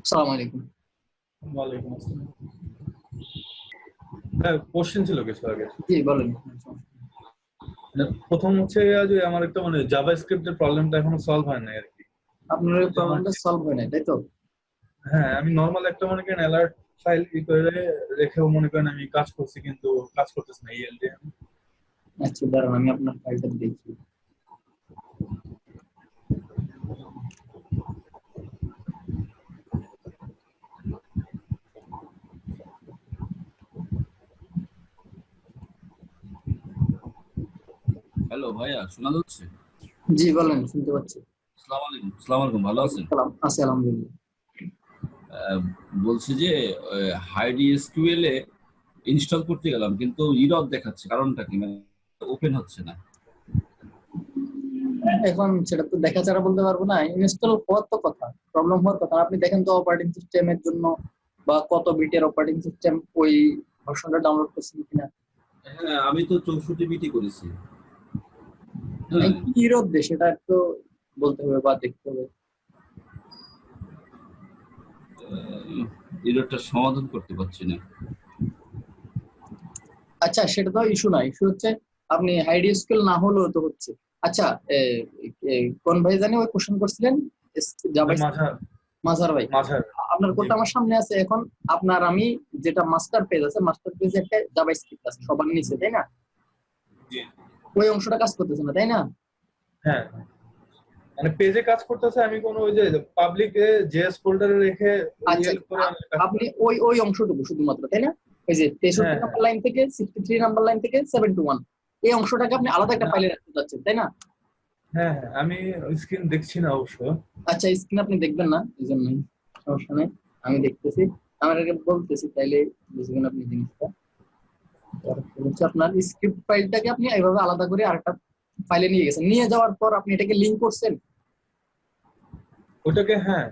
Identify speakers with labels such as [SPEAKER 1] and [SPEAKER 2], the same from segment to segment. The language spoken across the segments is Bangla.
[SPEAKER 1] সালাম আলাইকুম।
[SPEAKER 2] ওয়ালাইকুম আসসালাম। হ্যাঁ, কোশ্চেন ছিল কিছু আগে।
[SPEAKER 1] জি বলেন।
[SPEAKER 2] প্রথম হচ্ছে যে আমার একটা মানে জাভাস্ক্রিপ্টের প্রবলেমটা এখনো সলভ হয় নাই আর কি।
[SPEAKER 1] আপনার এই
[SPEAKER 2] আমার
[SPEAKER 1] প্রবলেমটা সলভ হয় নাই, তাই তো?
[SPEAKER 2] হ্যাঁ, আমি নরমাল একটা মনে করেন অ্যালার্ট ফাইল করে রেখেও মনে করেন আমি কাজ করছি, কিন্তু কাজ করতেছে না ইএলডি।
[SPEAKER 1] আচ্ছা দাঁড়ান, আমি আপনার ফাইলটা দেখি।
[SPEAKER 3] হ্যালো ভাইয়া, শোনা যাচ্ছে?
[SPEAKER 1] জি বলেন, শুনতে পাচ্ছি।
[SPEAKER 3] আসসালামু আলাইকুম। আসসালামু আলাইকুম, ভালো
[SPEAKER 1] ওয়ালাইকুম
[SPEAKER 3] আছেন?
[SPEAKER 1] সালাম, আছি আলহামদুলিল্লাহ।
[SPEAKER 3] আহ, বলছি যে হাইডি এসকিউএল এ ইনস্টল করতে গেলাম, কিন্তু ইরর দেখাচ্ছে। কারণটা কি? মানে ওপেন হচ্ছে না।
[SPEAKER 1] এখন সেটা তো দেখা ছাড়া বলতে পারবো না। ইনস্টল হওয়ার তো কথা, প্রবলেম হওয়ার কথা। আপনি দেখেন তো অপারেটিং সিস্টেমের জন্য বা কত বিটের অপারেটিং সিস্টেম ওই ভার্সনটা ডাউনলোড করছেন কিনা।
[SPEAKER 3] হ্যাঁ, আমি তো 64 বিটি করেছি। হ্যাঁ।
[SPEAKER 1] কি ইরর দেয় সেটা একটু বলতে হবে বা দেখতে হবে।
[SPEAKER 3] ইররটা সমাধান করতে পারছি না।
[SPEAKER 1] আচ্ছা সেটা তো ইস্যু না, ইস্যু হচ্ছে আপনি হাইডি স্কেল না হলেও তো হচ্ছে। আচ্ছা কোন ভাই জানি ওই কোশ্চেন করছিলেন? জাভা
[SPEAKER 2] মাঝার
[SPEAKER 1] মাঝার ভাই,
[SPEAKER 2] মাঝার
[SPEAKER 1] আপনার
[SPEAKER 2] জি
[SPEAKER 1] কোডটা আমার সামনে আছে এখন। আপনার আমি যেটা মাস্টার পেজ আছে, মাস্টার পেজে একটা জাভা স্ক্রিপ্ট আছে সবার নিচে, তাই না?
[SPEAKER 2] জি।
[SPEAKER 1] ওই অংশটা কাজ করতেছে না, তাই না?
[SPEAKER 2] হ্যাঁ, মানে পেজে কাজ করতেছে, আমি কোনো ওই যে পাবলিকে জেএস ফোল্ডারে রেখে
[SPEAKER 1] আচ্ছা
[SPEAKER 2] ইএল করে আমি কাজ
[SPEAKER 1] আপনি
[SPEAKER 2] করছি।
[SPEAKER 1] ওই ওই অংশটুকু শুধুমাত্র, তাই না? এই যে 63
[SPEAKER 2] হ্যাঁ হ্যাঁ।
[SPEAKER 1] নাম্বার লাইন থেকে 63 নাম্বার লাইন থেকে 71, এই অংশটাকে আপনি আলাদা একটা
[SPEAKER 2] না,
[SPEAKER 1] ফাইলে রাখতে চাচ্ছেন, তাই না?
[SPEAKER 2] হ্যাঁ হ্যাঁ, আমি স্ক্রিন দেখছি না অবশ্য।
[SPEAKER 1] আচ্ছা স্ক্রিন আপনি দেখবেন না, এই জন্যই সমস্যা নেই, আমি দেখতেছি। আমার আগে বলতেছি, তাইলে বুঝবেন আপনি জিনিসটা। হচ্ছে আপনার স্ক্রিপ্ট ফাইলটাকে আপনি এইভাবে আলাদা করে আরেকটা ফাইলে নিয়ে গেছেন, নিয়ে যাওয়ার পর আপনি এটাকে লিংক করছেন।
[SPEAKER 2] ওটাকে হ্যাঁ,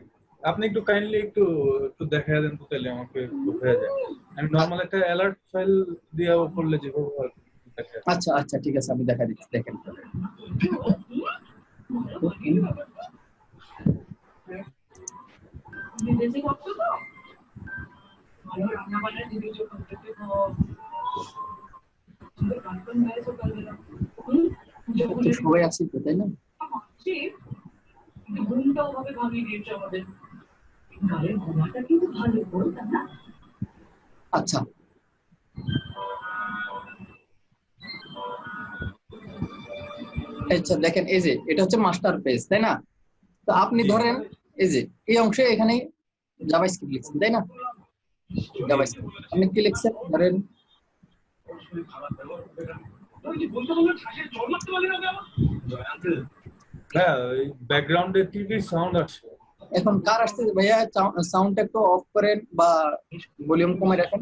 [SPEAKER 2] আপনি একটু কাইন্ডলি একটু একটু দেখায় দেন তো, তাহলে আমাকে একটু হয়ে যায়। আমি নর্মাল একটা অ্যালার্ট ফাইল দিয়ে করলে যেভাবে হয় দেখা যায়।
[SPEAKER 1] আচ্ছা আচ্ছা ঠিক আছে, আমি দেখা দিচ্ছি, দেখেন। তো সবাই আছি তো, তাই না? আচ্ছা আচ্ছা দেখেন, এই যে এটা হচ্ছে মাস্টার পেজ, তাই না? তো আপনি
[SPEAKER 2] জি
[SPEAKER 1] ধরেন এই যে এই অংশে এখানে জাভাস্ক্রিপ্ট লিখছেন, তাই না?
[SPEAKER 2] জি।
[SPEAKER 1] জাভাস্ক্রিপ্ট আপনি কি লিখছেন ধরেন?
[SPEAKER 2] হ্যাঁ, ওই ব্যাকগ্রাউন্ডে টিভির সাউন্ড আসছে।
[SPEAKER 1] এখন কার আসছে ভাইয়া? সাউন্ডটা একটু অফ করেন বা ভলিউম কমে রাখেন।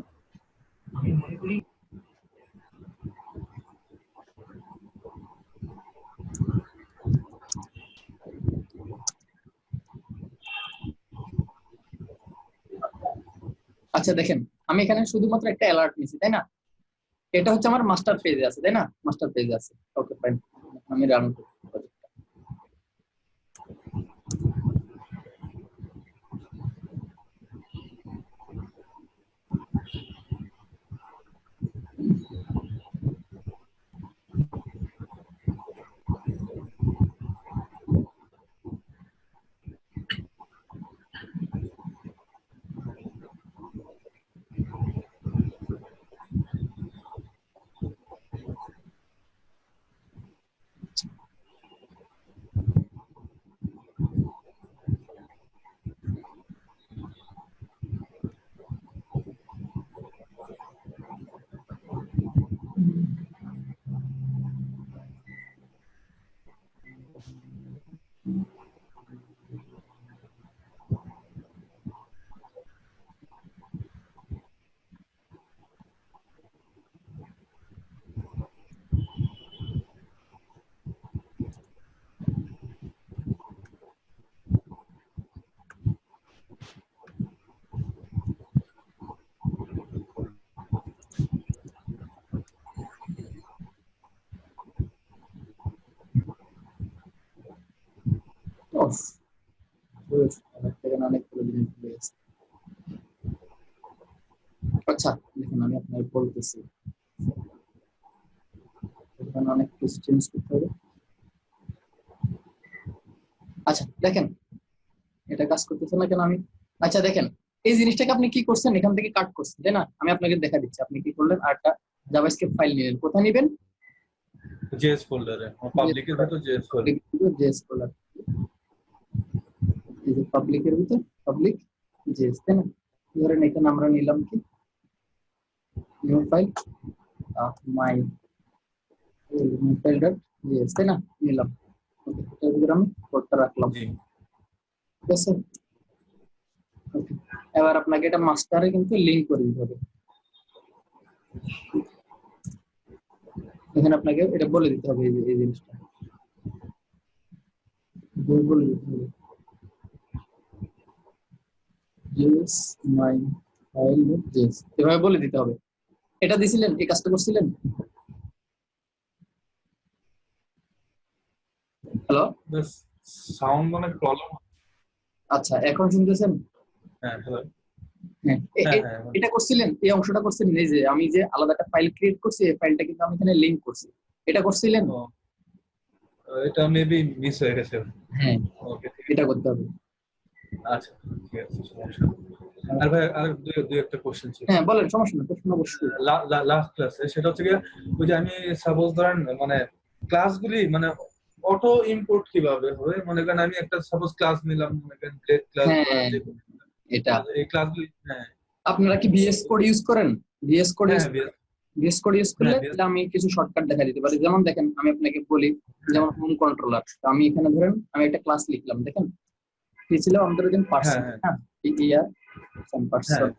[SPEAKER 1] আচ্ছা দেখেন, আমি এখানে শুধুমাত্র একটা অ্যালার্ট নিছি, তাই না? এটা হচ্ছে আমার মাস্টার পেজে আছে, তাই না? মাস্টার পেজে আছে, ওকে ফাইন। আমি রান করব। অফ, অনেক জিনিস ভুলে গেছি। আচ্ছা দেখুন আমি আপনাকে বলতেছি, এখানে অনেক কিছু চেঞ্জ করতে হবে। আচ্ছা দেখেন এটা কাজ করতেছে না কেন আমি, আচ্ছা দেখেন এই জিনিসটাকে আপনি কি করছেন, এখান থেকে কাট করছেন তাই না? আমি আপনাকে দেখা দিচ্ছি আপনি কি করলেন, আর একটা জাভাস্ক্রিপ্ট ফাইল নিলেন, কোথায় নেবেন?
[SPEAKER 2] জেএস ফোল্ডারে, পাবলিকের ভিতর জেএস ফোল্ডার।
[SPEAKER 1] জেএস ফোল্ডার, এই যে পাবলিকের ভিতর পাবলিক জেএস তাই না? ধরেন এখানে আমরা নিলাম কি নিউ ফাইল মাই ফাইল ডট জেএস তাই না, নিলাম। ওকে এটার ভিতরে আমি কোডটা রাখলাম,
[SPEAKER 2] জি
[SPEAKER 1] ঠিক আছে। ওকে এবার আপনাকে এটা মাস্টারে কিন্তু লিংক করে দিতে হবে, এখানে আপনাকে এটা বলে দিতে হবে এই জিনিসটা বলে দিতে হবে জেএস মাই ফাইল ডট জেএস, এভাবে বলে দিতে হবে। এটা দিছিলেন, এই কাজটা করছিলেন? হ্যালো,
[SPEAKER 2] বাস সাউন্ড অনেক প্রবলেম।
[SPEAKER 1] আচ্ছা এখন শুনতেছেন?
[SPEAKER 2] হ্যাঁ হ্যালো।
[SPEAKER 1] হ্যাঁ
[SPEAKER 2] হ্যাঁ হ্যাঁ
[SPEAKER 1] এটা করছিলেন, এই অংশটা করছিলেন, এই যে আমি যে আলাদা একটা ফাইল ক্রিয়েট করছি এই ফাইলটা কিন্তু আমি এখানে লিংক করছি, এটা করছিলেন?
[SPEAKER 2] ও, এটা মেবি মিস হয়ে গেছে।
[SPEAKER 1] হ্যাঁ
[SPEAKER 2] ওকে
[SPEAKER 1] এটা করতে হবে।
[SPEAKER 2] আচ্ছা ঠিক আছে, সমস্যা নেই। আর ভাই আর দুই একটা কোশ্চেন ছিল।
[SPEAKER 1] হ্যাঁ বলেন, সমস্যা নেই, প্রশ্ন অবশ্যই।
[SPEAKER 2] লাস্ট ক্লাসে সেটা হচ্ছে কি, ওই যে আমি সাপোজ ধরেন মানে ক্লাসগুলি মানে অটো ইম্পোর্ট কিভাবে হবে, মনে করেন আমি একটা সাপোজ ক্লাস নিলাম, মনে করেন গ্রেড ক্লাস বা
[SPEAKER 1] হ্যাঁ
[SPEAKER 2] যে
[SPEAKER 1] এটা
[SPEAKER 2] এই ক্লাসগুলি। হ্যাঁ
[SPEAKER 1] আপনারা কি ভিএস কোড ইউজ করেন? ভিএস কোড
[SPEAKER 2] হ্যাঁ
[SPEAKER 1] ভিএস কোড ইউজ করলে
[SPEAKER 2] হ্যাঁ,
[SPEAKER 1] তাহলে আমি কিছু শর্টকাট দেখা দিতে পারি। যেমন দেখেন আমি আপনাকে বলি, যেমন হোম কন্ট্রোলার, আমি এখানে ধরেন আমি একটা ক্লাস লিখলাম, দেখেন কি ছিল আমাদের দিন পার্সন,
[SPEAKER 2] হ্যাঁ
[SPEAKER 1] হ্যাঁ ইয়ার পার্সন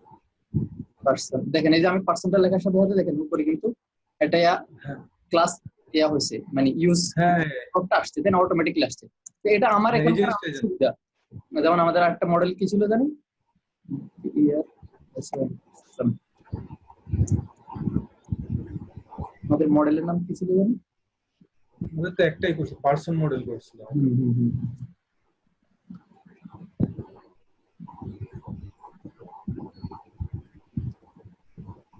[SPEAKER 1] পার্সন, দেখেন এই যে আমি পার্সনটা লেখার সাথে সাথে দেখেন উপরে কিন্তু এটা ক্লাস ইয়া হয়েছে, মানে ইউজ
[SPEAKER 2] হ্যাঁ
[SPEAKER 1] কোডটা আসছে, দেন অটোমেটিক্যালি আসছে। তো এটা আমার
[SPEAKER 2] হ্যাঁ,
[SPEAKER 1] এখন
[SPEAKER 2] এই জিনিসটাই জানি।
[SPEAKER 1] সুবিধা। যেমন আমাদের একটা মডেল কি ছিল জানি, ইয়ার আমাদের মডেলের নাম কি ছিল জানি?
[SPEAKER 2] আমাদের তো একটাই করছে, পার্সন মডেল করছিল।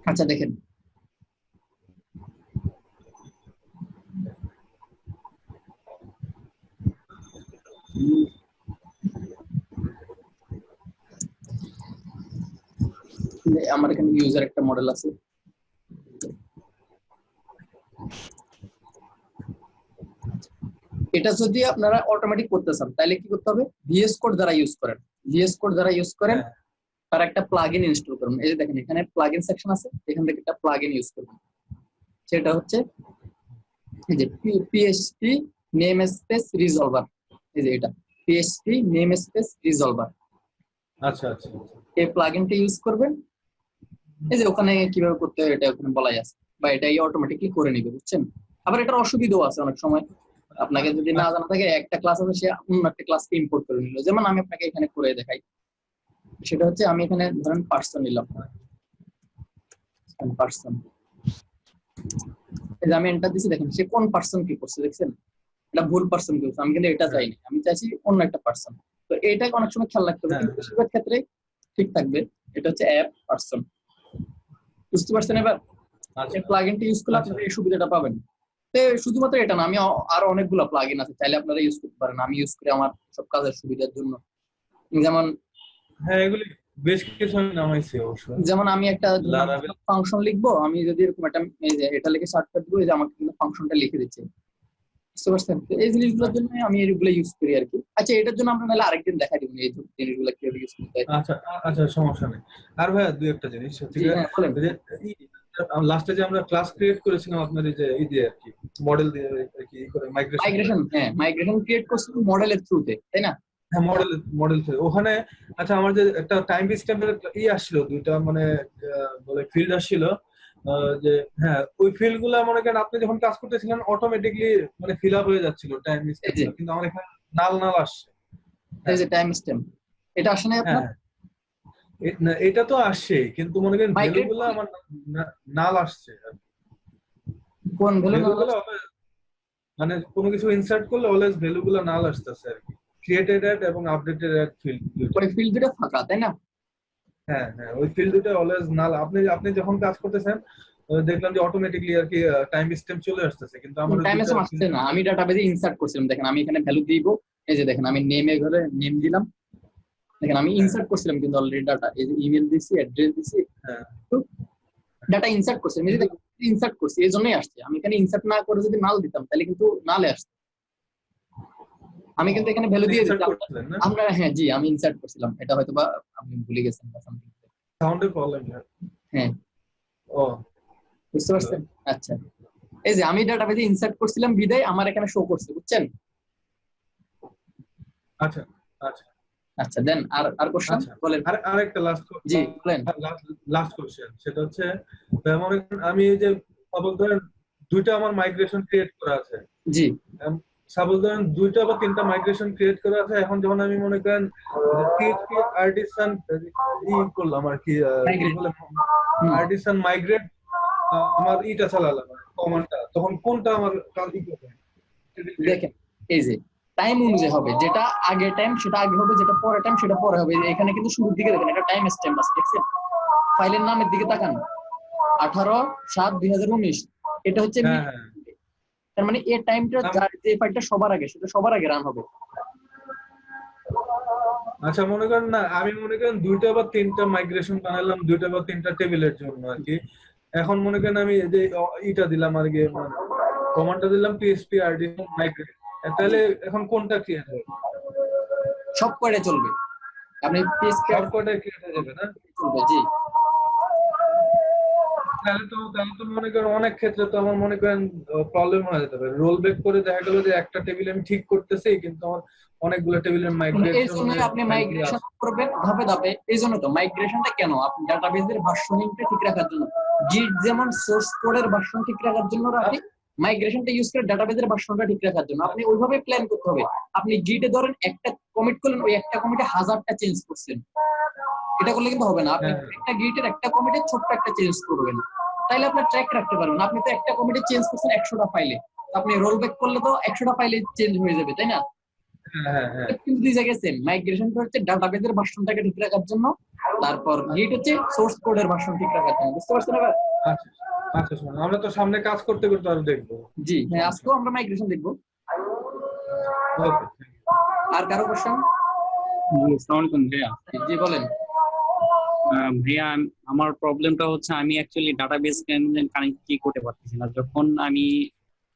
[SPEAKER 1] আচ্ছা দেখেন আমার এখানে ইউজার একটা মডেল আছে, এটা যদি আপনারা অটোমেটিক করতে চান তাহলে কি করতে হবে, ভিএস কোড দ্বারা ইউজ করেন, ভিএস কোড দ্বারা ইউজ করেন,
[SPEAKER 2] হ্যাঁ
[SPEAKER 1] তার একটা প্লাগইন ইনস্টল করুন। এই যে দেখেন এখানে প্লাগইন সেকশন আছে, এখান থেকে একটা প্লাগইন ইউজ করবেন, সেটা হচ্ছে এই যে পিএইচপি নেম স্পেস রিজলভার, এই যে এটা পিএইচপি নেম স্পেস রিজলভার,
[SPEAKER 2] আচ্ছা আচ্ছা
[SPEAKER 1] এই প্লাগইনটা ইউজ করবেন। এই যে ওখানে কিভাবে করতে হয় এটা ওখানে বলাই আছে, বা এটাই অটোমেটিকলি করে নিবে, বুঝছেন। আবার এটার অসুবিধাও আছে, অনেক সময় আপনাকে যদি না জানা থাকে একটা ক্লাস আছে সে অন্য একটা ক্লাসকে ইম্পোর্ট করে নিল, যেমন আমি আপনাকে এখানে করে দেখাই, সেটা হচ্ছে আমি এখানে ধরেন পার্সন নিলাম, পার্সন, এই যে আমি এন্টার দিছি, দেখেন সে কোন পার্সন কি করছে দেখছেন, এটা ভুল পার্সন কি করছে, আমি কিন্তু এটা চাইনি, আমি চাইছি অন্য একটা পার্সন। তো এইটাকে অনেক সময় খেয়াল রাখতে হবে, কিন্তু বেশিরভাগ ক্ষেত্রে ঠিক থাকবে। এটা হচ্ছে অ্যাপ পার্সন, বুঝতে পারছেন? এবার
[SPEAKER 2] আচ্ছা
[SPEAKER 1] এই প্লাগইনটা ইউজ করলে আপনারা এই সুবিধাটা পাবেন। তো শুধুমাত্র এটা না, আমি আরো অনেকগুলো প্লাগইন আছে, চাইলে আপনারা ইউজ করতে পারেন, আমি ইউজ করি আমার সব কাজের সুবিধার জন্য। যেমন
[SPEAKER 2] হ্যাঁ, এগুলি বেশ কিছু আমি নামাইছি অবশ্য।
[SPEAKER 1] যেমন আমি একটা
[SPEAKER 2] Laravel
[SPEAKER 1] ফাংশন লিখবো, আমি যদি এরকম একটা এই যে এটা লিখে শর্টকাট দিব, এই যে আমাকে কিন্তু ফাংশনটা লিখে দিচ্ছে, বুঝতে পারছেন? তো এই জিনিসগুলোর জন্য আমি এগুলো ইউজ করি আর কি। আচ্ছা এটার জন্য আমরা নাহলে আরেকদিন দেখা দিব এই জিনিসগুলো কিভাবে ইউজ করতে হয়।
[SPEAKER 2] আচ্ছা আচ্ছা, সমস্যা নেই। আর ভাইয়া দুই একটা জিনিস হচ্ছে
[SPEAKER 1] জি, হ্যাঁ, বলেন।
[SPEAKER 2] লাস্টে যে আমরা ক্লাস ক্রিয়েট করেছিলাম আপনার এই যে এই দিয়ে আর কি মডেল দিয়ে আর কি করে
[SPEAKER 1] মাইগ্রেশন, হ্যাঁ মাইগ্রেশন ক্রিয়েট করছি মডেলের থ্রুতে, তাই না?
[SPEAKER 2] হ্যাঁ মডেল ওখানে। আচ্ছা আমার যে একটা টাইম স্ট্যাম্পের আসছিল দুইটা মানে বলে ফিল্ড আসছিল, যে হ্যাঁ ওই ফিল্ড গুলা মনে করেন আপনি যখন কাজ করতেছিলেন অটোমেটিকলি মানে ফিল আপ হয়ে যাচ্ছিল টাইম স্ট্যাম্প, কিন্তু আমার এখানে নাল আসছে।
[SPEAKER 1] এই যে টাইম স্ট্যাম্প এটা আসে না আপনার?
[SPEAKER 2] এটা তো আসছে, কিন্তু মনে করেন ভ্যালু গুলো আমার নাল আসছে।
[SPEAKER 1] কোন ভ্যালু
[SPEAKER 2] গুলো মানে কোনো কিছু ইনসার্ট করলে অলওয়েজ ভ্যালু গুলো নাল আসতেছে আর কি, ক্রিয়েটেড এট এবং আপডেটেড এট ফিল্ড,
[SPEAKER 1] ওই ফিল্ড দুটো ফাঁকা, তাই না?
[SPEAKER 2] হ্যাঁ হ্যাঁ, ওই ফিল্ড দুটো অলওয়েজ নাল। আপনি আপনি যখন কাজ করতেছেন দেখলাম যে অটোমেটিকলি আর কি টাইম স্ট্যাম্প চলে আসতেছে, কিন্তু আমার ওই
[SPEAKER 1] টাইম
[SPEAKER 2] দুইটা
[SPEAKER 1] এসে আসছে না, আমি ডাটাবেজে ইনসার্ট করছিলাম। দেখেন আমি এখানে ভ্যালু দিব, এই যে দেখেন আমি নেমে ঘরে নেম দিলাম, দেখেন আমি
[SPEAKER 2] হ্যাঁ
[SPEAKER 1] ইনসার্ট করছিলাম কিন্তু অলরেডি ডাটা, এই যে ইমেল দিছি, অ্যাড্রেস দিছি,
[SPEAKER 2] হ্যাঁ
[SPEAKER 1] ডাটা ইনসার্ট করছিলাম, এই যে
[SPEAKER 2] কিন্তু
[SPEAKER 1] ইনসার্ট করছি, এই জন্যই আসছে। আমি এখানে ইনসার্ট না করে যদি নাল দিতাম তাহলে কিন্তু নালে আসছে। আমি কিন্তু এখানে ভ্যালু দিয়ে
[SPEAKER 2] ইনসার্ট
[SPEAKER 1] দিতাম।
[SPEAKER 2] করছিলেন না,
[SPEAKER 1] আমরা হ্যাঁ জি আমি ইনসার্ট করছিলাম, এটা হয়তো বা আপনি ভুলে গেছেন বা something।
[SPEAKER 2] সাউন্ডের প্রবলেম।
[SPEAKER 1] হ্যাঁ
[SPEAKER 2] ও
[SPEAKER 1] বুঝতে পারছেন। আচ্ছা এই যে আমি ডাটাবেজে ইনসার্ট করছিলাম বিদায় আমার এখানে শো করছে, বুঝছেন।
[SPEAKER 2] আচ্ছা আচ্ছা
[SPEAKER 1] আচ্ছা দেন আর আর কোশ্চেন
[SPEAKER 2] আচ্ছা।
[SPEAKER 1] বলেন।
[SPEAKER 2] আর আরেকটা লাস্ট
[SPEAKER 1] জি বলেন।
[SPEAKER 2] লাস্ট কোশ্চেন, সেটা হচ্ছে মনে করেন আমি এই যে সাপোজ ধরেন দুইটা আমার মাইগ্রেশন ক্রিয়েট করা আছে,
[SPEAKER 1] জি
[SPEAKER 2] সাপোজ ধরেন দুইটা বা তিনটা মাইগ্রেশন ক্রিয়েট করা আছে, এখন যখন আমি মনে করেন পিএইচপি আর্টিসান করলাম আর কি, কি
[SPEAKER 1] মাইগ্রেট।
[SPEAKER 2] বলে আর্টিসান মাইগ্রেট, আমার ইটা চালালাম কমান্ডটা, তখন কোনটা আমার কাজ করবে?
[SPEAKER 1] দেখেন এই যে টাইম অনুযায়ী হবে, যেটা আগে টাইম সেটা আগে হবে, যেটা পরে টাইম সেটা পরে হবে। এখানে কিন্তু শুরুর দিকে দেখেন এটা টাইম স্ট্যাম্প আছে, দেখছেন। ফাইলের নামের দিকে তাকান, 18/7/2019, এটা হচ্ছে
[SPEAKER 2] হ্যাঁ হ্যাঁ।
[SPEAKER 1] তার মানে এই টাইমটা যে ফাইলটা সবার আগে সেটা সবার আগে রান হবে।
[SPEAKER 2] আচ্ছা মনে করেন না, আমি মনে করেন দুইটা বা তিনটা মাইগ্রেশন বানালাম দুইটা বা তিনটা টেবিলের জন্য আর কি। এখন মনে করেন আমি এই যে ইটা দিলাম আর কি, মানে কমান্ডটা দিলাম পিএইচপি আর্টিসান মাইগ্রেট, তাহলে এখন কোনটা ক্রিয়েট হবে?
[SPEAKER 1] সব কয়টা চলবে, আপনি পিএসপি
[SPEAKER 2] সব কয়টাই ক্রিয়েট হয়ে যাবে না?
[SPEAKER 1] চলবে জি।
[SPEAKER 2] তাহলে তো মনে করেন অনেক ক্ষেত্রে তো আমার মনে করেন প্রবলেম হয়ে যেতে পারে, রোল ব্যাক করে দেখা গেল যে একটা টেবিল আমি ঠিক করতেছি কিন্তু আমার অনেকগুলো টেবিলের
[SPEAKER 1] এই জন্য
[SPEAKER 2] মাইগ্রেশনের
[SPEAKER 1] আপনি
[SPEAKER 2] ফাইলগুলো
[SPEAKER 1] মাইগ্রেশন
[SPEAKER 2] আছে।
[SPEAKER 1] করবেন ধাপে ধাপে। এই জন্য তো মাইগ্রেশনটা কেন, আপনি ডাটাবেজের ভার্সনিংটা ঠিক রাখার জন্য। জিট যেমন সোর্স কোডের ভার্সন ঠিক রাখার জন্য রাখে, মাইগ্রেশনটা ইউজ করে ডাটাবেজের ভার্সনটা ঠিক রাখার জন্য। আপনি ওইভাবে প্ল্যান করতে হবে। আপনি গিটে ধরেন একটা কমিট করলেন, ওই একটা কমিটে 1000টা চেঞ্জ করছেন, এটা করলে কিন্তু হবে না। আপনি
[SPEAKER 2] হ্যাঁ
[SPEAKER 1] একটা গিটের একটা কমিটে ছোট্ট একটা চেঞ্জ করবেন, তাইলে আপনার ট্র্যাক রাখতে পারবেন। আপনি তো একটা কমিটে চেঞ্জ করছেন 100টা ফাইলে, আপনি রোল ব্যাক করলে তো 100টা ফাইলে চেঞ্জ হয়ে যাবে, তাই না।
[SPEAKER 2] হ্যাঁ হ্যাঁ হ্যাঁ।
[SPEAKER 1] কিন্তু দুই জায়গায় সেম, মাইগ্রেশনটা হচ্ছে ডাটাবেজের ভার্সনটাকে ঠিক রাখার জন্য, তারপর গিট হচ্ছে সোর্স কোডের ভার্সন ঠিক রাখার জন্য। বুঝতে পারছেন এবার।
[SPEAKER 2] আচ্ছা আচ্ছা, শুনুন আমরা তো সামনে কাজ করতে করতে আরো দেখবো।
[SPEAKER 1] জি হ্যাঁ, আজকেও আমরা মাইগ্রেশন দেখবো।
[SPEAKER 2] ওকে।
[SPEAKER 1] আর কারো কোশ্চেন?
[SPEAKER 4] জি, আসসালামু আলাইকুম ভাইয়া।
[SPEAKER 1] জি বলেন।
[SPEAKER 4] ভাইয়া আমার প্রবলেমটা হচ্ছে আমি অ্যাকচুয়ালি ডাটাবেস কানেক্ট কি করতে পারতেছি না। যখন আমি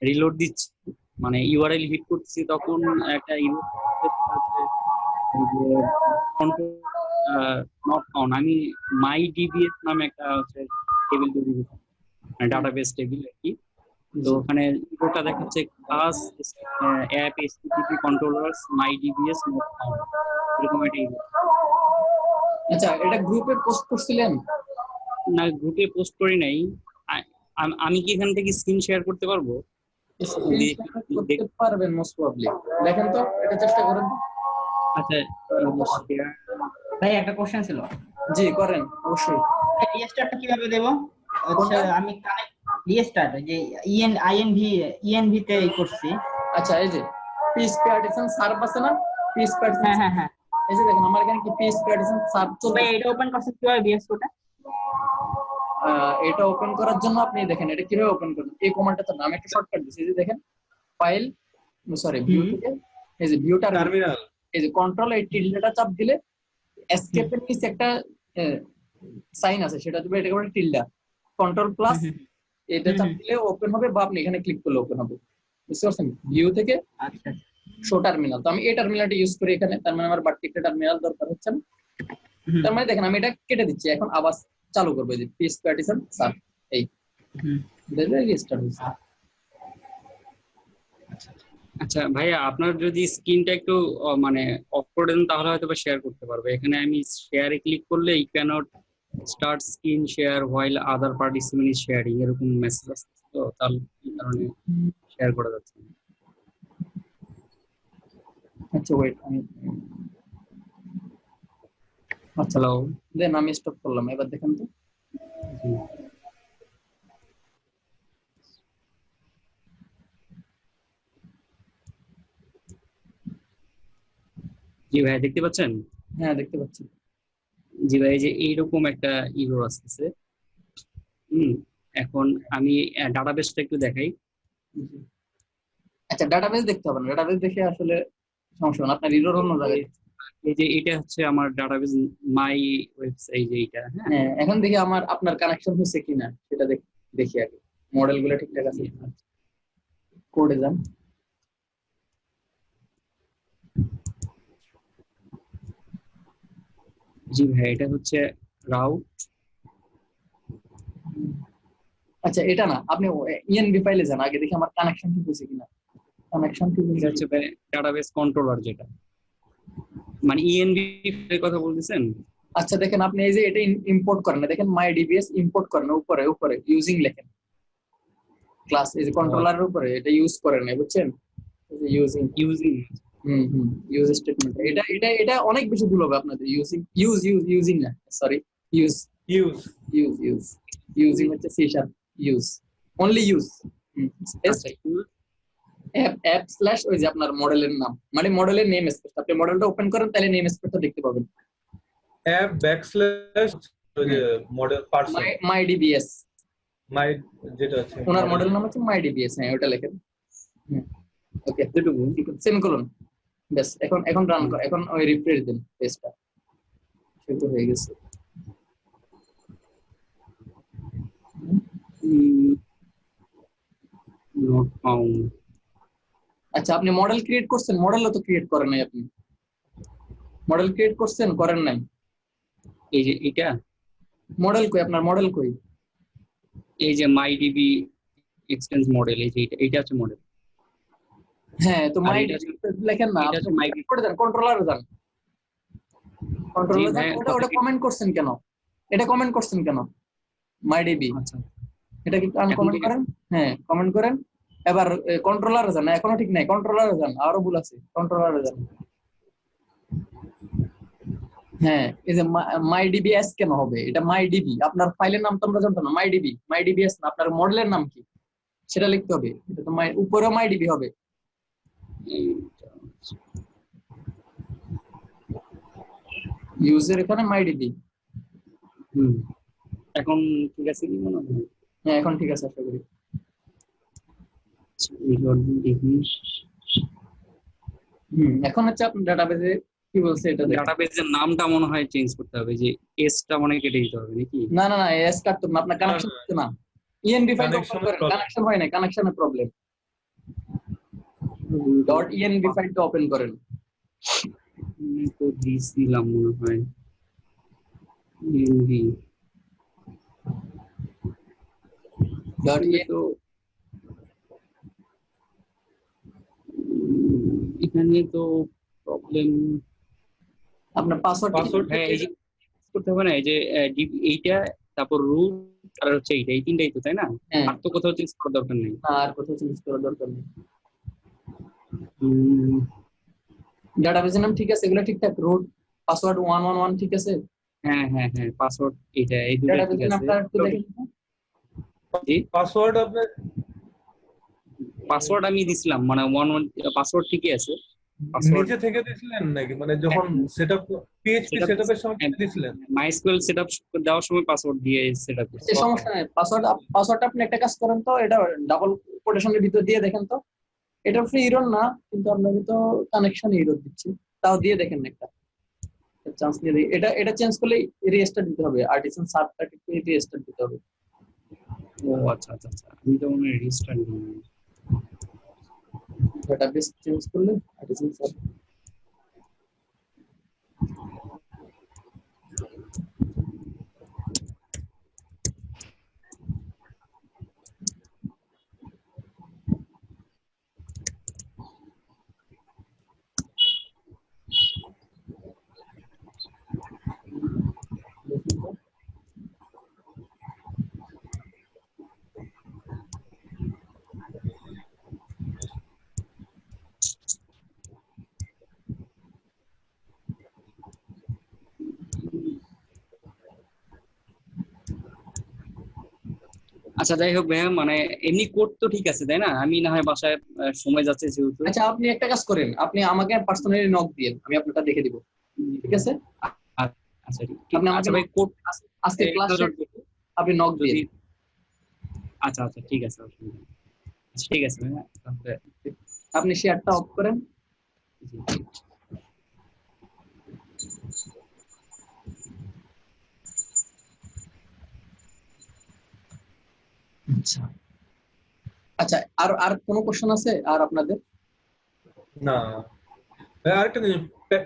[SPEAKER 4] রিলোড দিচ্ছি মানে ইউআরএল হিট করতেছি তখন একটা নট ফাউন্ড। আমি মাই ডিবিএস নামে একটা হচ্ছে টেবিল তৈরি করছি, ডাটাবেস টেবিল আর কি। তো ওখানে ইউটা দেখাচ্ছে class app এসটিটিপি controllers my DBS not found, এরকম একটা
[SPEAKER 1] আচ্ছা এটা গ্রুপে পোস্ট করছিলেন?
[SPEAKER 4] না, গ্রুপে পোস্ট করি নাই। আমি কি এখান থেকে স্ক্রিন শেয়ার করতে পারবো?
[SPEAKER 1] করতে পারবেন মোস্ট প্রবাবলি। দেখেন তো এটা চেষ্টা করেন।
[SPEAKER 4] আচ্ছা
[SPEAKER 5] ভাই একটা কোশ্চেন ছিল।
[SPEAKER 1] জি করেন অবশ্যই।
[SPEAKER 5] রিস্টার্টটা কিভাবে দেব? আচ্ছা আমি কানেক্ট রিস্টার্ট যে ইএনভি তে করছি।
[SPEAKER 1] আচ্ছা এই যে পিএসপি আর্টিসান সার্ভ আছে না, পিএসপি আর্টিসান,
[SPEAKER 5] হ্যাঁ হ্যাঁ হ্যাঁ,
[SPEAKER 1] এই যে দেখেন আমার এখানে কি পিএসপি আর্টিসান সার্ভ চলবে।
[SPEAKER 5] ভাই এটা ওপেন করছি কিভাবে বিএস কোডটা?
[SPEAKER 1] এটা ওপেন করার জন্য আপনি দেখেন এটা কিভাবে ওপেন করবেন। এই কমান্ডটা তো নাম একটা শর্টকাট দিয়েছি, এই যে দেখেন ফাইল সরি ভিউ থেকে, এই যে ভিউ
[SPEAKER 2] টার্মিনাল,
[SPEAKER 1] এই যে কন্ট্রোল এই টিল্ডাটা চাপ দিলে এসকেপ এর নিচে একটা সাইন আছে, সেটা দিবে, এটা করে টিল্ডা, কন্ট্রোল প্লাস এটা চাপ দিলে ওপেন হবে, বা আপনি এখানে ক্লিক করলে ওপেন হবে। বুঝতে পারছেন? ভিউ থেকে
[SPEAKER 5] আচ্ছা
[SPEAKER 1] শো টার্মিনাল, তো আমি এই টার্মিনালটা ইউজ করি এখানে, তার মানে আমার বাড়তি একটা টার্মিনাল দরকার হচ্ছে না। তার মানে দেখেন আমি এটা কেটে দিচ্ছি, এখন আবার চালু করবো, যে পিএসপি আর্টিসান সার্ভ, এই দেখলে রিস্টার্ট হচ্ছে।
[SPEAKER 4] আচ্ছা ভাইয়া, আপনার যদি স্ক্রিনটা একটু মানে অফ করে দেন তাহলে হয়তো বা শেয়ার করতে পারবে। এখানে আমি শেয়ারে ক্লিক করলে I can't start screen share while other participant is sharing এরকম মেসেজ আসছে, তো তাহলে এই কারণে শেয়ার করা যাচ্ছে না।
[SPEAKER 1] আচ্ছা ওয়েট আমি আচ্ছা
[SPEAKER 4] হ্যালো।
[SPEAKER 1] দেন আমি স্টপ করলাম, এবার দেখেন তো।
[SPEAKER 4] জি ভাইয়া দেখতে পাচ্ছেন?
[SPEAKER 1] হ্যাঁ দেখতে পাচ্ছি।
[SPEAKER 4] জি ভাই, এই যে এইরকম একটা ইরর আসতেছে। এখন আমি ডাটাবেসটা একটু দেখাই।
[SPEAKER 1] আচ্ছা ডাটাবেস দেখতে হবে না, ডাটাবেস দেখে আসলে সমস্যা না, আপনার এরর অন্য জায়গায়।
[SPEAKER 4] এই যে এটা হচ্ছে আমার ডাটাবেস মাই ওয়েবসাইট, যে এটা। হ্যাঁ,
[SPEAKER 1] হ্যাঁ এখন দেখি আপনার কানেকশন হয়েছে কিনা সেটা দেখি আগে, মডেল গুলো ঠিকঠাক আছে কোডে যান।
[SPEAKER 4] জি ভাই, এটা হচ্ছে রাউট।
[SPEAKER 1] আচ্ছা এটা না, আপনি ইএনভি ফাইলে যান আগে, দেখি আমার কানেকশন ঠিক হয়েছে কিনা। কানেকশন ঠিক
[SPEAKER 4] এটা
[SPEAKER 1] হয়েছে
[SPEAKER 4] হচ্ছে ডাটাবেস কন্ট্রোলার, যেটা মানে ইএনভি এর কথা বলতেছেন।
[SPEAKER 1] আচ্ছা দেখেন আপনি এই যে এটা ইম্পোর্ট করেন না, দেখেন মাই ডিবিএস ইম্পোর্ট করেন না, উপরে উপরে ইউজিং লেখেন ক্লাস, এই যে কন্ট্রোলারের উপরে এটা ইউজ করেন না, বুঝছেন? ইউজিং
[SPEAKER 4] ইউজিং
[SPEAKER 1] ইউজ স্টেটমেন্ট, এটা অনেক বেশি ভুল হবে আপনাদের। ইউজিং না, সরি, ইউজ
[SPEAKER 2] ইউজ
[SPEAKER 1] ইউজিং হচ্ছে C sharp, use only use app slash ওই যে আপনার মডেলের নাম, মানে মডেলের নেম স্পেস, আপনি মডেলটা ওপেন করেন তাহলে নেম স্পেসটা দেখতে পাবেন।
[SPEAKER 2] অ্যাপ ব্যাকস্ল্যাশ মডেল পারসন
[SPEAKER 1] মাই ডিবিএস,
[SPEAKER 2] মাই যেটা আছে
[SPEAKER 1] ওনার মডেল নাম হচ্ছে মাই ডিবিএস, হ্যাঁ ওটা লেখেন। ওকে সেমিকোলন, ব্যাস। এখন রান কর, এখন ওই রিফ্রেশ দিন পেজটা, সেটা হয়ে গেছে।
[SPEAKER 4] Not found.
[SPEAKER 1] আচ্ছা আপনি মডেল ক্রিয়েট করছেন? মডেলও তো ক্রিয়েট করেন নাই আপনি, মডেল ক্রিয়েট করছেন করেন নাই?
[SPEAKER 4] এই যে এটা
[SPEAKER 1] মডেল কই আপনার, মডেল কই?
[SPEAKER 4] এই যে মাই ডিবি এক্সটেন্স মডেল, এই যে এটা হচ্ছে মডেল।
[SPEAKER 1] হ্যাঁ তো মাই লেখেন না,
[SPEAKER 4] এটা হচ্ছে মাই
[SPEAKER 1] করে দেন, কন্ট্রোলারে যান, কন্ট্রোলারে যান। ওটা কমেন্ট করছেন কেন? এটা কমেন্ট করছেন কেন মাই ডিবি?
[SPEAKER 4] আচ্ছা,
[SPEAKER 1] এটা কি আনকমেন্ট করেন? হ্যাঁ কমেন্ট করেন। এবার কন্ট্রোলারে যান, এখনো ঠিক নাই, কন্ট্রোলারে যান, আরো ভুল আছে, কন্ট্রোলারে যান। হ্যাঁ এই যে মাই ডিবিএস কেন হবে? এটা মাই ডিবি, আপনার ফাইলের নাম তো আমরা জানতাম না, মাই ডিবিএস না, আপনার মডেলের নাম কি সেটা লিখতে হবে। এটা তো উপরেও মাই ডিবি হবে, ইউজের এখানে মাই ডিবি।
[SPEAKER 4] এখন ঠিক আছে কি মনে হয়?
[SPEAKER 1] হ্যাঁ এখন ঠিক আছে আশা করি। এখন হচ্ছে আপনার ডাটাবেজে কি বলছে এটা,
[SPEAKER 4] ডাটাবেজের নামটা মনে হয় চেঞ্জ করতে হবে, যে এসটা মনে হয় কেটে দিতে হবে নাকি?
[SPEAKER 1] না না না এস কাটতো না, আপনার কানেকশন হচ্ছে না। ইএনভি ফাইল ওপেন করেন, কানেকশন হয় না, কানেকশনের প্রবলেম। ডট ইএনভি ফাইলটা ওপেন করেন।
[SPEAKER 4] তো দিছিলাম মনে হয় ইএনভি
[SPEAKER 1] ডট
[SPEAKER 4] তো এখানে তো প্রবলেম।
[SPEAKER 1] আপনার পাসওয়ার্ড
[SPEAKER 4] এই যে করতে হবে না, এই যে এইটা, তারপর রুট, আর হচ্ছে এইটা, এই তিনটাই তো, তাই না? আর তো কোথাও চেঞ্জ করার দরকার নেই।
[SPEAKER 1] আর কোথাও চেঞ্জ করার দরকার নেই। ডাটাবেজের নাম ঠিক আছে, এগুলো ঠিকঠাক, রুট পাসওয়ার্ড 111 ঠিক আছে।
[SPEAKER 4] হ্যাঁ হ্যাঁ হ্যাঁ, পাসওয়ার্ড এটা, এই দুটো ঠিক
[SPEAKER 1] ডাটাবেজের
[SPEAKER 4] আছে।
[SPEAKER 1] নামটা একটু দেখেন।
[SPEAKER 2] পাসওয়ার্ড আপনার,
[SPEAKER 4] পাসওয়ার্ড আমি দিছিলাম, মানে 11 পাসওয়ার্ড ঠিকই আছে।
[SPEAKER 2] নিজে থেকে দিছিলেন নাকি, মানে যখন সেটআপ পিএইচপি সেটআপের সময় দিছিলেন?
[SPEAKER 4] মাইস্কুয়েল সেটআপ দেওয়ার সময় পাসওয়ার্ড দিয়ে সেটআপ করছি।
[SPEAKER 1] এই সমস্যা নাই, পাসওয়ার্ডটা আপনি একটা কাজ করেন তো, এটা ডাবল কোটেশনের ভিতর দিয়ে দেখেন তো। এটা ফ্রি এরর না, কিন্তু আপনাকে তো কানেকশন এরর দিচ্ছে, তাও দিয়ে দেখেন একটা চান্স নিয়ে দেখি। এটা চেঞ্জ করলে রিস্টার্ট দিতে হবে, আর্টিসান সাবটাকে রিস্টার্ট দিতে হবে।
[SPEAKER 4] ও আচ্ছা আচ্ছা আচ্ছা, আমি তো মনে হয় রিস্টার্ট দিই।
[SPEAKER 1] ডাটাবেস চেঞ্জ করলে আর্টিসান সাব।
[SPEAKER 4] আচ্ছা যাই হোক ভাইয়া, মানে এমনি কোড তো ঠিক আছে তাই না? আমি না হয় বাসায় সময় যাচ্ছে যেহেতু।
[SPEAKER 1] আচ্ছা আপনি একটা কাজ করেন, আপনি আমাকে পার্সোনালি নক দিয়েন, আমি আপনারটা দেখে দিব, ঠিক আছে?
[SPEAKER 4] আচ্ছা
[SPEAKER 1] আপনি আমাকে
[SPEAKER 4] আচ্ছা ভাই কোড
[SPEAKER 1] আজকে ক্লাস শেষ আপনি নক দিয়ে
[SPEAKER 4] যদি
[SPEAKER 1] দিন।
[SPEAKER 4] আচ্ছা আচ্ছা ঠিক আছে অসুবিধা নেই। আচ্ছা ঠিক আছে ভাইয়া তাহলে
[SPEAKER 1] আপনি শেয়ারটা অফ করেন।
[SPEAKER 4] জি।
[SPEAKER 1] আচ্ছা আচ্ছা, আর আর কোনো কোশ্চেন আছে আর আপনাদের?
[SPEAKER 2] না আরেকটা জিনিস,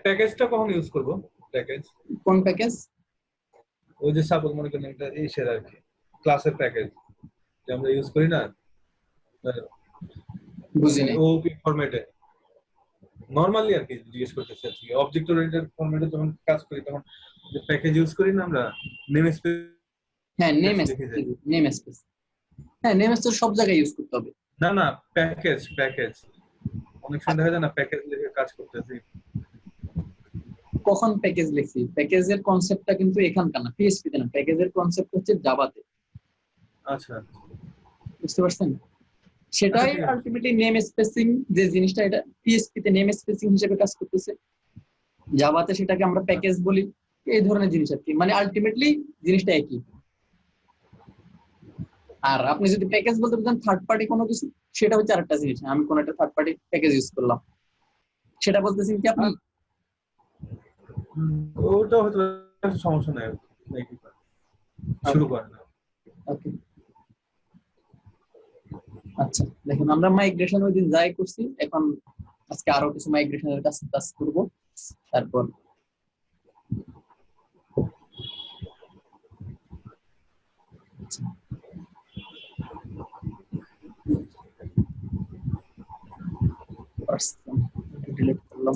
[SPEAKER 2] প্যাকেজটা কখন ইউজ করব? প্যাকেজ
[SPEAKER 1] কোন প্যাকেজ?
[SPEAKER 2] ওই যে সাপোজ মনে করেন একটা এই শেয়ার আর কি, ক্লাসের প্যাকেজ যে আমরা ইউজ করি না
[SPEAKER 1] বুঝিনি।
[SPEAKER 2] ওপি ফরম্যাটে, নরমালি আর কি জিজ্ঞেস করতেছি আর কি। অবজেক্ট ওরিয়েন্টেড ফরম্যাটে যখন কাজ করি তখন যে প্যাকেজ ইউজ করি না আমরা, নেম স্পেস
[SPEAKER 1] হ্যাঁ নেম
[SPEAKER 2] লিখে যাই।
[SPEAKER 1] স্পেস, নেম স্পেস, হ্যাঁ নেম স্পেস সব জায়গায় ইউজ করতে হবে।
[SPEAKER 2] না না, প্যাকেজ অনেক সময় দেখা যায় না প্যাকেজ লিখে কাজ করতেছি।
[SPEAKER 1] কখন প্যাকেজ লিখছি? প্যাকেজের কনসেপ্টটা কিন্তু এখানকার না, পিএইচপি তে না, প্যাকেজের কনসেপ্ট হচ্ছে জাভাতে।
[SPEAKER 2] আচ্ছা
[SPEAKER 1] বুঝতে পারছেন? সেটাই
[SPEAKER 2] ঠিক আছে।
[SPEAKER 1] আলটিমেটলি নেম স্পেসিং যে জিনিসটা, এটা পিএইচপি তে নেম স্পেসিং হিসেবে কাজ করতেছে, জাভাতে সেটাকে আমরা প্যাকেজ বলি। এই ধরনের জিনিস আর কি, মানে আলটিমেটলি জিনিসটা একই। আর আপনি যদি প্যাকেজ বলতে বোঝেন থার্ড পার্টি কোনো কিছু, সেটা হচ্ছে আরেকটা জিনিস। আমি কোনো একটা থার্ড পার্টি প্যাকেজ ইউজ করলাম, সেটা বলতেছেন কি আপনি?
[SPEAKER 2] ওটা হয়তো সমস্যা নাই, শুরু করেন না।
[SPEAKER 1] ওকে আচ্ছা দেখুন, আমরা মাইগ্রেশন ওই দিন যাই করছি, এখন আজকে আরো কিছু মাইগ্রেশনের কাজ করব। তারপর ডিলিট করলাম।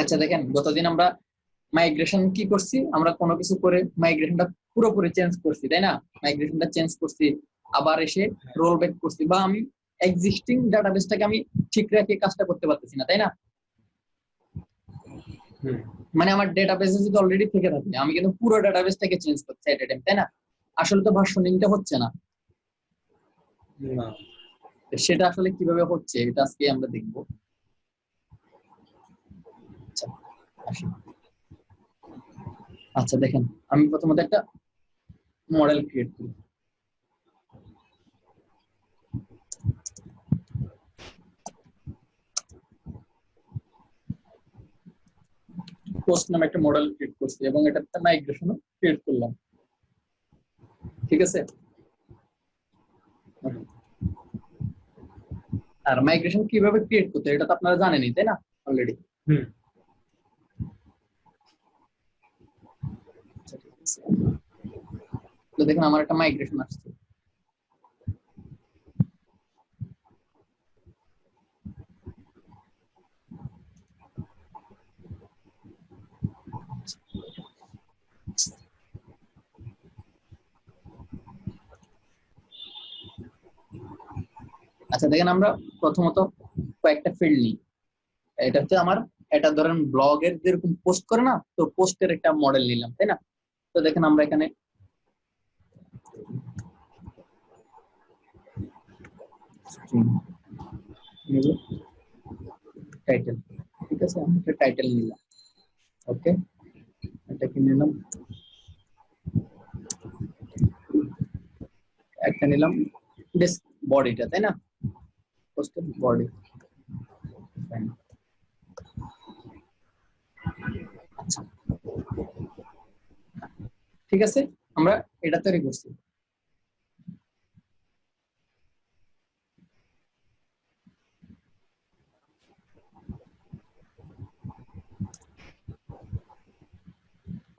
[SPEAKER 1] আচ্ছা দেখেন, গতদিন আমরা মাইগ্রেশন কি করছি, আমরা কোনো কিছু করে মাইগ্রেশনটা পুরোপুরি চেঞ্জ করছি, তাই না? মাইগ্রেশনটা চেঞ্জ করছি, আবার এসে রোল ব্যাক করছি, বা আমি এক্সিস্টিং ডাটাবেসটাকে আমি ঠিক রেখে কাজটা করতে পারতেছি না, তাই না? মানে আমার ডেটাবেসে যদি অলরেডি থেকে থাকে, আমি কিন্তু পুরো ডেটাবেসটাকে চেঞ্জ করছি এট এ টাইম, তাই না? আসলে তো ভার্সনিংটা হচ্ছে না। সেটা আসলে কিভাবে হচ্ছে এটা আজকে আমরা দেখব। আচ্ছা আসি। আচ্ছা দেখেন, আমি প্রথমত একটা মডেল ক্রিয়েট করি। পোস্ট নামে একটা মডেল ক্রিয়েট করছি এবং এটা একটা মাইগ্রেশনও ক্রিয়েট করলাম, ঠিক আছে? আর মাইগ্রেশন কিভাবে ক্রিয়েট করতে এটা তো আপনারা জানেনই, তাই না? অলরেডি। তো দেখেন আমার একটা মাইগ্রেশন আসছে। আচ্ছা দেখেন, আমরা প্রথমত কয়েকটা ফিল্ড নিই। এটা হচ্ছে আমার, এটা ধরেন ব্লগের যেরকম পোস্ট করে না, তো পোস্টের একটা মডেল নিলাম, তাই না? তো দেখেন আমরা এখানে টাইটেল, ঠিক আছে, আমি একটা টাইটেল নিলাম। ওকে, এটাকে নিলাম, একটা নিলাম ডেস্ক বডিটা, তাই না? পোস্টের বডি। আচ্ছা ঠিক আছে, আমরা এটা তৈরি করছি।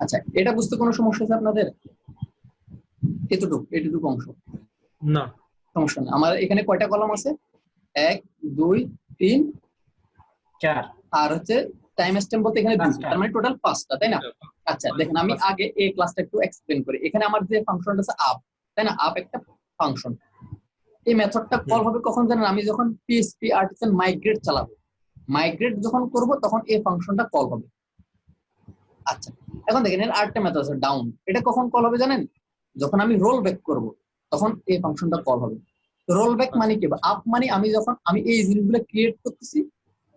[SPEAKER 1] আচ্ছা এটা বুঝতে কোনো সমস্যা আছে আপনাদের? এতটুকু অংশ
[SPEAKER 2] না
[SPEAKER 1] সমস্যা নেই। আমার এখানে কয়টা কলাম আছে? 1 2 3
[SPEAKER 5] 4
[SPEAKER 1] আর হচ্ছে টাইম স্ট্যাম্প বলতে এখানে 2,
[SPEAKER 5] পাঁচটা।
[SPEAKER 1] তার মানে টোটাল 5টা, তাই না? আচ্ছা দেখেন, আমি আগে এই ক্লাসটা একটু এক্সপ্লেন করি। এখানে আমার যে ফাংশনটা আছে আপ, তাই না? আপ একটা ফাংশন। এই মেথডটা কল হবে কখন জানেন? আমি যখন পিএইচপি আর্টিসান মাইগ্রেট চালাবো, মাইগ্রেট যখন করব তখন এই ফাংশনটা কল হবে। আচ্ছা এখন দেখেন এর আরেকটা মেথড আছে ডাউন, এটা কখন কল হবে জানেন? যখন আমি রোল ব্যাক করব তখন এই ফাংশনটা কল হবে। রোল ব্যাক মানে কি, আপ মানে আমি যখন আমি এই জিনিসগুলো ক্রিয়েট করতেছি,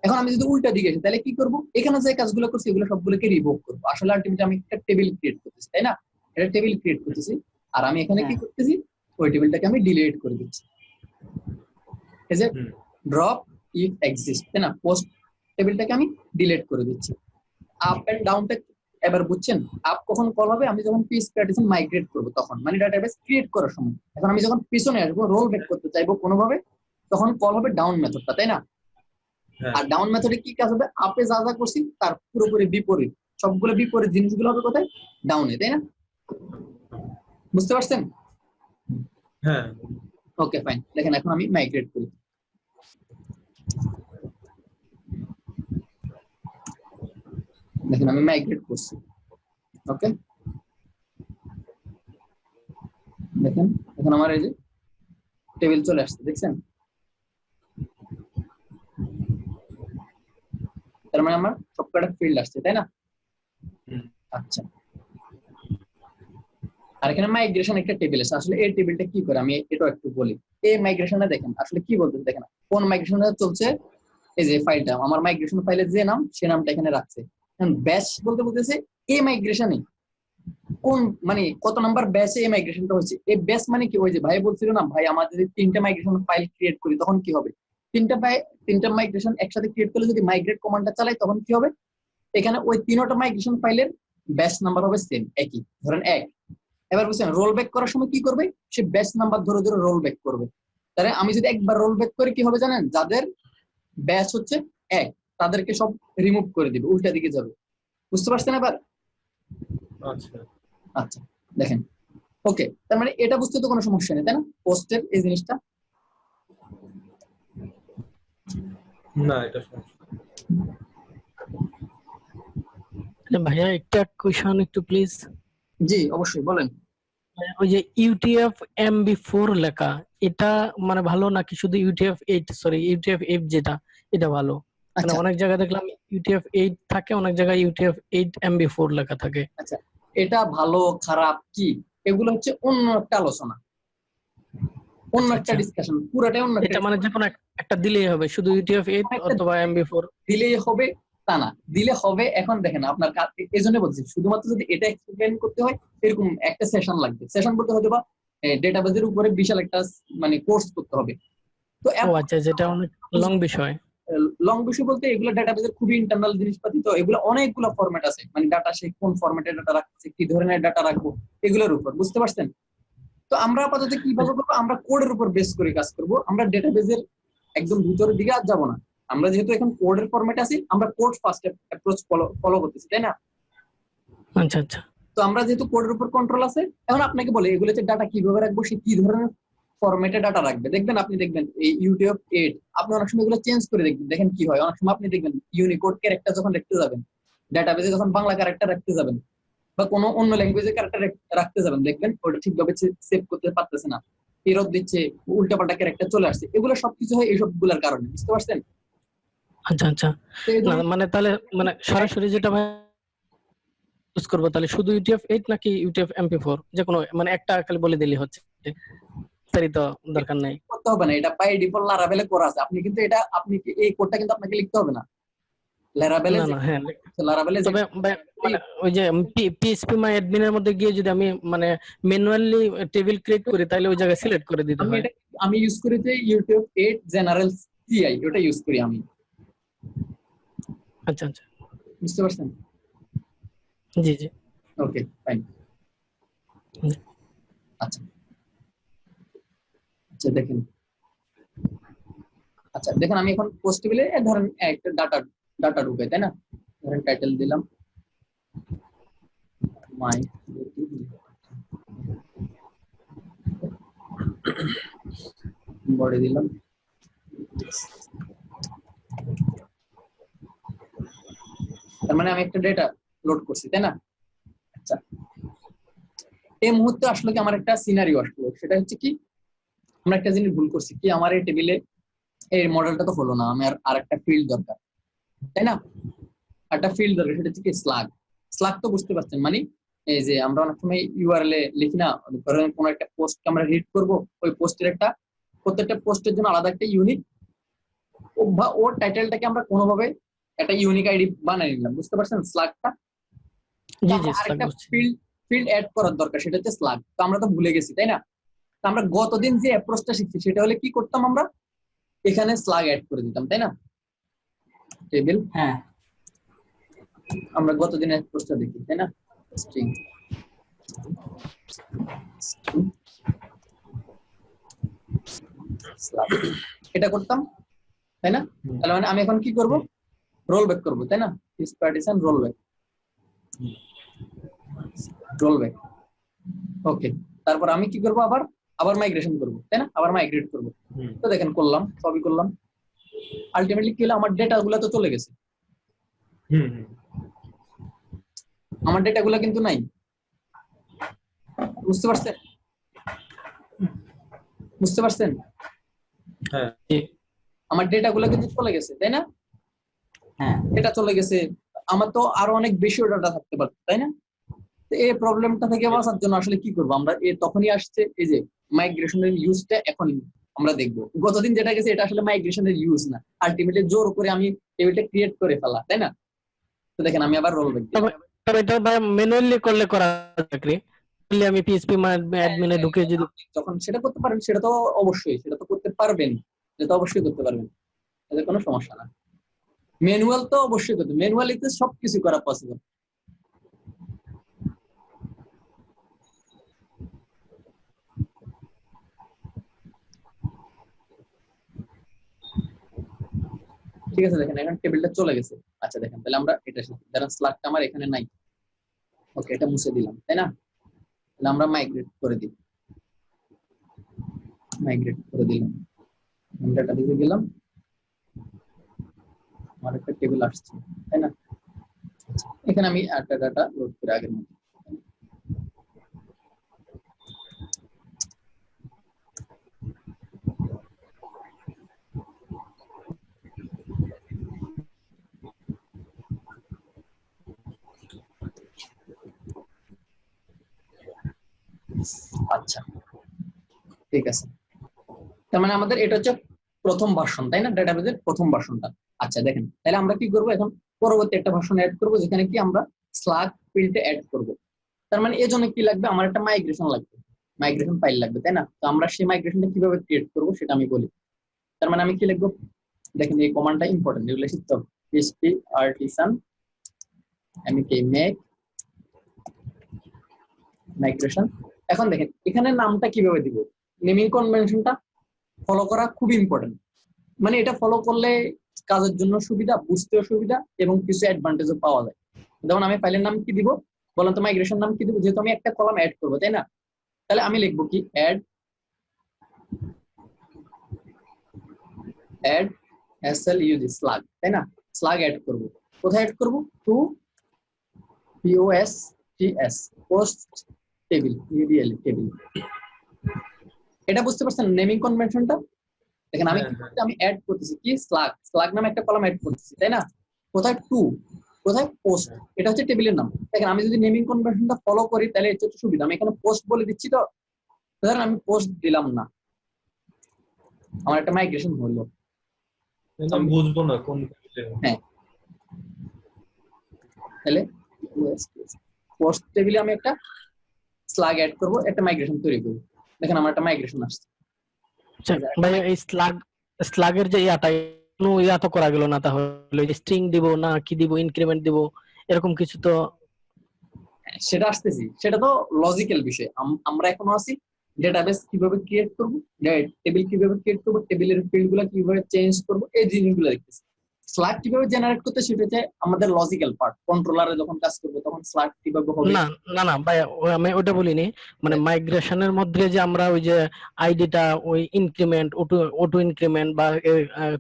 [SPEAKER 1] এখন আমি যদি উল্টা দিকে আসি তাহলে কি করব, এখানে যে কাজগুলো করছি এগুলো সবগুলোকে রিভোক করবো। আসলে আলটিমেটলি আমি একটা টেবিল ক্রিয়েট করতেছি, তাই না? এটা টেবিল ক্রিয়েট করতেছি, আর আমি এখানে কি করতেছি, ওই টেবিলটাকে আমি ডিলিট করে দিচ্ছি। এই যে ড্রপ ইফ এক্সিস্ট, তাই না? পোস্ট টেবিলটাকে আমি ডিলিট করে দিচ্ছি। আপ এন্ড ডাউনটা এবার বুঝছেন, আপ কখন কল হবে, আমি যখন পিস পার্টিশন মাইগ্রেট করব তখন, মানে ডাটাবেস ক্রিয়েট করার সময়। এখন আমি যখন পিছনে আসবো, রোল ব্যাক করতে চাইবো কোনোভাবে, তখন কল হবে ডাউন মেথডটা, তাই না? আর ডাউন মেথডে কি কাজ হবে, আপে যা যা করছি তার পুরোপুরি বিপরীত, সবগুলো বিপরীত জিনিসগুলো হবে কোথায়, ডাউনে, তাই না? বুঝতে পারছেন?
[SPEAKER 2] হ্যাঁ।
[SPEAKER 1] ওকে ফাইন, দেখেন এখন আমি মাইগ্রেট করি। দেখেন আমি মাইগ্রেট করছি। ওকে, দেখেন এখন আমার এই যে টেবিল চলে আসছে, দেখছেন? তার মানে আমার সবকটা ফিল্ড আসছে, তাই না? আচ্ছা, আর এখানে মাইগ্রেশন একটা টেবিল আছে। আসলে এই টেবিলটা কি করে আমি এটা একটু বলি। এই মাইগ্রেশনে দেখেন আসলে কি বলতেছে, দেখেন কোন মাইগ্রেশনে চলছে, এই যে ফাইলটা আমার মাইগ্রেশন ফাইলের যে নাম, সে নামটা এখানে রাখছে। ব্যাচ বলতে বলতেছে এই মাইগ্রেশনে কোন, মানে কত নাম্বার ব্যাচে এই মাইগ্রেশনটা হচ্ছে। এই ব্যাচ মানে কি, ওই যে ভাই বলছিল না, ভাই আমাদের যদি 3টা মাইগ্রেশন ফাইল ক্রিয়েট করি তখন কি হবে, 3টা মাইগ্রেশন একসাথে ক্রিয়েট করলে যদি মাইগ্রেট কমান্ডটা চালাই তখন কি হবে, এখানে ওই 3টা মাইগ্রেশন ফাইলের ব্যাচ নাম্বার হবে সেম, একই, ধরেন 1। এবার বুঝছেন, রোল ব্যাক করার সময় কি করবে, সে ব্যাচ নাম্বার ধরে ধরে রোল ব্যাক করবে। তাহলে আমি যদি একবার রোল ব্যাক করি কি হবে জানেন, যাদের ব্যাচ হচ্ছে 1 তাদেরকে সব রিমুভ করে দিবে, উল্টা দিকে যাবে। বুঝতে পারছেন এবার?
[SPEAKER 2] আচ্ছা
[SPEAKER 1] আচ্ছা, দেখেন ওকে, তার মানে এটা বুঝতে তো কোনো সমস্যা নেই, তাই না? পোস্টের এই জিনিসটা
[SPEAKER 2] না, এটা সমস্যা।
[SPEAKER 6] ভাইয়া একটা কোশ্চেন একটু প্লিজ।
[SPEAKER 1] জি অবশ্যই বলেন।
[SPEAKER 6] ওই যে ইউটিএফ MB4 লেখা, এটা মানে ভালো নাকি শুধু UTF-8, সরি UTF-8 যেটা, এটা ভালো? মানে
[SPEAKER 1] আচ্ছা
[SPEAKER 6] অনেক জায়গায় দেখলাম UTF-8 থাকে, অনেক জায়গায় UTF-8 MB4 লেখা থাকে।
[SPEAKER 1] আচ্ছা, এটা ভালো খারাপ কি এগুলো হচ্ছে অন্য একটা আলোচনা, অন্য
[SPEAKER 6] আচ্ছা,
[SPEAKER 1] একটা
[SPEAKER 6] আচ্ছা।
[SPEAKER 1] ডিসকাশন, পুরোটাই অন্য একটা
[SPEAKER 6] এটা মানে যে কোনো একটা দিলেই হবে, শুধু UTF-8 অথবা MB4
[SPEAKER 1] দিলেই হবে তা না, দিলে হবে। এখন দেখেন আপনার এই জন্য বলছি, শুধুমাত্র যদি এটা এক্সপ্লেন করতে হয় এরকম একটা সেশন লাগবে। সেশন বলতে হয়তো বা ডেটাবেজের উপরে বিশাল একটা মানে কোর্স করতে হবে। তো
[SPEAKER 6] ও আচ্ছা, যেটা অনেক লং বিষয়।
[SPEAKER 1] লং বিষয় বলতে এগুলো ডেটাবেজের খুবই ইন্টারনাল জিনিসপাতি, তো এগুলো অনেকগুলো ফরম্যাট আছে, মানে ডাটা সে কোন ফরম্যাটে ডাটা রাখছে, কি ধরনের ডাটা রাখবো, এগুলোর উপর। বুঝতে পারছেন? তো আমরা আপাতত কিভাবে করবো, আমরা কোডের উপর বেস করে কাজ করব, আমরা ডেটাবেজের একদম ভিতরের দিকে আর যাবো না। আমরা যেহেতু এখন কোডের ফরম্যাটে আছি, আমরা কোড ফার্স্ট অ্যাপ্রোচ ফলো করতেছি, তাই না?
[SPEAKER 6] আচ্ছা আচ্ছা।
[SPEAKER 1] তো আমরা যেহেতু কোডের উপর কন্ট্রোল আছে, এখন আপনাকে বলে এগুলোতে ডাটা কিভাবে রাখবো, সে কি ধরনের ফরম্যাটে ডাটা রাখবে। দেখবেন আপনি দেখবেন এই UTF-8 আপনি অনেক সময় এগুলো চেঞ্জ করে দেখবেন, দেখেন কি হয়। অনেক সময় আপনি দেখবেন ইউনিকোড ক্যারেক্টার যখন রাখতে যাবেন, ডাটাবেজে যখন বাংলা ক্যারেক্টার রাখতে যাবেন বা কোনো অন্য ল্যাঙ্গুয়েজের ক্যারেক্টার রাখতে যাবেন, দেখবেন ওটা ঠিকভাবে সেভ করতে পারতেছে না, এরর দিচ্ছে, উল্টাপাল্টা ক্যারেক্টার চলে আসছে। এগুলো সবকিছু হয় এইসব গুলার কারণে। বুঝতে পারছেন?
[SPEAKER 6] আচ্ছা আচ্ছা। না মানে তাহলে মানে সরাসরি যেটা ইউজ করবো তাহলে শুধু UTF-8 নাকি UTF-MP4 যে কোনো, মানে একটা খালি বলে দিলেই হচ্ছে, তারই তো দরকার নাই?
[SPEAKER 1] করতে হবে না, এটা বাই ডিফল্ট লারাভেলে করা আছে। আপনি কিন্তু এটা আপনি এই কোডটা কিন্তু আপনাকে লিখতে হবে না লারাভেলে।
[SPEAKER 6] না না, হ্যাঁ,
[SPEAKER 1] লারাভেলে
[SPEAKER 6] তবে মানে ওই যে PHP-MyAdmin এর মধ্যে গিয়ে যদি আমি মানে ম্যানুয়ালি টেবিল ক্রিয়েট করি তাহলে ওই জায়গায় সিলেক্ট করে দিতে হয়।
[SPEAKER 1] আমি ইউজ করি যে UTF-8 জেনারেল CI, ওটা ইউজ করি আমি।
[SPEAKER 6] আচ্ছা আচ্ছা,
[SPEAKER 1] বুঝতে পারছেন?
[SPEAKER 6] জি জি,
[SPEAKER 1] ওকে ফাইন। আচ্ছা আচ্ছা, দেখেন আচ্ছা দেখেন আমি এখন পোস্ট টেবিলে ধরেন একটা ডাটা ঢুকে, তাই না? ধরেন টাইটেল দিলাম মাই, বডি দিলাম, তার মানে আমি একটা ডেটা লোড করছি, তাই না? আচ্ছা, এই মুহূর্তে আসলে কি আমার একটা সিনারিও আসলো, সেটা হচ্ছে কি আমরা একটা জিনিস ভুল করছি, কি আমার এই টেবিলে এই মডেলটা তো হলো না, আমার আর একটা ফিল্ড দরকার, তাই না? একটা ফিল্ড দরকার, সেটা হচ্ছে কি স্লাগ। স্লাগ তো বুঝতে পারছেন, মানে এই যে আমরা অনেক সময় URL এ লিখি না, ধরেন কোনো একটা পোস্ট আমরা রিড করব, ওই পোস্টের একটা প্রত্যেকটা পোস্টের জন্য আলাদা একটা ইউনিক বা ওর টাইটেলটাকে আমরা কোনোভাবে একটা ইউনিক আইডি বানিয়ে নিলাম, বুঝতে পারছেন স্লাগটা।
[SPEAKER 6] জি জি
[SPEAKER 1] আরেকটা ফিল্ড অ্যাড করার দরকার, সেটা হচ্ছে স্লাগ। তো আমরা তো ভুলে গেছি, তাই না? তো আমরা গতদিন যে অ্যাপ্রোচটা শিখছি সেটা হলে কি করতাম, আমরা এখানে স্লাগ অ্যাড করে দিতাম, তাই না? টেবিল,
[SPEAKER 5] হ্যাঁ
[SPEAKER 1] আমরা গতদিনের অ্যাপ্রোচটা দেখি, তাই না? স্ট্রিং এটা করতাম, তাই না? তাহলে মানে আমি এখন কি করব, রোল ব্যাক করব, তাই না? This partition roll back, roll back. Okay, তারপর আমি কি করব, আবার মাইগ্রেশন করব, তাই না? আবার মাইগ্রেট করব। তো দেখেন করলাম, সবই করলাম, আলটিমেটলি কি হলো, আমার ডেটাগুলো তো চলে গেছে, আমার ডেটাগুলো কিন্তু নাই, বুঝতে পারছেন? বুঝতে পারছেন?
[SPEAKER 2] হ্যাঁ
[SPEAKER 1] আমার ডেটাগুলো কিন্তু চলে গেছে, তাই না?
[SPEAKER 5] হ্যাঁ
[SPEAKER 1] ডেটা চলে গেছে, আমার তো আরো অনেক বেশি ডাটা থাকতে পারত, তাই না? তো এই প্রবলেমটা থেকে বাঁচার জন্য আসলে কি করবো আমরা, তখনই আসছে এই যে মাইগ্রেশনের ইউজটা। এখন আমরা দেখবো গতদিন যেটা গেছে এটা আসলে মাইগ্রেশনের ইউজ না, আলটিমেটলি জোর করে আমি টেবিলটা ক্রিয়েট করে ফেলা, তাই না? তো দেখেন আমি আবার রোল ব্যাক দিলাম।
[SPEAKER 6] তবে এটা ভাই ম্যানুয়ালি করলে করা চাকরি, আমি পিএইচপি অ্যাডমিনে ঢুকে যদি
[SPEAKER 1] যখন সেটা করতে পারেন, সেটা তো অবশ্যই, সেটা তো করতে পারবেন, সেটা তো অবশ্যই করতে পারবেন, এতে কোনো সমস্যা না। ম্যানুয়াল তো অবশ্যই করতে, ম্যানুয়ালিতে সবকিছু করা পসিবল। ঠিক আছে, দেখেন এখন টেবিলটা চলে গেছে। আচ্ছা দেখেন, তাহলে আমরা এটা শিখি, কারণ স্লাগটা আমার এখানে নাই। ওকে, এটা মুছে দিলাম, তাই না? তাহলে আমরা মাইগ্রেট করে দিই, মাইগ্রেট করে দিলাম, ডাটা দিতে গেলাম, আমার একটা টেবিল আসছে, তাই না? এখানে আমি একটা ডাটা লোড করে আগের মতো, আচ্ছা ঠিক আছে। তার মানে আমাদের এটা হচ্ছে প্রথম ভার্সন, তাই না? ডেটাবেজের প্রথম ভার্সনটা। আচ্ছা দেখেন, তাহলে আমরা কি করব এখন, পরবর্তী একটা ভার্সন অ্যাড করব, যেখানে কি আমরা স্লাগ ফিল্ডে অ্যাড করব। তার মানে এর জন্য কি লাগবে, আমার একটা মাইগ্রেশন লাগবে, মাইগ্রেশন ফাইল লাগবে, তাই না? তো আমরা সেই মাইগ্রেশনটা কিভাবে ক্রিয়েট করব সেটা আমি বলি। তার মানে আমি কি লিখবো, দেখেন এই কমান্ডটা ইম্পর্টেন্ট, এগুলো শিখতে হবে। php artisan make migration. এখন দেখেন এখানে নামটা কিভাবে দিব, নেমিং কনভেনশনটা ফলো করা খুব ইম্পর্টেন্ট। মানে এটা ফলো করলে কাজের জন্য সুবিধা, বুঝতেও সুবিধা, এবং কিছু অ্যাডভান্টেজও পাওয়া যায়। যেমন আমি ফাইলের নাম কি দিব বলেন তো, মাইগ্রেশন নাম কি দিব, যেহেতু আমি একটা কলাম অ্যাড করবো, তাই না? তাহলে আমি লিখবো কি অ্যাড স্লাগ, তাই না? স্লাগ অ্যাড করবো, কোথায় অ্যাড করবো, to POSTS post table, table. এটা বুঝতে পারছেন নেমিং কনভেনশনটা? দেখেন আমি কি করতে, আমি অ্যাড করতেছি কি স্লাগ নামে একটা কলাম অ্যাড করতেছি, তাই না? কোথায় টু, কোথায় পোস্ট, এটা হচ্ছে টেবিলের নাম। দেখেন আমি যদি নেমিং কনভেনশনটা ফলো করি তাহলে এটা হচ্ছে সুবিধা, আমি এখানে পোস্ট বলে দিচ্ছি। তো ধরেন আমি পোস্ট দিলাম না, আমার একটা মাইগ্রেশন হলো,
[SPEAKER 2] আমি বুঝবো না কোন।
[SPEAKER 1] হ্যাঁ, তাহলে পোস্ট টেবিলে আমি একটা স্লাগ অ্যাড করব, একটা মাইগ্রেশন তৈরি করব। দেখেন আমার একটা মাইগ্রেশন আসছে।
[SPEAKER 6] আচ্ছা ভাই, এই স্লাগের যে কোনো তো করা গেল না, তাহলে স্ট্রিং দিব না কি দিব, ইনক্রিমেন্ট দিব, এরকম কিছু তো?
[SPEAKER 1] সেটা আসতেছি, সেটা তো লজিক্যাল বিষয়। আমরা এখনো আছি ডেটাবেস কিভাবে ক্রিয়েট করব, টেবিল কিভাবে ক্রিয়েট করব, টেবিলের ফিল্ডগুলো কিভাবে চেঞ্জ করব, এই জিনিসগুলো দেখতেছি। স্লাগ কিভাবে জেনারেট করতে, সেটা হচ্ছে আমাদের লজিক্যাল পার্ট। কন্ট্রোলারে যখন কাজ করবে তখন স্লাগ কিভাবে হবে।
[SPEAKER 6] না না না ভাই, আমি ওটা বলিনি, মানে মাইগ্রেশনের মধ্যে যে আমরা ওই যে আইডিটা, ওই ইনক্রিমেন্ট, অটো ইনক্রিমেন্ট বা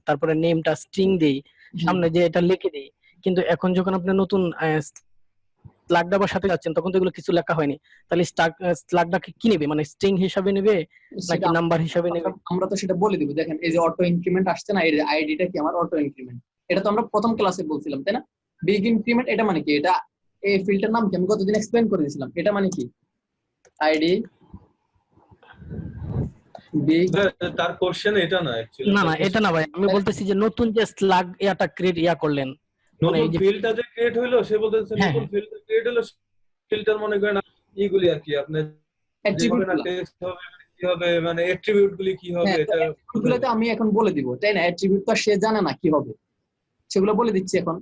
[SPEAKER 6] তারপরে নেমটা স্ট্রিং দেই, সামনে যে এটা লিখে দেই, কিন্তু এখন যখন আপনি নতুন স্লাগটা বসাতে যাচ্ছেন তখন তো এগুলো কিছু লেখা হয়নি। তাহলে স্লাগটাকে কি নেবে, মানে স্ট্রিং হিসাবে নেবে নাকি নাম্বার হিসাবে নেবে?
[SPEAKER 1] আমরা তো সেটা বলে দিব। দেখেন এই যে অটো ইনক্রিমেন্ট আসছে না, এই যে আইডিটা কি আমার অটো ইনক্রিমেন্ট, এটা তো আমরা প্রথম ক্লাসে বলছিলাম, তাই না? বিগ ইনক্রিমেন্ট এটা মানে কি, এটা এই ফিল্ডের নাম কি আমি কতদিন এক্সপ্লেইন করে দিয়েছিলাম। এটা মানে কি আইডি বিগ
[SPEAKER 2] তার কোশ্চেন এটা না অ্যাকচুয়ালি,
[SPEAKER 6] না না এটা না ভাই, আমি বলতেছি যে নতুন যে স্লাগ ইয়াটা ক্রিয়েট করলেন, মানে
[SPEAKER 2] নতুন
[SPEAKER 6] এই যে
[SPEAKER 2] ফিল্ডটা যে ক্রিয়েট হইলো, সে বলতেছে
[SPEAKER 6] হ্যাঁ,
[SPEAKER 2] নতুন ফিল্ড ক্রিয়েট হলো, ফিল্টার মনে করেন এইগুলি আর কি, আপনার যে হবে না
[SPEAKER 1] অ্যাট্রিবিউট
[SPEAKER 2] টেক্সট হবে কি হবে, মানে অ্যাট্রিবিউট গুলি কি হবে,
[SPEAKER 1] হ্যাঁ,
[SPEAKER 2] এটা
[SPEAKER 1] এগুলোতে আমি এখন বলে দিব, তাই না? অ্যাট্রিবিউট তো সে জানে না কি হবে, সেগুলো বলে দিচ্ছি এখন,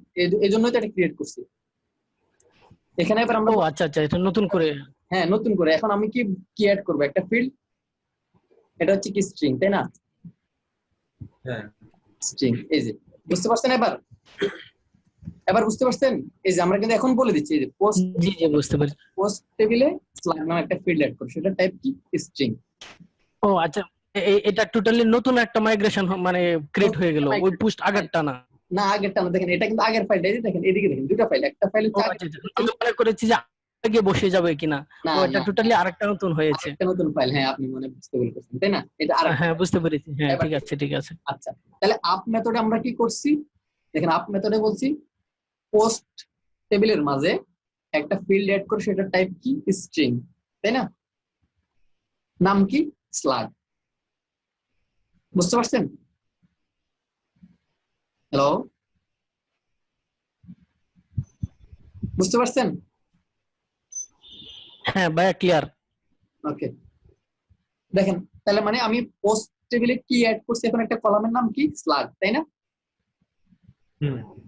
[SPEAKER 1] এই জন্যই তো এটা ক্রিয়েট করছি এখানে। এবার আমরা
[SPEAKER 6] ও আচ্ছা আচ্ছা, এটা নতুন করে।
[SPEAKER 1] হ্যাঁ নতুন করে এখন আমি কি অ্যাড করব, একটা ফিল্ড, এটা হচ্ছে কি স্ট্রিং, তাই না?
[SPEAKER 2] হ্যাঁ
[SPEAKER 1] স্ট্রিং, এই যে বুঝতে পারছেন এবার বুঝতে পারছেন? এই যে আমরা কিন্তু এখন বলে দিচ্ছি, এই যে পোস্ট
[SPEAKER 6] জি জি বুঝতে পারছি।
[SPEAKER 1] টেবিলে স্লাগ নামে একটা ফিল্ড অ্যাড করব, সেটা টাইপ কি স্ট্রিং।
[SPEAKER 6] ও আচ্ছা, এটা টোটালি নতুন একটা মাইগ্রেশন মানে ক্রিয়েট হয়ে গেল, ওই পোস্ট আগেরটা না।
[SPEAKER 1] না আগেরটা না, দেখেন এটা কিন্তু আগের ফাইলটা, এই যে দেখেন এদিকে দেখেন দুটো ফাইল, একটা ফাইল
[SPEAKER 6] ও
[SPEAKER 1] হচ্ছে
[SPEAKER 6] আচ্ছা আচ্ছা, আমি মনে করেছি যে আগে বসে যাবে কিনা,
[SPEAKER 1] না
[SPEAKER 6] ও এটা
[SPEAKER 1] না
[SPEAKER 6] টোটালি আরেকটা নতুন হয়েছে।
[SPEAKER 1] একটা নতুন ফাইল, হ্যাঁ আপনি মনে বুঝতে বলতেছেন, তাই না? এটা আরেকটা।
[SPEAKER 6] হ্যাঁ বুঝতে পেরেছি, হ্যাঁ
[SPEAKER 1] এবার
[SPEAKER 6] ঠিক আছে ঠিক আছে।
[SPEAKER 1] আচ্ছা, তাহলে আপ মেথডে আমরা কি করছি, দেখেন আপ মেথডে বলছি পোস্ট টেবিলের মাঝে একটা ফিল্ড অ্যাড করে, সেটা টাইপ কি স্ট্রিং, তাই না? নাম কি স্লাগ। বুঝতে পারছেন? হ্যালো, বুঝতে পারছেন?
[SPEAKER 6] হ্যাঁ ভাইয়া ক্লিয়ার।
[SPEAKER 1] ওকে, দেখেন তাহলে মানে আমি পোস্ট টেবিলে কি অ্যাড করছি, এখন একটা কলামের নাম কি স্লাগ, তাই না?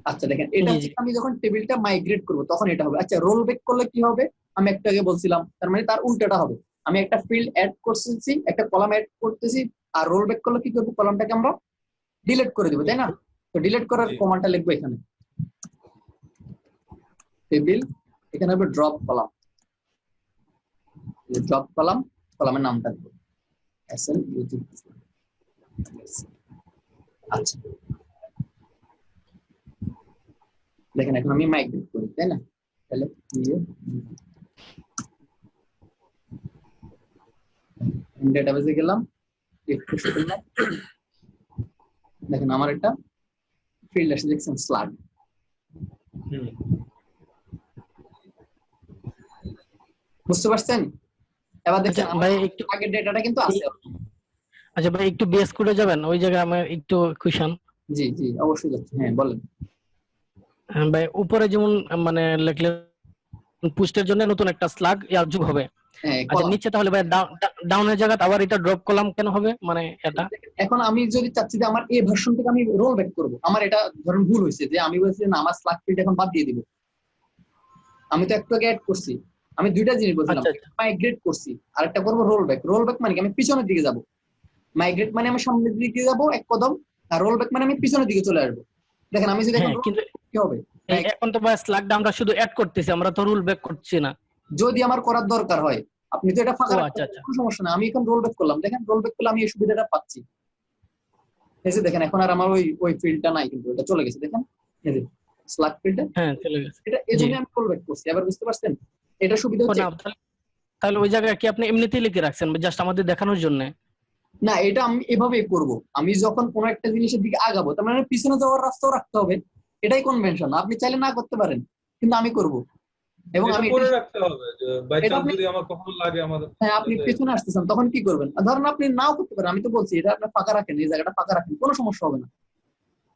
[SPEAKER 1] আচ্ছা দেখেন এটা
[SPEAKER 6] জি,
[SPEAKER 1] হচ্ছে
[SPEAKER 6] জি।
[SPEAKER 1] আমি যখন টেবিলটা মাইগ্রেট করব তখন এটা হবে। আচ্ছা রোল ব্যাক করলে কি হবে, আমি একটু আগে বলছিলাম, তার মানে তার উল্টোটা হবে। আমি একটা ফিল্ড অ্যাড করতেছি, একটা কলাম অ্যাড করতেছি, আর রোল ব্যাক করলে কি করব, কলামটাকে আমরা ডিলিট করে দিব, তাই না? তো ডিলিট করার
[SPEAKER 2] জি।
[SPEAKER 1] কমান্ডটা লিখবো এখানে, টেবিল, এখানে হবে ড্রপ কলাম, ড্রপ কলাম, কলামের নামটা দেবো এসএন ইউটি। আচ্ছা দেখেন এখন আমি মাইগ্রেট করি, তাই না? তাহলে ডেটাবেসে গেলাম, রিফ্রেশ করলাম, দেখেন আমার একটা ফিল্ড আসছে, দেখছেন স্লাগ। বুঝতে পারছেন? এবার
[SPEAKER 6] আচ্ছা
[SPEAKER 1] দেখেন আমার
[SPEAKER 6] ভাই একটু,
[SPEAKER 1] আগের ডেটাটা কিন্তু আছে।
[SPEAKER 6] আচ্ছা ভাই একটু বিএস কোডে যাবেন, ওই জায়গায় আমার একটু কোয়েশ্চন।
[SPEAKER 1] জি জি অবশ্যই যাচ্ছি, হ্যাঁ বলেন।
[SPEAKER 6] ভাই উপরে যেমন মানে লিখলেন পোস্টের জন্য নতুন একটা স্লাগ যোগ হবে,
[SPEAKER 1] হ্যাঁ
[SPEAKER 6] আচ্ছা
[SPEAKER 1] কলাম।
[SPEAKER 6] নিচে তাহলে ভাই ডাউনের জায়গায় আবার এটা ড্রপ কলাম কেন হবে, মানে এটা?
[SPEAKER 1] এখন আমি যদি চাচ্ছি যে আমার এই ভার্সন থেকে আমি রোল ব্যাক করব, আমার এটা ধরেন ভুল হয়েছে যে আমি বলছি না আমার স্লাগ ফিল্ড এখন বাদ দিয়ে দিব, আমি তো একটু আগে অ্যাড করছি, আমি দুইটা জিনিস বলছিলাম,
[SPEAKER 6] আচ্ছা আচ্ছা
[SPEAKER 1] মাইগ্রেট করছি আর একটা করবো রোল ব্যাক। রোল ব্যাক মানে কি, আমি পিছনের দিকে যাব, মাইগ্রেট মানে আমি সামনের দিকে যাব এক কদম, আর রোল ব্যাক মানে আমি পিছনের দিকে চলে আসবো। দেখেন আমি যদি এখন
[SPEAKER 6] হ্যাঁ, কিন্তু
[SPEAKER 1] কি হবে,
[SPEAKER 6] এখন তো ভাই স্লাগটা আমরা শুধু অ্যাড করতেছি, আমরা তো রুল ব্যাক করছি না।
[SPEAKER 1] যদি আমার করার দরকার হয়, আপনি তো এটা ফাঁকা
[SPEAKER 6] ও
[SPEAKER 1] রাখতে
[SPEAKER 6] আচ্ছা আচ্ছা,
[SPEAKER 1] কোনো সমস্যা না, আমি এখন রোল ব্যাক করলাম, দেখেন রোল ব্যাক করলে আমি এই সুবিধাটা পাচ্ছি। এই যে দেখেন এখন আর আমার ওই ফিল্ডটা নাই, কিন্তু এটা চলে গেছে, দেখেন এই যে স্লাগ ফিল্ডটা,
[SPEAKER 6] হ্যাঁ চলে গেছে।
[SPEAKER 1] এটা এই জন্য আমি রোল ব্যাক করছি। এবার বুঝতে পারছেন এটা সুবিধা
[SPEAKER 6] ও
[SPEAKER 1] হচ্ছে
[SPEAKER 6] না, তাহলে ওই জায়গায় কি আপনি এমনিতেই লিখে রাখছেন জাস্ট আমাদের দেখানোর জন্য?
[SPEAKER 1] না, এটা আমি এভাবেই করব, আমি যখন কোনো একটা জিনিসের দিকে আগাবো তার মানে পিছনে যাওয়ার রাস্তাও রাখতে হবে, এটাই কনভেনশন। আপনি চাইলে না করতে পারেন, কিন্তু আমি করব। এবং
[SPEAKER 2] এটা
[SPEAKER 1] আমি
[SPEAKER 2] করে রাখতে হবে যে বাই
[SPEAKER 1] এটা
[SPEAKER 2] চান্স
[SPEAKER 1] আপনি,
[SPEAKER 2] যদি আমার কখনো লাগে আমাদের।
[SPEAKER 1] হ্যাঁ আপনি পেছনে আসতেছেন তখন কি করবেন, ধরেন আপনি নাও করতে পারেন, আমি তো বলছি এটা আপনি ফাঁকা রাখেন, এই জায়গাটা ফাঁকা রাখেন, কোনো সমস্যা হবে না।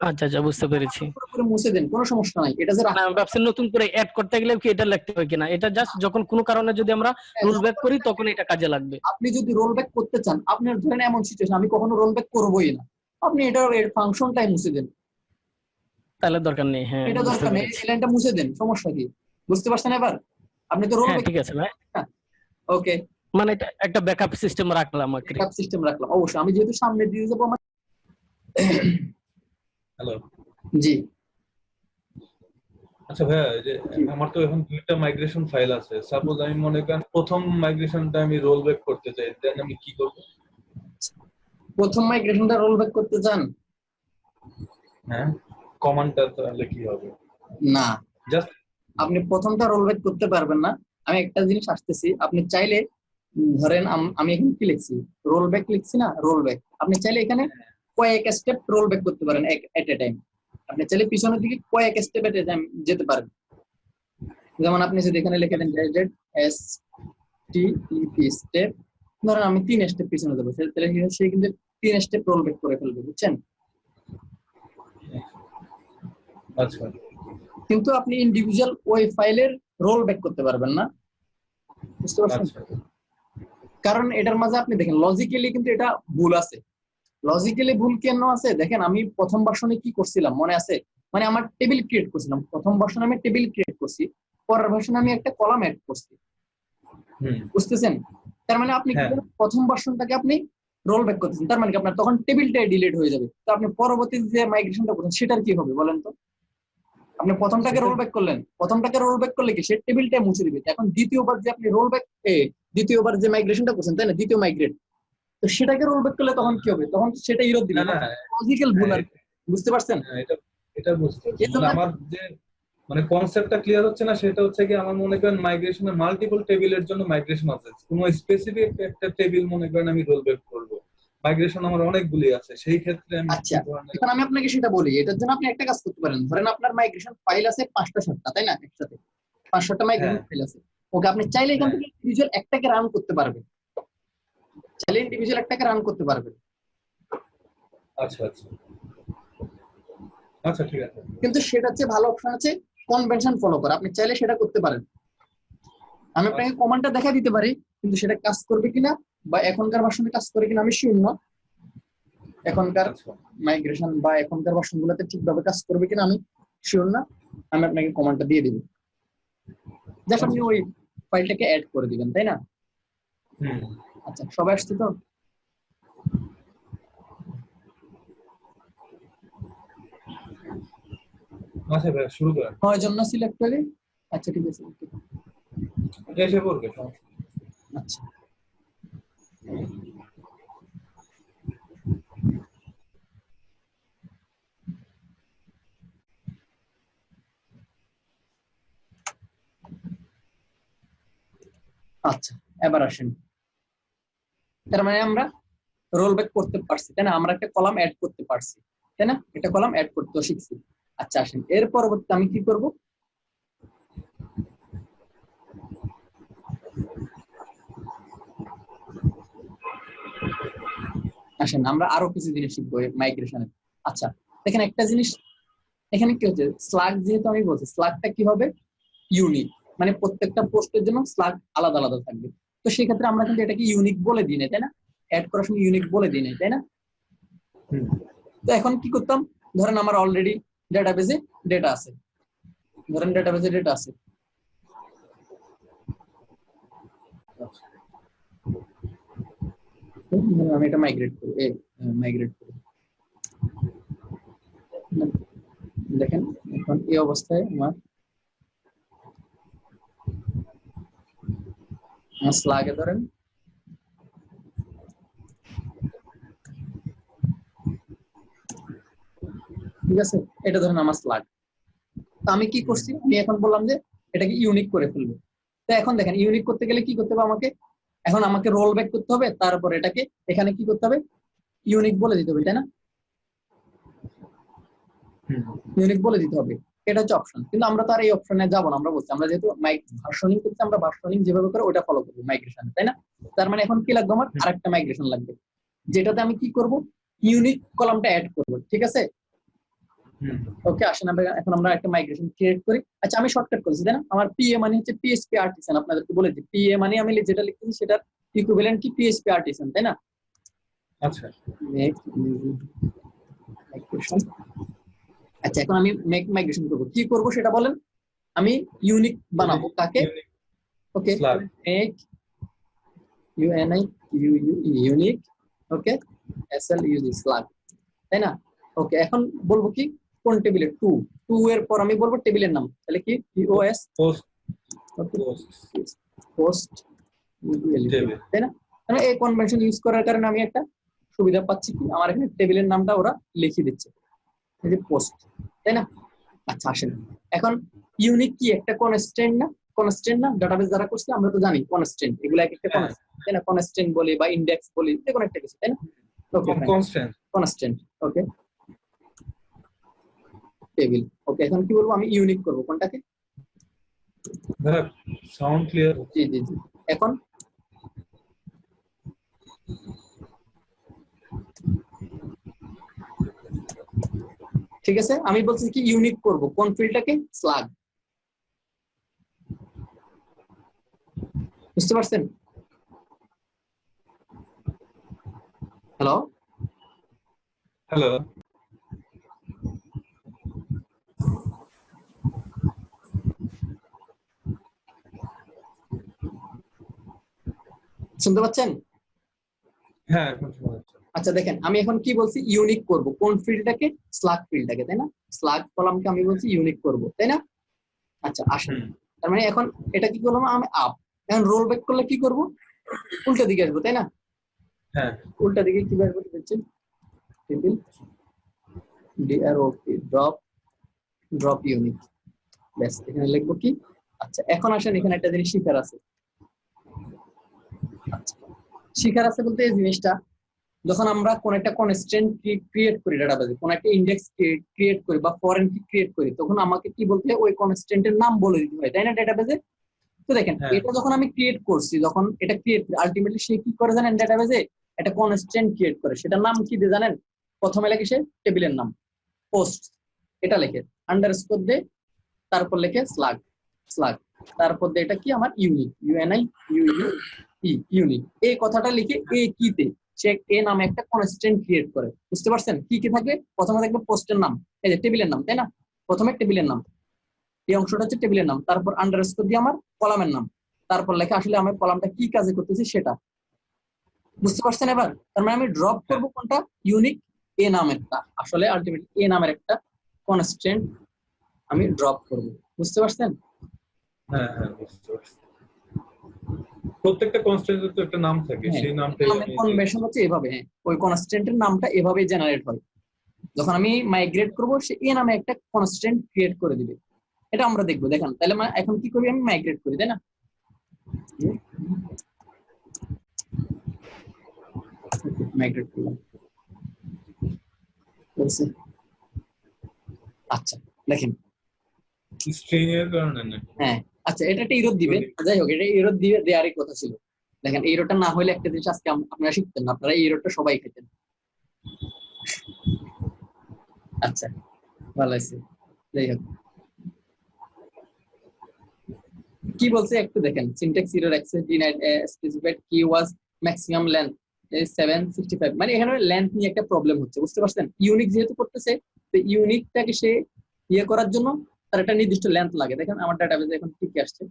[SPEAKER 6] আচ্ছা আচ্ছা বুঝতে পেরেছি।
[SPEAKER 1] পুরোপুরি মুছে দেন, কোনো সমস্যা নাই, এটা যে
[SPEAKER 6] না আমি ভাবছি নতুন করে অ্যাড করতে গেলে কি এটা লিখতে হবে কিনা, এটা জাস্ট যখন কোনো কারণে যদি আমরা রুল ব্যাক করি তখন এটা কাজে লাগবে।
[SPEAKER 1] আপনি যদি রোল ব্যাক করতে চান, আপনার ধরেন এমন সিচুয়েশন আমি কখনো রোল ব্যাক করবোই না, আপনি এটা এর ফাংশনটাই মুছে দেন,
[SPEAKER 6] তাহলে দরকার নেই। হ্যাঁ
[SPEAKER 1] এটা
[SPEAKER 6] বুঝতে
[SPEAKER 1] দরকার নেই,
[SPEAKER 6] পেরেছি।
[SPEAKER 1] এই লাইনটা মুছে দেন, সমস্যা কি? বুঝতে পারছেন এবার? আপনি তো রোল
[SPEAKER 6] হ্যাঁ
[SPEAKER 1] ব্যাক,
[SPEAKER 6] ঠিক আছে ভাই,
[SPEAKER 1] ওকে,
[SPEAKER 6] মানে এটা একটা ব্যাকআপ সিস্টেম রাখলাম আর কি।
[SPEAKER 1] ব্যাকআপ সিস্টেম রাখলাম অবশ্যই, আমি যেহেতু সামনে দিয়ে যাবো আমার।
[SPEAKER 2] হ্যালো,
[SPEAKER 1] জি
[SPEAKER 2] আচ্ছা ভাইয়া, এই যে আমার তো এখন দুইটা মাইগ্রেশন ফাইল আছে, সাপোজ আমি মনে করেন প্রথম মাইগ্রেশনটা আমি রোল ব্যাক করতে চাই, দেন আমি কি করব?
[SPEAKER 1] প্রথম মাইগ্রেশনটা রোল ব্যাক করতে চান?
[SPEAKER 2] হ্যাঁ, কমান্ডটা তাহলে কি হবে?
[SPEAKER 1] না,
[SPEAKER 2] জাস্ট
[SPEAKER 1] আপনি প্রথমটা রোল ব্যাক করতে পারবেন না। আমি একটা জিনিস আসতেছি, আপনি চাইলে ধরেন আমি এখানে কি লিখছি, রোল ব্যাক লিখছি না, রোল ব্যাক, আপনি চাইলে এখানে কয়েক স্টেপ রোল ব্যাক করতে পারেন এট এ টাইম। আপনি চাইলে পিছনের দিকে কয়েক স্টেপ এট এ টাইম যেতে পারেন। যেমন আপনি যদি এখানে লিখে দেন gadget S T E P step ধরেন আমি 3 স্টেপ পিছনে যাবো, তাহলে সে কিন্তু 3 স্টেপ রোল ব্যাক করে ফেলবে, বুঝছেন?
[SPEAKER 2] আচ্ছা
[SPEAKER 1] কিন্তু আপনি ইন্ডিভিজুয়াল ওই ফাইলের রোল ব্যাক করতে পারবেন না, বুঝতে পারছেন?
[SPEAKER 2] আচ্ছা
[SPEAKER 1] কারণ এটার মাঝে আপনি দেখেন লজিক্যালি কিন্তু এটা ভুল আছে। লজিক্যালি ভুল কেন আছে দেখেন, আমি প্রথম ভার্সনে কি করছিলাম মনে আছে? মানে আমার টেবিল ক্রিয়েট করছিলাম, প্রথম ভার্সনে আমি টেবিল ক্রিয়েট করছি, পরের ভার্সনে আমি একটা কলাম অ্যাড করছি, বুঝতেছেন? তার মানে আপনি কি
[SPEAKER 2] হ্যাঁ।
[SPEAKER 1] করেন, প্রথম ভার্সনটাকে আপনি রোল ব্যাক করতেছেন, তার মানে কি আপনার তখন টেবিলটাই ডিলিট হয়ে যাবে। তো আপনি পরবর্তী যে মাইগ্রেশনটা করছেন সেটার কি হবে বলেন তো? আপনি প্রথমটাকে রোল ব্যাক করলেন, প্রথমটাকে রোল ব্যাক করলে কি সে টেবিলটাই মুছে দিবে। এখন দ্বিতীয়বার যে আপনি রোল ব্যাক, দ্বিতীয়বার যে মাইগ্রেশনটা করছেন তাই না, দ্বিতীয় মাইগ্রেট, তো সেটাকে রোল ব্যাক করলে তখন কি হবে? তখন সেটা ইরর দিবে।
[SPEAKER 2] না
[SPEAKER 1] লজিক্যাল ভুল আর কি, বুঝতে পারছেন?
[SPEAKER 2] এটা এটা বুঝতে পারছি।
[SPEAKER 1] এজন্য
[SPEAKER 2] মানে আমার যে মানে কনসেপ্টটা ক্লিয়ার হচ্ছে না, সেটা হচ্ছে কি আমার মনে করেন মাইগ্রেশনের মাল্টিপল টেবিলের জন্য মাইগ্রেশন আছে, কোনো স্পেসিফিক একটা টেবিল মনে করেন আমি রোল ব্যাক করব, মাইগ্রেশন আমার অনেকগুলি আছে, সেই ক্ষেত্রে আমি
[SPEAKER 1] আচ্ছা, এখন আমি আপনাকে সেটা বলি, এটার জন্য আপনি একটা কাজ করতে পারেন। ধরেন আপনার মাইগ্রেশন ফাইল আছে 5টা 7টা, তাই না? একসাথে 5-7টা মাইগ্রেশন ফাইল আছে। ওকে, আপনি চাইলে এখান থেকে ইন্ডিভিজুয়াল একটাকে রান করতে পারবেন, চাইলে ইন্ডিভিজুয়াল একটাকে রান করতে পারবেন।
[SPEAKER 2] আচ্ছা আচ্ছা আচ্ছা ঠিক আছে।
[SPEAKER 1] কিন্তু সেটা হচ্ছে ভালো অপশন আছে কনভেনশন ফলো করা, আপনি চাইলে সেটা করতে পারেন। আমি আপনাকে কমান্ডটা দেখা দিতে পারি, কিন্তু সেটা কাজ করবে কিনা বা এখনকার ভার্সনে কাজ করে কিনা আমি শিওর না। এখনকার মাইগ্রেশন বা এখনকার ভার্সনগুলোতে ঠিকভাবে কাজ করবে কিনা আমি শিওর না। আমি আপনাকে কমান্ডটা দিয়ে দিব, জাস্ট আপনি ওই ফাইলটাকে অ্যাড করে দিবেন, তাই না? আচ্ছা, সবাই আসছে তো?
[SPEAKER 2] আচ্ছা ভাই শুরু করেন।
[SPEAKER 1] জন্য সিলেক্ট করে, আচ্ছা ঠিক আছে,
[SPEAKER 2] এসে পড়বে।
[SPEAKER 1] আচ্ছা আচ্ছা, এবার আসেন। তার মানে আমরা রোল ব্যাক করতে পারছি, তাই না? আমরা একটা কলাম অ্যাড করতে পারছি, তাই না? একটা কলাম অ্যাড করতেও শিখছি। আচ্ছা আসেন, এর পরবর্তীতে আমি কি করব? আসেন আমরা আরো কিছু জিনিস শিখবো মাইগ্রেশনে। আচ্ছা দেখেন একটা জিনিস এখানে কি হচ্ছে, স্লাগ যেহেতু আমি বলছি, স্লাগটা কি হবে? ইউনিক, মানে প্রত্যেকটা পোস্টের জন্য স্লাগ আলাদা আলাদা থাকবে। তো সেক্ষেত্রে আমরা কিন্তু এটাকে ইউনিক বলে দিই না, তাই না? অ্যাড করার সময় ইউনিক বলে দিই না, তাই না? তো এখন কি করতাম, ধরেন আমার অলরেডি ডেটাবেজে ডেটা আছে, ধরেন ডেটাবেজে ডেটা আছে, আমি এটা মাইগ্রেট করি, মাইগ্রেট করি। দেখেন এখন এই অবস্থায় আমার স্লাগে ধরেন ঠিক আছে, এটা ধরেন আমার স্লাগ। তো আমি কি করছি, আমি এখন বললাম যে এটাকে ইউনিক করে ফেলবো। তো এখন দেখেন ইউনিক করতে গেলে কি করতে হবে আমাকে, এখন আমাকে রোল ব্যাক করতে হবে, তারপর এটাকে এখানে কি করতে হবে, ইউনিক বলে দিতে হবে, তাই না? ইউনিক বলে দিতে হবে, এটা হচ্ছে অপশন। কিন্তু আমরা তো আর এই অপশনে যাবো না, আমরা বলছি আমরা যেহেতু ভার্সনিং করছি, আমরা ভার্সনিং যেভাবে করে ওটা ফলো করবো মাইগ্রেশনে, তাই না? তার মানে এখন কি লাগবে আমার, আরেকটা মাইগ্রেশন লাগবে, যেটাতে আমি কি করব, ইউনিক কলামটা অ্যাড করব, ঠিক আছে? ওকে, আসেন আমরা এখন আমরা একটা মাইগ্রেশন ক্রিয়েট করি। আচ্ছা আমি শর্টকাট করেছি, তাই না? আমার পিএ মানে হচ্ছে পিএইচপি আর্টিসান, আপনাদেরকে বলেছি পিএ মানে আমি যেটা লিখতেছি সেটার ইকুইভ্যালেন্ট কি পিএইচপি আর্টিসান, তাই না?
[SPEAKER 2] আচ্ছা
[SPEAKER 1] মাইগ্রেশন। আচ্ছা এখন আমি মেক মাইগ্রেশন করব, কি করব সেটা বলেন। আমি ইউনিক বানাবো কাকে, ওকে, মেক ইউএনআই ইউনিক, ওকে, এসএলইউজি স্লাগ, তাই না? ওকে, এখন বলবো কি কোন টেবিলে, 2 এর পর আমি বলবো টেবিলের নাম, তাহলে কি পিওএস পোস্ট, তাই না? মানে এই কনভেনশন ইউজ করার কারণে আমি একটা সুবিধা পাচ্ছি কি, আমার এখানে টেবিলের নামটা ওরা লিখে দিচ্ছে, এই যে পোস্ট, তাই না? আচ্ছা আসেন, এখন ইউনিক কি একটা কনস্ট্যান্ট না? কনস্ট্যান্ট না? ডাটাবেস যারা করছে আমরা তো জানি কনস্ট্যান্ট, এগুলা এক একটা কনস্ট্যান্ট, তাই না? কনস্ট্যান্ট বলি বা ইনডেক্স বলি, যে কোনো একটা কিছু, তাই না? ওকে কনস্ট্যান্ট, ওকে টেবিল, ওকে। এখন কি বলবো, আমি ইউনিক করব কোনটাকে,
[SPEAKER 2] সাউন্ড ক্লিয়ার?
[SPEAKER 1] জি জি জি। এখন ঠিক আছে, আমি বলছি কি ইউনিক করব কোন ফিল্ডটাকে, স্লাগ। বুঝতে পারছেন? হ্যালো,
[SPEAKER 2] হ্যালো,
[SPEAKER 1] শুনতে পাচ্ছেন?
[SPEAKER 2] হ্যাঁ এখন শোনা যাচ্ছে।
[SPEAKER 1] আচ্ছা দেখেন, আমি এখন কি বলছি, ইউনিক করব কোন ফিল্ডটাকে, স্লাগ ফিল্ডটাকে, তাই না? স্লাগ কলামকে আমি বলছি ইউনিক করব, তাই না? আচ্ছা আসেন, তার মানে এখন এটা কি করলাম আমি আপ, এখন রোল ব্যাক করলে কি করব, উল্টা দিকে আসবো, তাই না?
[SPEAKER 2] হ্যাঁ
[SPEAKER 1] উল্টা দিকে কি বের করতে হচ্ছে, table DROP drop drop unique, ব্যাস এখানে লিখবো কি। আচ্ছা এখন আসেন, এখানে একটা জিনিস শিখার আছে। আচ্ছা শিখার আছে বলতে এই জিনিসটা, যখন আমরা কোন একটা কনস্ট্যান্ট ক্রিয়েট করি ডাটাবেজে, কোন একটা ইন্ডেক্স ক্রিয়েট করি বা ফরেন কি ক্রিয়েট করি, তখন আমাকে কি বলতে হয়, ওই কনস্ট্যান্টের নাম বলে দিতে হয়, তাই না ডাটাবেজে? তো দেখেন
[SPEAKER 2] হ্যাঁ।
[SPEAKER 1] এটা যখন আমি ক্রিয়েট করছি, যখন এটা ক্রিয়েট করি, আলটিমেটলি সে কি করে জানেন, ডাটাবেজে একটা কনস্ট্যান্ট ক্রিয়েট করে, সেটার নাম কি দিয়ে জানেন? প্রথমে লেখে সে টেবিলের নাম পোস্ট, এটা লেখে আন্ডারস্কোর দে, তারপর লেখে স্লাগ স্লাগ, তারপর দিয়ে এটা কি আমার ইউনিক, ইউএনআই ইউনিক, এই কথাটা লিখে এ কিতে সে এ নামে একটা কনস্ট্যান্ট ক্রিয়েট করে। বুঝতে পারছেন? কি কি থাকবে, প্রথমে থাকবে পোস্টের নাম, এই যে টেবিলের নাম, তাই না? প্রথমে টেবিলের নাম, এই অংশটা হচ্ছে টেবিলের নাম, তারপর আন্ডারস্কোর দিয়ে আমার কলামের নাম, তারপর লেখা আসলে আমার কলামটা কি কাজে করতেছি সেটা। বুঝতে পারছেন এবার? তার মানে আমি ড্রপ করব কোনটা, ইউনিক এ নামেরটা, আসলে আলটিমেটলি এ নামের একটা কনস্ট্যান্ট আমি ড্রপ করব। বুঝতে পারছেন?
[SPEAKER 2] হ্যাঁ হ্যাঁ বুঝতে পারছি। প্রত্যেকটা কনস্ট্যান্টের তো একটা নাম থাকে, সেই নামটাই আমি
[SPEAKER 1] কনভেনশন হচ্ছে এভাবে, হ্যাঁ ওই কনস্ট্যান্টের নামটা এভাবেই জেনারেট হয়। যখন আমি মাইগ্রেট করব, সে এ নামে একটা কনস্ট্যান্ট ক্রিয়েট করে দিবে, এটা আমরা দেখবো। দেখেন তাহলে এখন কি করি, আমি মাইগ্রেট করি, তাই না? মাইগ্রেট করলাম, আচ্ছা দেখেন,
[SPEAKER 2] স্ট্রিং এর কারণে না।
[SPEAKER 1] হ্যাঁ আচ্ছা এটা একটা ইরোড দিবে, যাই হোক এটা ইরোড দিয়ে দেওয়ারই কথা ছিল। দেখেন এই ইরোডটা না হলে একটা জিনিস আজকে আপনারা শিখতেন না, আপনারা এই ইরোডটা সবাই খেতেন। আচ্ছা ভালো আছে, যাই হোক কি বলছে একটু দেখেন, syntax error access denied, specified কি ওয়াজ ম্যাক্সিমাম লেন্থ 765, মানে এখানে লেন্থ নিয়ে একটা প্রবলেম হচ্ছে। বুঝতে পারছেন? ইউনিক যেহেতু করতেছে, তো ইউনিকটাকে সে ইয়ে করার জন্য তার একটা নির্দিষ্ট লেন্থ লাগে। দেখেন আমার ডাটাবেজে এখন কি কি আসছে,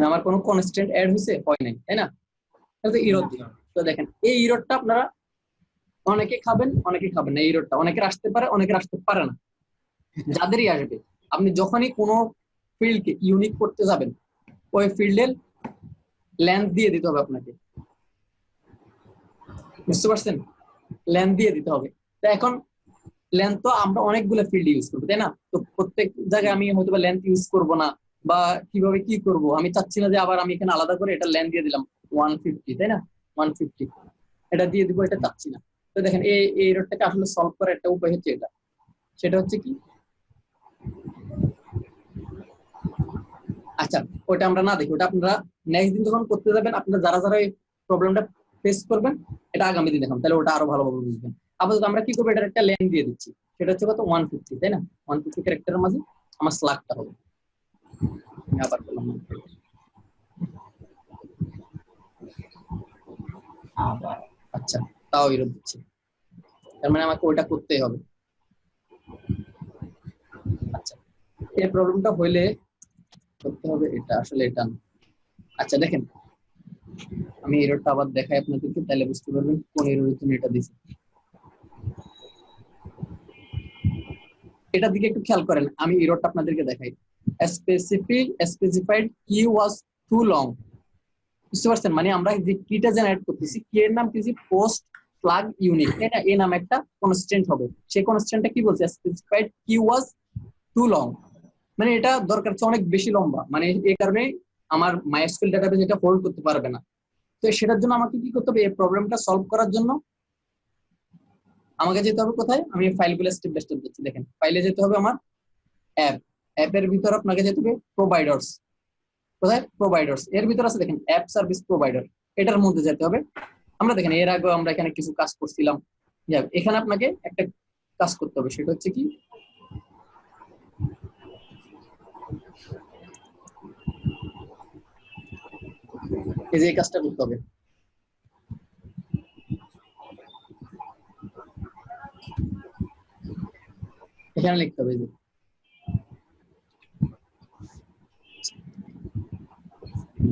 [SPEAKER 1] আমার কোনো কনস্ট্যান্ট অ্যাড হয়েছে, হয় নাই, তাই না? তাহলে তো ইরর। তো দেখেন এই ইররটা আপনারা অনেকে খাবেন, অনেকে খাবেন না, এই ইররটা অনেকের আসতে পারে, অনেকের আসতে পারে না। যাদেরই আসবে, আপনি যখনই কোনো ফিল্ডকে ইউনিক করতে যাবেন, ওই ফিল্ডের লেন্থ দিয়ে দিতে হবে আপনাকে। বুঝতে পারছেন? লেন্থ দিয়ে দিতে হবে। তো এখন লেন্থ তো আমরা অনেকগুলো ফিল্ড ইউজ করবো, তাই না? তো প্রত্যেক জায়গায় আমি হয়তো বা লেন্থ ইউজ করবো না, বা কিভাবে কি করব আমি চাচ্ছি না যে আবার আমি এখানে আলাদা করে এটা লেন্থ দিয়ে দিলাম 150, তাই না? 150 এটা দিয়ে দিব, এটা চাচ্ছি না। তো দেখেন এই এররটাকে আসলে সলভ করার একটা উপায় হচ্ছে এটা, সেটা হচ্ছে কি, আচ্ছা ওটা আমরা না দেখি, ওটা আপনারা নেক্সট দিন যখন করতে যাবেন, আপনারা যারা যারা এই প্রবলেমটা ফেস করবেন, এটা আগামী দিন দেখান, তাহলে ওটা আরো ভালোভাবে বুঝবেন। আপাতত আমরা কি করবো, এটার একটা লেন্থ দিয়ে দিচ্ছি, সেটা হচ্ছে কত, 150, তাই না? 150 ক্যারেক্টারের মাঝে আমার স্লাগটা হবে। আবার করলাম, আচ্ছা তাও এরকম দিচ্ছি, তার মানে আমাকে ওইটা করতেই হবে। আচ্ছা এই প্রবলেমটা হইলে করতে হবে এটা, আসলে এটা না। আচ্ছা দেখেন আমি এররটা আবার দেখাই আপনাদেরকে, তাহলে বুঝতে পারবেন কোন এররের জন্য এটা দিছি। এটার দিকে একটু খেয়াল করেন, আমি এররটা আপনাদেরকে দেখাই। স্পেসিফাইড কি ওয়াজ টু লং। বুঝতে পারছেন? মানে আমরা যে কিটা জেনারেট করতেছি, কি এর নাম দিয়েছি পোস্ট ফ্ল্যাগ ইউনিক, তাই না? এই নামে একটা কনস্ট্যান্ট হবে, সেই কনস্ট্যান্টটা কি বলছে, স্পেসিফাইড কি ওয়াজ টু লং, মানে এটা দরকার হচ্ছে অনেক বেশি লম্বা, মানে এই কারণে আমার মাইএসকিউএল ডাটাবেস এটা হোল্ড করতে পারবে না। তো সেটার জন্য আমাকে কি করতে হবে, এই প্রবলেমটা সলভ করার জন্য আমাকে যেতে হবে কোথায়, আমি ফাইলগুলো স্টেপ বাই স্টেপ দিচ্ছি। দেখেন ফাইলে যেতে হবে আমার অ্যাপের ভিতর আপনাকে যেতে হবে প্রোভাইডার্স, কোথায় প্রোভাইডার্স এর ভিতর আছে দেখেন অ্যাপ সার্ভিস প্রোভাইডার, এটার মধ্যে যেতে হবে। আমরা দেখেন এর আগে আমরা এখানে কিছু কাজ করছিলাম, এখানে আপনাকে একটা কাজ করতে হবে, সেটা হচ্ছে কি এই যে এই কাজটা করতে হবে। এখানে লিখতে হবে যে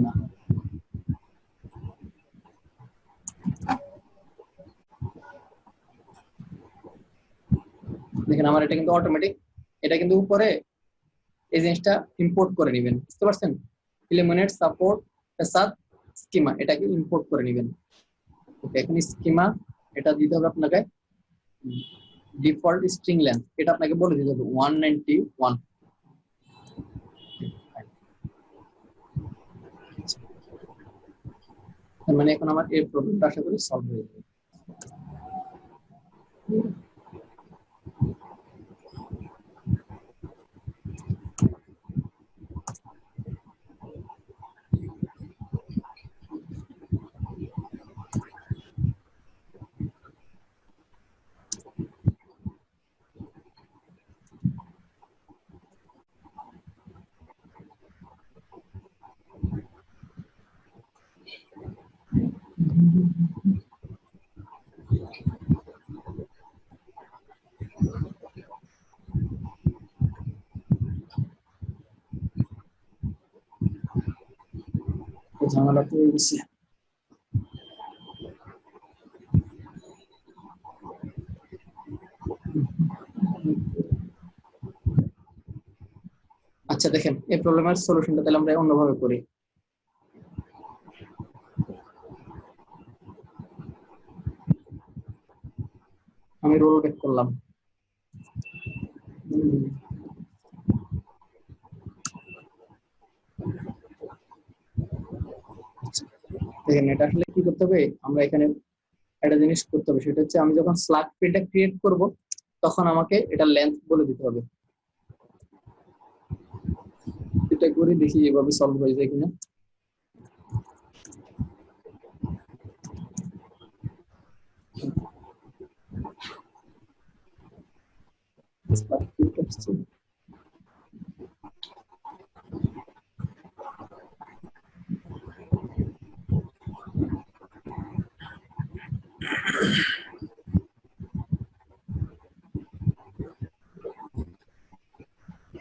[SPEAKER 1] না দেখেন আমার এটা কিন্তু অটোমেটিক, এটা কিন্তু উপরে এই জিনিসটা ইম্পোর্ট করে নেবেন, বুঝতে পারছেন? ইলিমিনেট সাপোর্ট সাত স্কিমা, এটাকে ইম্পোর্ট করে নেবেন। ওকে, এখন স্কিমা এটা দিতে হবে আপনাকে ডিফল্ট স্ট্রিং লেন্থ, এটা আপনাকে বলে দিতে হবে 191। মানে এখন আমার এই প্রবলেমটা আশা করি সলভ হয়ে যাবে। ঝামেলা তো হয়ে গেছে। আচ্ছা দেখেন এই প্রবলেমের সলিউশনটা তাহলে আমরা অন্যভাবে করি। আমি রোল ব্যাক করলাম, দেখেন এটা আসলে কি করতে হবে, আমরা এখানে একটা জিনিস করতে হবে, সেটা হচ্ছে আমি যখন স্ল্যাগ ফিল্ডটা ক্রিয়েট করব তখন আমাকে এটা লেন্থ বলে দিতে হবে। এটা করে দেখি এভাবে সলভ হয়ে যায় কিনা।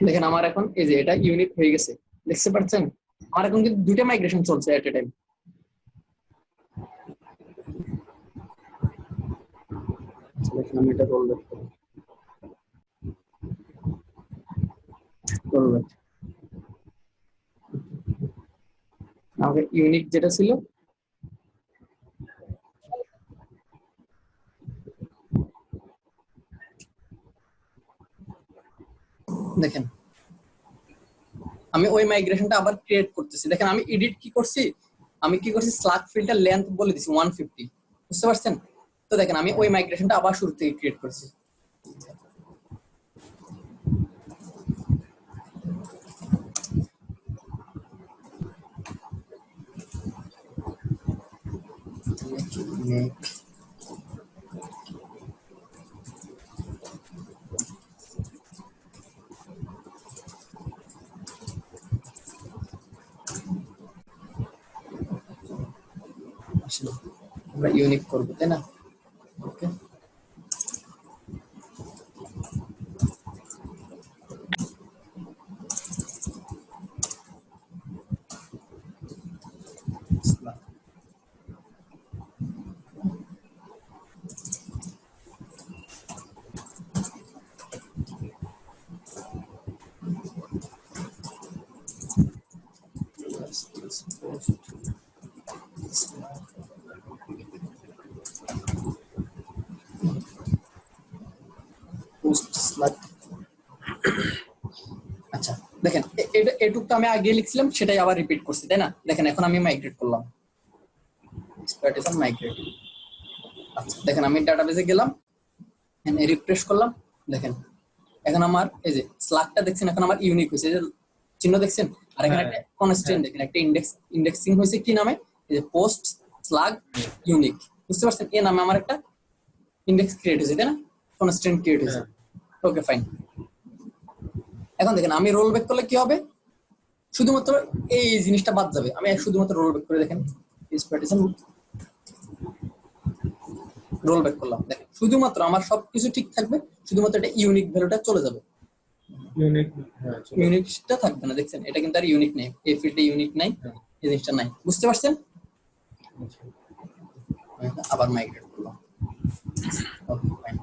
[SPEAKER 1] দেখেন আমার এখন এই যে এটা ইউনিট হয়ে গেছে, দেখতে পাচ্ছেন? আমার এখন কিন্তু দুইটা মাইগ্রেশন চলছে এট এ টাইম। আমি এটা রোল ব্যাক করব, রোল ব্যাক আমাকে ইউনিক যেটা ছিল দেখেন আমি ওই মাইগ্রেশনটা আবার ক্রিয়েট করতেছি। দেখেন আমি এডিট কি করছি, আমি কি করছি স্ল্যাগ ফিল্ডের লেন্থ বলে দিছি 150, বুঝতে পারছেন? তো দেখেন আমি ওই মাইগ্রেশনটা আবার শুরু থেকে ক্রিয়েট করছি। আমরা ইউনিক করবো তাই না? ওকে আচ্ছা দেখেন এটা এটুকটা আমি আগে লিখছিলাম সেটাই আবার রিপিট করছি তাই না? দেখেন এখন আমি মাইগ্রেট করলাম, স্প্যাটিশন মাইগ্রেট। আচ্ছা দেখেন আমি ডাটাবেসে গেলাম, রিফ্রেশ করলাম, দেখেন এখন আমার এই যে স্ল্যাগটা দেখছেন এখন আমার ইউনিক হয়েছে, যে চিহ্ন দেখছেন, আর এখানে
[SPEAKER 2] হ্যাঁ,
[SPEAKER 1] একটা কনস্ট্যান্ট দেখেন, একটা ইন্ডেক্সিং হয়েছে কি নামে, এই যে পোস্ট স্লাগ ইউনিক, বুঝতে পারছেন? এই নামে আমার একটা ইন্ডেক্স ক্রিয়েট হয়েছে, তাই না? কনস্ট্যান্ট ক্রিয়েট হয়েছে। Okay fine. এখন দেখেন আমি রোল ব্যাক করলে কি হবে, শুধুমাত্র এই জিনিসটা বাদ যাবে। আমি শুধুমাত্র রোল ব্যাক করে দেখেন, রোল ব্যাক করলাম, দেখেন শুধুমাত্র আমার সবকিছু ঠিক থাকবে, শুধুমাত্র এটা ইউনিক ভ্যালুটা চলে যাবে, ইউনিকটা থাকবে না। দেখছেন এটা কিন্তু আর ইউনিক নেই, এই ফিল্ডে ইউনিক নাই, এই জিনিসটা নাই, বুঝতে পারছেন? আবার মাইগ্রেট করলাম। Okay fine.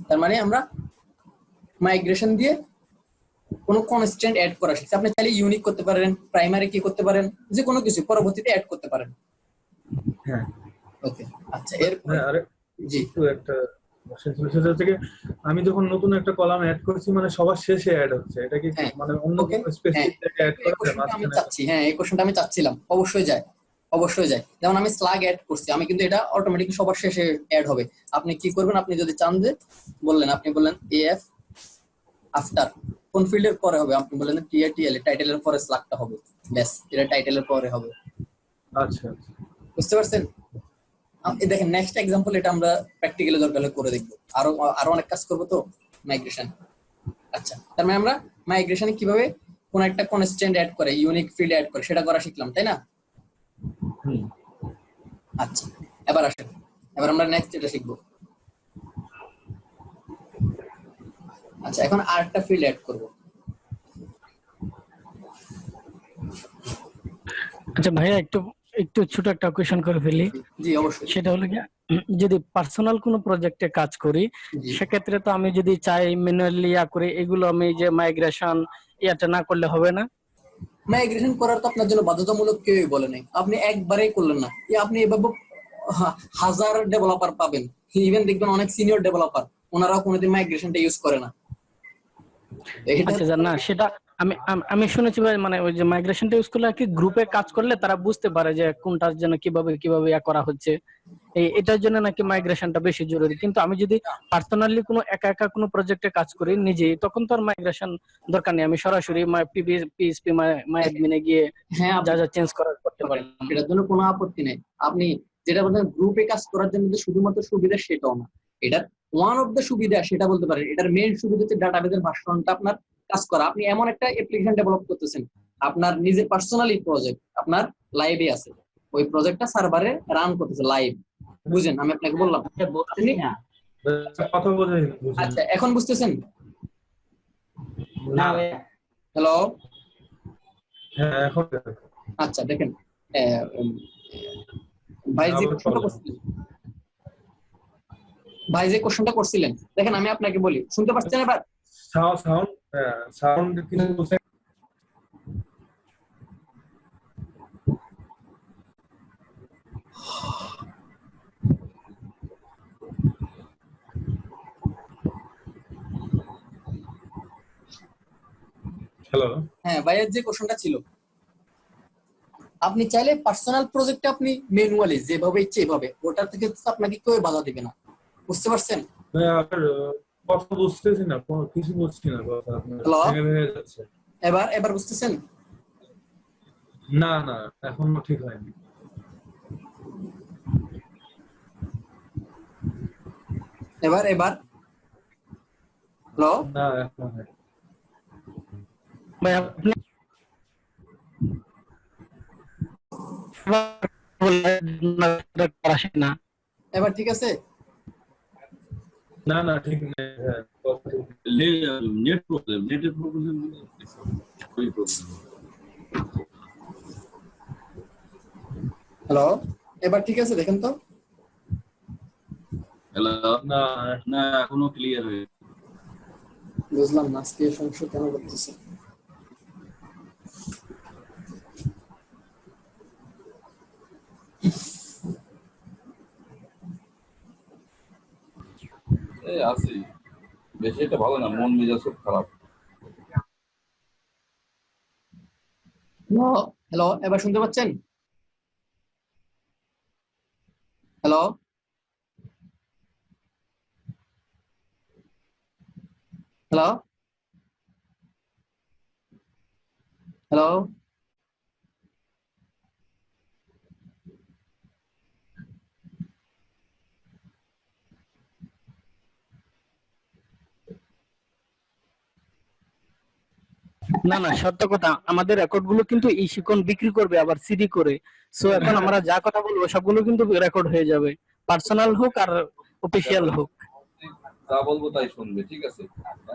[SPEAKER 1] তার মানে আমরা মাইগ্রেশন দিয়ে কোনো কনস্ট্যান্ট অ্যাড করা শিখছি। আপনি চাইলে ইউনিক করতে পারেন, প্রাইমারি কি করতে পারেন, যে কোনো কিছু পরবর্তীতে অ্যাড করতে পারেন।
[SPEAKER 2] হ্যাঁ।
[SPEAKER 1] ওকে আচ্ছা, এর
[SPEAKER 2] আরে
[SPEAKER 1] জি
[SPEAKER 2] একটু একটা সেটা হচ্ছে কি, আমি যখন নতুন একটা কলাম অ্যাড করছি মানে সবার শেষে অ্যাড হচ্ছে, এটা কি
[SPEAKER 1] হ্যাঁ
[SPEAKER 2] মানে অন্য
[SPEAKER 1] ওকে
[SPEAKER 2] কোনো স্পেসিফিক জায়গায় অ্যাড
[SPEAKER 1] এই
[SPEAKER 2] করা যায়
[SPEAKER 1] কোশ্চেনটা আমি
[SPEAKER 2] মাঝখানে?
[SPEAKER 1] চাচ্ছি, হ্যাঁ এই কোশ্চেনটা আমি চাচ্ছিলাম, অবশ্যই যায়, অবশ্যই যায়। যেমন আমি স্লাগ অ্যাড করছি, আমি কিন্তু এটা অটোমেটিক সবার শেষে অ্যাড হবে। আপনি কি করবেন, আপনি যদি চান যে বললেন, আপনি বললেন এএফ আফটার কোন ফিল্ডের পরে হবে, আপনি বললেন টিএটিএল টাইটেলের পরে স্লাগটা হবে, ব্যাস এটা টাইটেলের পরে হবে।
[SPEAKER 2] আচ্ছা আচ্ছা,
[SPEAKER 1] বুঝতে পারছেন? এই দেখেন নেক্সট एग्जांपल, এটা আমরা প্র্যাকটিক্যালি দরকার হলে করে দেখব, আরো অনেক কাজ করব তো মাইগ্রেশন। আচ্ছা, তার মানে আমরা মাইগ্রেশনে কিভাবে কোন একটা কনস্ট্যান্ট অ্যাড করে, ইউনিক ফিল্ড অ্যাড করে, সেটা করা শিখলাম, তাই না? আচ্ছা, এবার আসেন, এবার আমরা নেক্সট এটা শিখব। আচ্ছা, এখন আরেকটা ফিল্ড অ্যাড করব।
[SPEAKER 6] আচ্ছা ভাইয়া, একটু একটু ছোট একটা কোয়েশ্চেন করে ফেলি।
[SPEAKER 1] জি অবশ্যই।
[SPEAKER 6] সেটা হলো কি, যদি পার্সোনাল কোনো প্রজেক্টে কাজ করি,
[SPEAKER 1] জি
[SPEAKER 6] সেক্ষেত্রে তো আমি যদি চাই ম্যানুয়ালি করে এগুলো আমি যে মাইগ্রেশন ইয়াটা না করলে হবে না?
[SPEAKER 1] মাইগ্রেশন করার তো আপনার জন্য বাধ্যতামূলক কেউই বলে নাই, আপনি একবারেই করলেন না, আপনি এভাবে হাজার ডেভেলপার পাবেন, ইভেন দেখবেন অনেক সিনিয়র ডেভেলপার, ওনারাও কোনোদিন মাইগ্রেশনটা ইউজ করে না।
[SPEAKER 6] আচ্ছা না, সেটা আমি আমি শুনেছি ভাই, মানে ওই যে মাইগ্রেশনটা ইউজ করলে আর কি গ্রুপে কাজ করলে তারা বুঝতে পারে যে কোনটার জন্য কিভাবে কিভাবে ইয়া করা হচ্ছে, এটার জন্য নাকি মাইগ্রেশনটা বেশি জরুরি। কিন্তু আমি যদি পার্সোনালি কোনো একা একা কোনো প্রজেক্টে কাজ করি নিজেই, তখন তো আর মাইগ্রেশন দরকার নেই, আমি সরাসরি পিএইচপি মাই অ্যাডমিনে গিয়ে
[SPEAKER 1] হ্যাঁ
[SPEAKER 6] যা যা চেঞ্জ করার করতে পারলাম।
[SPEAKER 1] এটার জন্য কোনো আপত্তি নেই। আপনি যেটা বলছেন গ্রুপে কাজ করার জন্য যে শুধুমাত্র সুবিধা সেটাও না, এটার ওয়ান অফ দ্য সুবিধা সেটা বলতে পারেন। এটার মেইন সুবিধা হচ্ছে ডাটাবেজের ভার্সনটা আপনার কাজ করা। আপনি এমন একটা অ্যাপ্লিকেশন ডেভেলপ করতেছেন, আপনার নিজের পার্সোনালি প্রজেক্ট আপনার লাইভে আছে, ওই প্রজেক্টটা সার্ভারে রান করতেছে লাইভ। বুঝেন আমি আপনাকে বললাম?
[SPEAKER 5] বলছি না
[SPEAKER 2] কথা বোঝাই।
[SPEAKER 1] আচ্ছা, এখন বুঝতেছেন?
[SPEAKER 5] না ভাইয়া।
[SPEAKER 1] হ্যালো,
[SPEAKER 2] হ্যাঁ এখন
[SPEAKER 1] আচ্ছা দেখেন, ভাই যে কোশ্চেনটা করছিলেন, ভাই যে কোশ্চেনটা করছিলেন, দেখেন আমি আপনাকে বলি, শুনতে পাচ্ছেন এবার?
[SPEAKER 2] সাউন্ড সাউন্ড কিছু বলছে। হ্যালো,
[SPEAKER 1] হ্যাঁ, ভাইয়ের যে কোশ্চেনটা ছিল, আপনি চাইলে পার্সোনাল প্রজেক্টে আপনি ম্যানুয়ালি যেভাবে ইচ্ছে এভাবে, ওটার থেকে তো আপনাকে কেউ বাধা দিবে না, বুঝতে পারছেন?
[SPEAKER 2] আপনার কথা বুঝতেছি না, কিছু বুঝছি না কথা, আপনার
[SPEAKER 1] হ্যালো,
[SPEAKER 2] ভেঙে ভেঙে যাচ্ছে।
[SPEAKER 1] এবার বুঝতেছেন?
[SPEAKER 2] না না, এখনো ঠিক হয়নি।
[SPEAKER 1] এবার হ্যালো,
[SPEAKER 2] না এখনো হয়নি।
[SPEAKER 6] ভাই আপনি আসে না।
[SPEAKER 1] এবার ঠিক আছে?
[SPEAKER 2] না না ঠিক নেই, হ্যাঁ কথা ঠিক নেই।
[SPEAKER 3] নেট প্রবলেম, নেটের প্রবলেম, ওই প্রবলেম।
[SPEAKER 1] হ্যালো, এবার ঠিক আছে দেখেন তো?
[SPEAKER 3] হ্যালো,
[SPEAKER 2] না
[SPEAKER 3] না এখনো ক্লিয়ার হয়ে।
[SPEAKER 1] বুঝলাম না আজকে এই সমস্যা কেন করতেছে।
[SPEAKER 3] এই আছি, বেশি একটা ভালো না, মন মেজাজ খুব খারাপ।
[SPEAKER 1] হ্যালো, হ্যালো, এবার শুনতে পাচ্ছেন? হ্যালো, হ্যালো, হ্যালো,
[SPEAKER 6] না না, সত্য কথা, আমাদের রেকর্ড গুলো কিন্তু এই শিকন বিক্রি করবে আবার সিডি করে। সো এখন আমরা যা কথা বলবো সবগুলো কিন্তু রেকর্ড হয়ে যাবে, পার্সোনাল হোক আর অফিসিয়াল হোক।
[SPEAKER 3] যা বলবো তাই শুনবে, ঠিক আছে?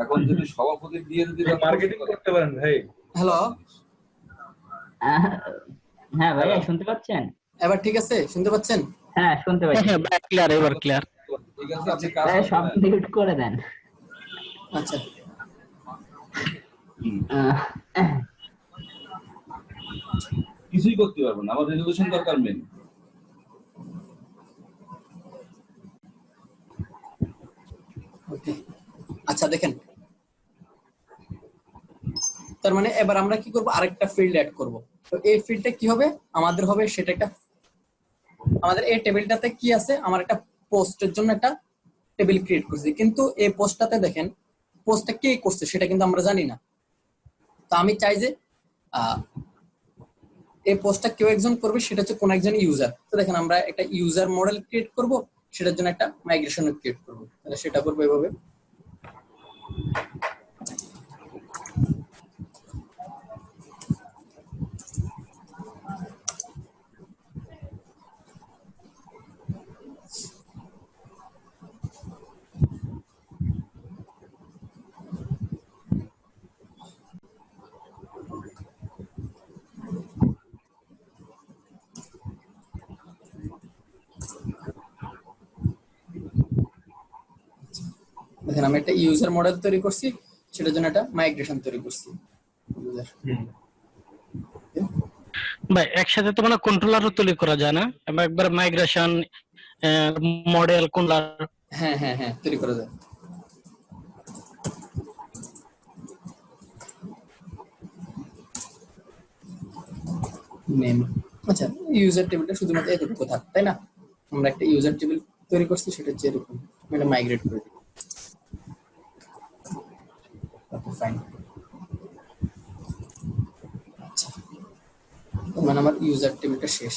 [SPEAKER 3] এখন যদি সভাপতি দিয়ে যদি
[SPEAKER 2] মার্কেটিং করতে পারেন ভাই।
[SPEAKER 1] হ্যালো,
[SPEAKER 5] হ্যাঁ ভাইয়া শুনতে পাচ্ছেন?
[SPEAKER 1] এবার ঠিক আছে, শুনতে পাচ্ছেন?
[SPEAKER 5] হ্যাঁ শুনতে পাচ্ছি।
[SPEAKER 6] হ্যাঁ ক্লিয়ার, এবার ক্লিয়ার।
[SPEAKER 3] ঠিক আছে, আপনি কাজ
[SPEAKER 5] ভাইয়া সব
[SPEAKER 3] করবেন।
[SPEAKER 5] মিউট করে দেন।
[SPEAKER 1] আচ্ছা,
[SPEAKER 3] কিছুই করতে পারবো না, আমার রেজলিউশন দরকার মেন।
[SPEAKER 1] ওকে, আচ্ছা দেখেন, তার মানে এবার আমরা কি করব, আরেকটা ফিল্ড অ্যাড করব। তো এই ফিল্ডটা কি হবে আমাদের, হবে সেটা একটা, আমাদের এই টেবিলটাতে কি আছে, আমার একটা পোস্টের জন্য একটা টেবিল ক্রিয়েট করছি, কিন্তু এই পোস্টটাতে দেখেন পোস্টটা কে করছে সেটা কিন্তু আমরা জানি না। তো আমি চাই যে এই পোস্টটা কেউ একজন করবে, সেটা হচ্ছে কোন একজন ইউজার। তো দেখেন আমরা একটা ইউজার মডেল ক্রিয়েট করব, সেটার জন্য একটা মাইগ্রেশন ক্রিয়েট করব। তাহলে সেটা করবো এভাবে, দেখেন আমি একটা ইউজার মডেল তৈরি করছি, সেটার জন্য একটা মাইগ্রেশন তৈরি করছি।
[SPEAKER 6] ভাই একসাথে তো মানে কন্ট্রোলারও তৈরি করা যায় না, একবার মাইগ্রেশন মডেল কন্ট্রোলার?
[SPEAKER 1] হ্যাঁ হ্যাঁ হ্যাঁ, তৈরি করা যায়। নেম, আচ্ছা ইউজার টেবিলটা শুধুমাত্র এতটুকু থাক, তাই না? আমরা একটা ইউজার টেবিল তৈরি করছি, সেটা হচ্ছে এরকম, আমি এটা মাইগ্রেট করে দিই। ওকে ফাইন, আচ্ছা মানে আমার ইউজার টেবিলটা শেষ।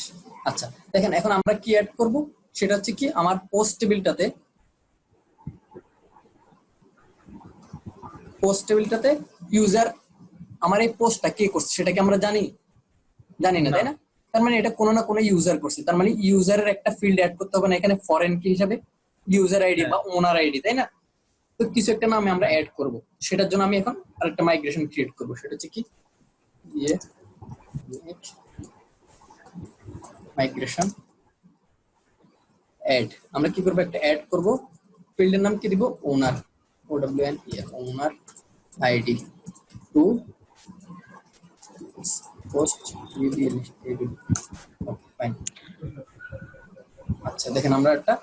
[SPEAKER 1] আচ্ছা দেখেন, এখন আমরা কি অ্যাড করব, সেটা হচ্ছে কি, আমার পোস্ট টেবিলটাতে ইউজার, আমার এই পোস্টটা কে করছে সেটা কি আমরা জানি না, তাই না? তার মানে এটা কোনো না কোনো ইউজার করছে, তার মানে ইউজারের একটা ফিল্ড অ্যাড করতে হবে না এখানে, ফরেন কি হিসাবে ইউজার আইডি বা ওনার আইডি, তাই না? তো কিছু একটা নামে আমরা অ্যাড করব, সেটার জন্য আমি এখন আরেকটা মাইগ্রেশন ক্রিয়েট করব, সেটা হচ্ছে কি মাইগ্রেশন অ্যাড। আমরা কি করব, একটা অ্যাড করব, ফিল্ডের নাম কি দিব, owner, OWN owner ID to post table. Okay fine, আচ্ছা দেখেন আমরা একটা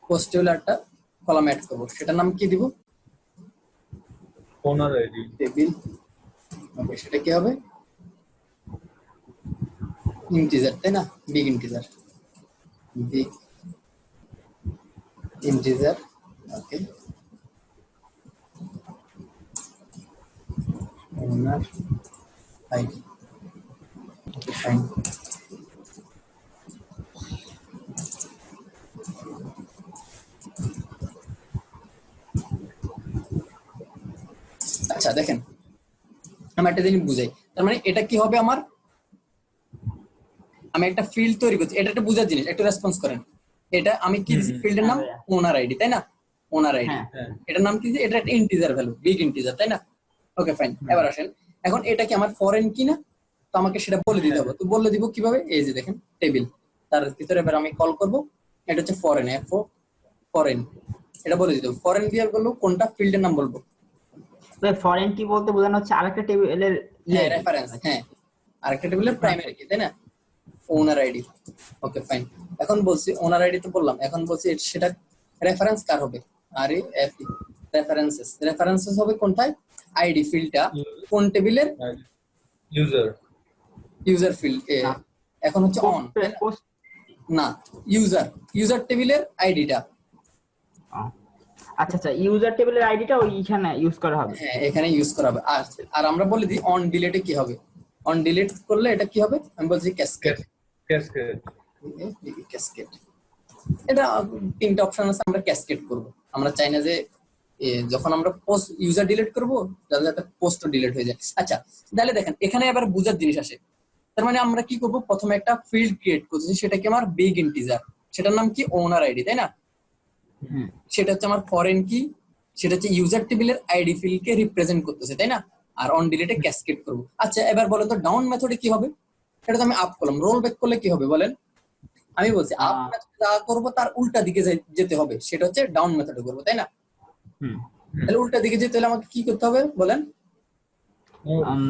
[SPEAKER 1] পোস্ট টেবিল একটা কলাম অ্যাড করব, সেটার নাম কি দিব,
[SPEAKER 2] ওনার আইডি
[SPEAKER 1] টেবিল। ওকে, সেটা কি হবে, ইন্টিজার, তাই না? Big integer, big integer. Okay, owner ID. Okay fine, আচ্ছা দেখেন আমি একটা জিনিস বুঝাই, তার মানে এটা কি হবে, আমার আমি একটা ফিল্ড তৈরি করছি, এটা একটা বুঝার জিনিস, একটু রেসপন্স করেন। এটা আমি কি ফিল্ডের নাম ওনার আইডি, তাই না? ওনার আইডি, এটার নাম কি, এটা একটা ইন্টিজার ভ্যালু, বিগ ইন্টিজার, তাই না? ওকে ফাইন, এবার আসেন, এখন এটা কি আমার ফরেন কি না, তো আমাকে সেটা বলে দিতে হবে। তো বলে দিব কিভাবে, এই যে দেখেন টেবিল, তার ভিতরে এবার আমি কল করব, এটা হচ্ছে ফরেন, ফরেন, এটা বলে দিতে হবে। ফরেন দিয়ে বলবো কোনটা ফিল্ডের নাম বলবো,
[SPEAKER 5] ফরেন কি বলতে বোঝানো হচ্ছে আরেকটা টেবিলের
[SPEAKER 1] রেফারেন্স, হ্যাঁ আরেকটা টেবিলের প্রাইমারি কি, তাই না? ওনার আইডি। ওকে ফাইন, এখন বলছি ওনার আইডি তো বললাম, এখন বলছি সেটা রেফারেন্স কার হবে, REF রেফারেন্সেস হবে কোনটায়, আইডি ফিল্ডটা কোন টেবিলের, ইউজার ফিল্ড। এখন হচ্ছে অন না, ইউজার টেবিলের আইডিটা,
[SPEAKER 5] আচ্ছা আচ্ছা, ইউজার টেবিলের আইডিটা ওইখানে ইউজ করা হবে।
[SPEAKER 1] হ্যাঁ এখানে ইউজ করা হবে। আর আমরা বলে দিই অন ডিলেটে কি হবে। অন ডিলেট করলে এটা কি হবে, আমি বলছি ক্যাসকেড।
[SPEAKER 2] ক্যাসকেড
[SPEAKER 1] ক্যাসকেড এটা তিনটা অপশন আছে, আমরা ক্যাসকেড করব। আমরা চাই না যে যখন আমরা পোস্ট ইউজার ডিলিট করব যাতে পোস্ট ডিলিট হয়ে যায়। আচ্ছা তাহলে দেখেন এখানে আবার বুঝার জিনিস আসে। তার মানে আমরা কি করব, প্রথমে একটা ফিল্ড ক্রিয়েট করতেছি, সেটা কি আমার বিগ ইন্টিজার, সেটার নাম কি ওনার আইডি, তাই না? সেটা হচ্ছে আমার ফরেন কি, সেটা হচ্ছে ইউজার টেবিলের আইডি ফিল্ডকে রিপ্রেজেন্ট করতেছে, তাই না? আর অন ডিলিটে ক্যাসকেড করব। আচ্ছা এবার বলেন তো ডাউন মেথডে কি হবে? এটা তো আমি আপ করলাম, রোল ব্যাক করলে কি হবে বলেন? আমি বলছি আপ মেথডে যা করব তার উল্টা দিকে যেতে হবে, সেটা হচ্ছে ডাউন মেথডে করব, তাই না? তাহলে উল্টা দিকে যেতে হলে আমাকে কি করতে হবে বলেন?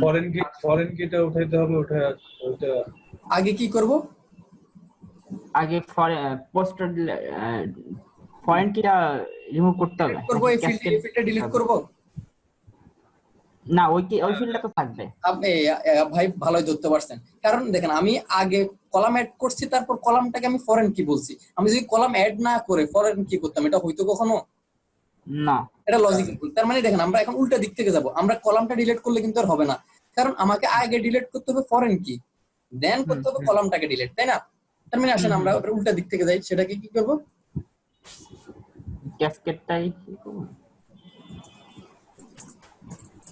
[SPEAKER 2] ফরেন কিটা উঠাইতে হবে। ওটা
[SPEAKER 1] আগে কি করব?
[SPEAKER 5] আগে পোস্টার ফরেন কিটা রিমুভ করতে হবে।
[SPEAKER 1] করব এই ফিল্ডটা ডিলিট করব
[SPEAKER 5] না, ওই ফিল্ডটা তো থাকবে।
[SPEAKER 1] আপনি ভাই ভালোই ধরতে পারছেন, কারণ দেখেন আমি আগে কলাম অ্যাড করছি, তারপর কলামটাকে আমি ফরেন কি বলছি। আমি যদি কলাম অ্যাড না করে ফরেন কি করতাম, এটা হয়তো কখনো
[SPEAKER 5] না,
[SPEAKER 1] এটা লজিক। তার মানে দেখেন আমরা এখন উল্টা দিক থেকে যাব। আমরা কলামটা ডিলিট করলে কিন্তু আর হবে না, কারণ আমাকে আগে ডিলিট করতে হবে ফরেন কি, দেন করতে হবে কলামটাকে ডিলিট, তাই না? তার মানে আসেন আমরা উল্টা দিক থেকে যাই, সেটাকে কি করব?
[SPEAKER 5] ক্যাসকেডটাই কি করব?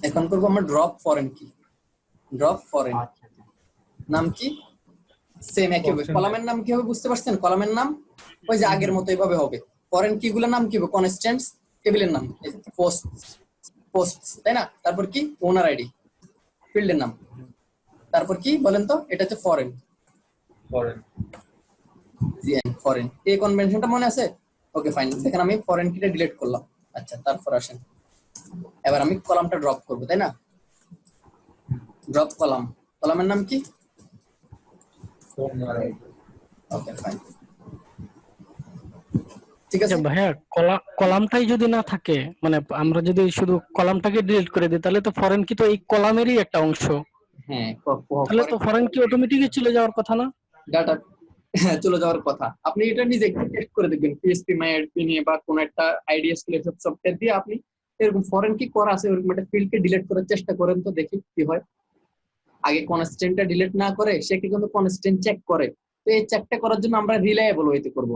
[SPEAKER 1] এখন করব আমরা ড্রপ ফরেন কি। ড্রপ ফরেন
[SPEAKER 5] আচ্ছা
[SPEAKER 1] নাম কি সেম একই হবে। কলামের নাম কি হবে বুঝতে পারছেন? কলামের নাম ওই যে আগের মতো এইভাবে হবে। ফরেন কি গুলোর নাম কি হবে? কনস্ট্যান্টস। টেবিলের নাম পোস্ট, তাই না? তারপর কি ওনার আইডি ফিল্ডের নাম। তারপর কি বলেন তো? এটা হচ্ছে ফরেন। ফরেন এই কনভেনশনটা মনে আছে? Okay fine. দেখেন আমি ফরেন কিটা ডিলিট করলাম। আচ্ছা তারপর আসেন এবার আমি কলামটা ড্রপ করব, তাই না? ড্রপ কলাম, কলামের নাম কি? ওকে ফাইন, ঠিক আছে
[SPEAKER 6] ভাইয়া কলামটাই যদি না থাকে, মানে আমরা যদি শুধু কলামটাকে ডিলিট করে দিই, তাহলে তো ফরেন কি তো এই কলামেরই একটা অংশ।
[SPEAKER 1] হ্যাঁ
[SPEAKER 6] তাহলে তো ফরেন কি অটোমেটিকই চলে যাওয়ার কথা না?
[SPEAKER 1] ডাটা চলে যাওয়ার কথা। আপনি এটা নিজে একটু টেস্ট করে দেখবেন, পিএসপি মাইএডপি নিয়ে বা কোন একটা আইডিএসকেল সফটওয়্যার দিয়ে আপনি এরকম ফরেন কি করা আছে এরকম একটা ফিল্ডকে ডিলিট করার চেষ্টা করেন তো, দেখি কি হয়। আগে কনস্ট্যান্টটা ডিলিট না করে সে কিন্তু কনস্ট্যান্ট চেক করে। তো এই চেকটা করার জন্য আমরা রিলায়েবল ওয়েতে করব।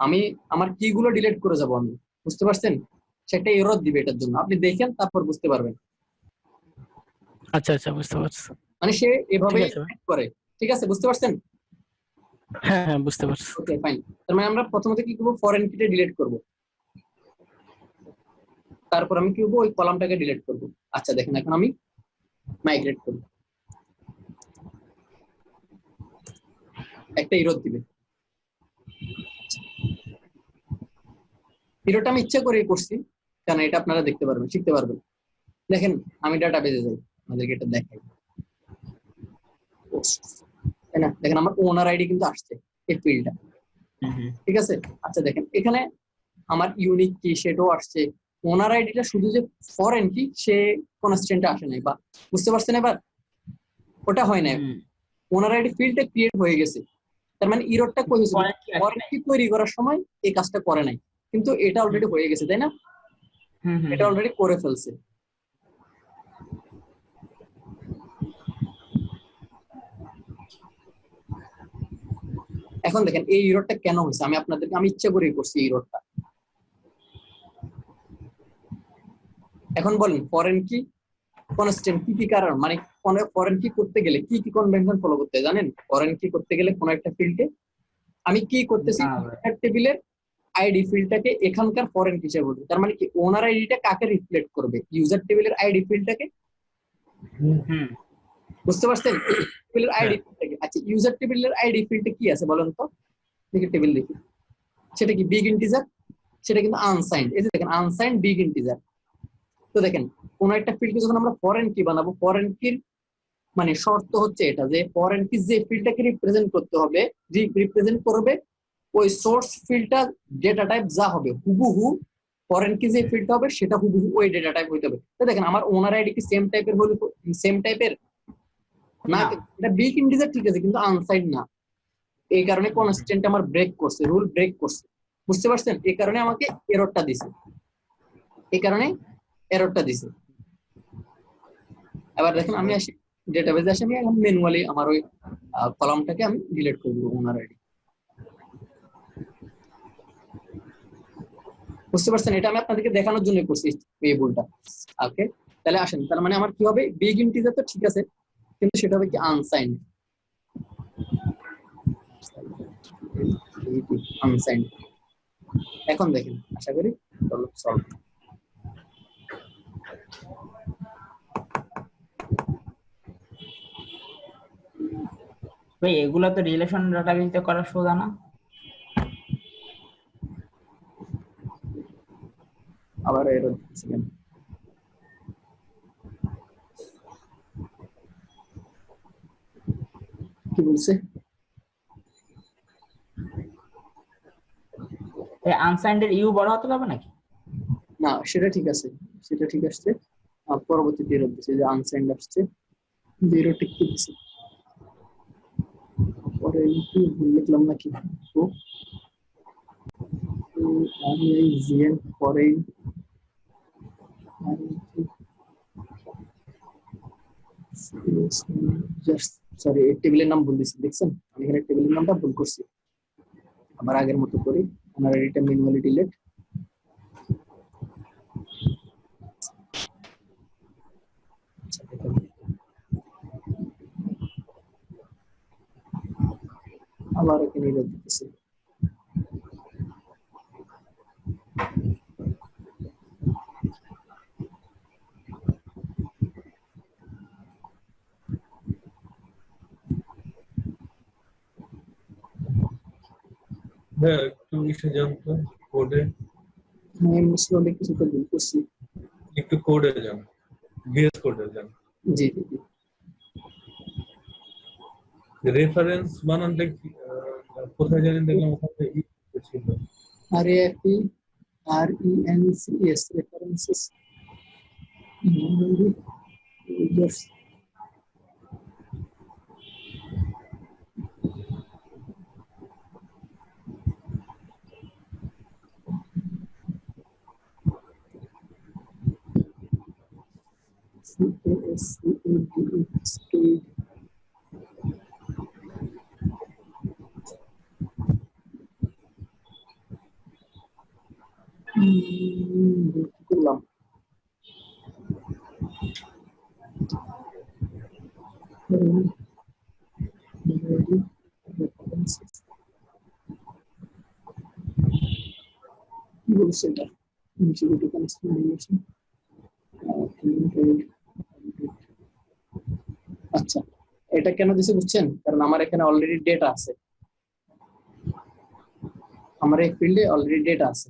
[SPEAKER 1] আমি আমার কি গুলো ডিলিট করে যাব, আমি বুঝতে পারছেন? সেটা এরর দিবে, এটার জন্য আপনি দেখেন তারপর বুঝতে পারবেন।
[SPEAKER 6] আচ্ছা আচ্ছা, বুঝতে পারছি।
[SPEAKER 1] মানে সে এভাবে চেক করে, ঠিক আছে? বুঝতে পারছেন?
[SPEAKER 6] হ্যাঁ হ্যাঁ বুঝতে পারছি।
[SPEAKER 1] Okay fine. তার মানে আমরা প্রথমত কি করব, ফরেন কিটা ডিলিট করব, তারপর আমি কি করব, ওই কলামটাকে ডিলিট করব। আচ্ছা দেখেন এখন আমি মাইগ্রেট করব, একটা এরর দিবে। এররটা আমি ইচ্ছা করে করছি, কারণ এটা আপনারা দেখতে পারবেন, শিখতে পারবেন। দেখেন আমি ডাটাবেজে যাই, আমাদেরকে এটা দেখাই, তাই না? দেখেন আমার ওনার আইডি কিন্তু আসছে এই ফিল্ডটা, ঠিক আছে? আচ্ছা দেখেন এখানে আমার ইউনিক কি সেটাও আসছে। ওনার আইডিটা শুধু যে ফরেন কি সে কনস্ট্যান্টে আসে নাই, বা বুঝতে পারছেন? এবার ওটা হয় না, ওনার আইডি ফিল্ডটা ক্রিয়েট হয়ে গেছে। তার মানে এররটা কই হয়েছে, ফরেন কি তৈরি করার সময় এই কাজটা করে নাই, কিন্তু এটা অলরেডি হয়ে গেছে, তাই না? এটা অলরেডি করে ফেলছে। এখন দেখেন এই এররটা কেন হয়েছে, আমি আপনাদেরকে আমি ইচ্ছা করেই করছি এই এররটা। এখন বলেন ফরেন কি কনস্ট্যান্ট কি কি কারণ, মানে ফরেন কি করতে গেলে কি কি কনভেনশন ফলো করতে হয় জানেন? ফরেন কি করতে গেলে কোন একটা ফিল্ডে আমি কি করতেছি, টেবিলের আইডি ফিল্ডটাকে এখানকার ফরেন কি হিসেবে বলবো। তার মানে কি ওনার আইডিটা কাকে রিফ্লেক্ট করবে? ইউজার টেবিলের আইডি ফিল্ডটাকে। বুঝতে পারছেন? টেবিলের আইডি ফিল্ডটাকে। আচ্ছা ইউজার টেবিলের আইডি ফিল্ডে কি আছে বলেন তো? দেখি টেবিল দেখি, সেটা কি বিগ ইন্টিজার? সেটা কিন্তু আনসাইন্ড। এই যে দেখেন আনসাইন্ড বিগ ইন্টিজার। তো দেখেন কোন একটা ফিল্ডকে যখন আমরা ফরেন কি বানাবো, ফরেন কির মানে শর্ত হচ্ছে এটা যে ফরেন কি যে ফিল্ডটাকে রিপ্রেজেন্ট করতে হবে, রিপ্রেজেন্ট করবে ওই সোর্স ফিল্ডটা ডেটা টাইপ যা হবে হুবহু, ফরেন কি যে ফিল্ডটা হবে সেটা হুবহু ওই ডেটা টাইপ হইতে হবে। তো দেখেন আমার ওনার আইডি কি সেম টাইপের হলো, সেম টাইপের না, এটা বিগ ইন্টিজার ঠিক আছে কিন্তু আনসাইন্ড না। এই কারণে কনস্ট্যান্ট আমার ব্রেক করছে, রুল ব্রেক করছে, বুঝতে পারছেন? এই কারণে আমাকে এররটা দিছে। এই কারণে এররটা দিছে। এবার দেখেন আমি আসি ডেটাবেজে আসি, আমি এখন ম্যানুয়ালি আমার ওই কলামটাকে আমি ডিলিট করে দেবো ওনার আইডি। বুঝতে পারছেন? এটা আমি আপনাদেরকে দেখানোর জন্য করছি এই ভুলটা। ওকে, তাহলে আসেন, তার মানে আমার কি হবে, বিগ ইন্টিজার তো ঠিক আছে, কিন্তু সেটা হবে কি আনসাইন্ড। আনসাইন্ড। এখন দেখেন, আশা করি সলভ।
[SPEAKER 5] ভাই এগুলা তো রিলেশন ডাটাবেসে করা সোজা না।
[SPEAKER 1] আবার এরর দিচ্ছে কেন? কি বলছে?
[SPEAKER 5] এই আনসাইন্ডের ইউ বড় হতে হবে নাকি?
[SPEAKER 1] না, সেটা ঠিক আছে, সেটা ঠিক আসছে। পরবর্তীতে এরর দিচ্ছে যে আনসাইন্ড আসছে, জিরো টিক দিচ্ছে। পরে কি ভুল লিখলাম নাকি? তো আমি এই জিএন পরে জাস্ট সরি, এই টেবিলের নাম ভুল দিচ্ছি, দেখছেন? আমি এখানে টেবিলের নামটা ভুল করছি। আবার আগের মতো করি, আমার এটা ম্যানুয়ালি ডিলিট। আবার এখানে এরর দিতেছি।
[SPEAKER 2] হ্যাঁ, একটু ইসে যান তো, কোডে
[SPEAKER 1] আমি স্লোলি কিছুটা ভুল করছি।
[SPEAKER 2] একটু কোডে যান, ভিএস কোডে যান।
[SPEAKER 1] জি জি জি।
[SPEAKER 2] রেফারেন্স বানানটা কোথায় জানেন, দেখলাম ওখানে ছিল।
[SPEAKER 1] REFERENCES references users CASCADE করলাম। কি বলছে এটা? Integrity consideration. আচ্ছা, এটা কেন দিছে বুঝছেন? কারণ আমার এখানে অলরেডি ডেটা আছে, আমার এই ফিল্ডে অলরেডি ডেটা আছে,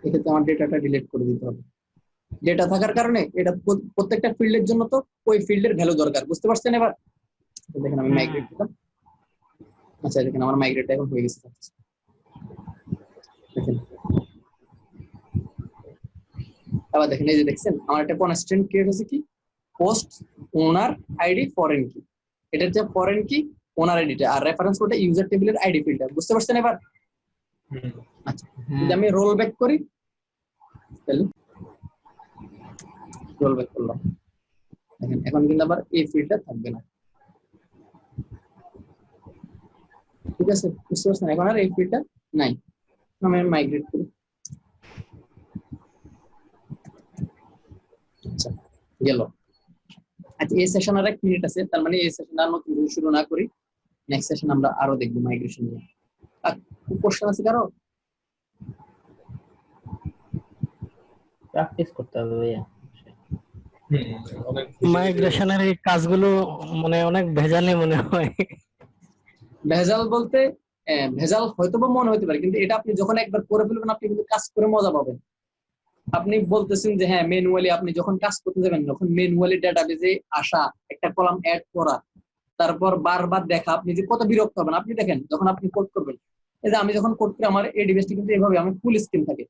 [SPEAKER 1] এক্ষেত্রে আমার ডেটাটা ডিলিট করে দিতে হবে। ডেটা থাকার কারণে এটা প্রত্যেকটা ফিল্ডের জন্য তো ওই ফিল্ডের ভ্যালু দরকার, বুঝতে পারছেন? এবার দেখেন আমি মাইগ্রেট দিলাম। আচ্ছা, দেখেন আমার মাইগ্রেট এখন হয়ে গেছে। দেখেন আবার দেখেন, এই যে দেখছেন আমার একটা কনস্ট্যান্ট ক্রিয়েট হয়েছে কি, পোস্ট ওনার আইডি ফরেন কি, এটা হচ্ছে ফরেন কি ওনার আইডিটা, আর রেফারেন্স কোডটা ইউজার টেবিলের আইডি ফিল্ডটা, বুঝতে পারছেন? এবার আচ্ছা, যদি আমি রোল ব্যাক করি, তাহলে রোল ব্যাক করলাম, দেখেন এখন কিন্তু আবার এই ফিল্ডটা থাকবে না। ঠিক আছে, বুঝতে পারছেন? এখন আর এই ফিল্ডটা নাই। আমি মাইগ্রেট করি। আচ্ছা, গেল। আচ্ছা, এই সেশন আর 1 মিনিট আছে, তার মানে এই সেশন আর নতুন করে শুরু না করি, নেক্সট সেশন আমরা আরো দেখব মাইগ্রেশন নিয়ে। আর কোশ্চেন আছে কারো?
[SPEAKER 5] প্র্যাকটিস করতে হবে ভাইয়া।
[SPEAKER 6] মাইগ্রেশনের এই কাজগুলো মানে অনেক ভেজালি মনে হয়।
[SPEAKER 1] ভেজাল বলতে ভেজাল হয়তো বা মনে হতে পারে, কিন্তু এটা আপনি যখন একবার করে ফেলবেন আপনি কিন্তু কাজ করে মজা পাবেন। আপনি বলতেছেন যে হ্যাঁ ম্যানুয়ালি, আপনি যখন কাজ করতে যাবেন তখন ম্যানুয়ালি ডাটাবেজে আসা, একটা কলাম অ্যাড করা, তারপর বারবার দেখা, আপনি যে কত বিরক্ত হবেন। আপনি দেখেন যখন আপনি কোড করবেন, এই যে আমি যখন কোড করি আমার এই ডিভাইসটি কিন্তু এভাবে, আমি ফুল স্ক্রিন থাকে,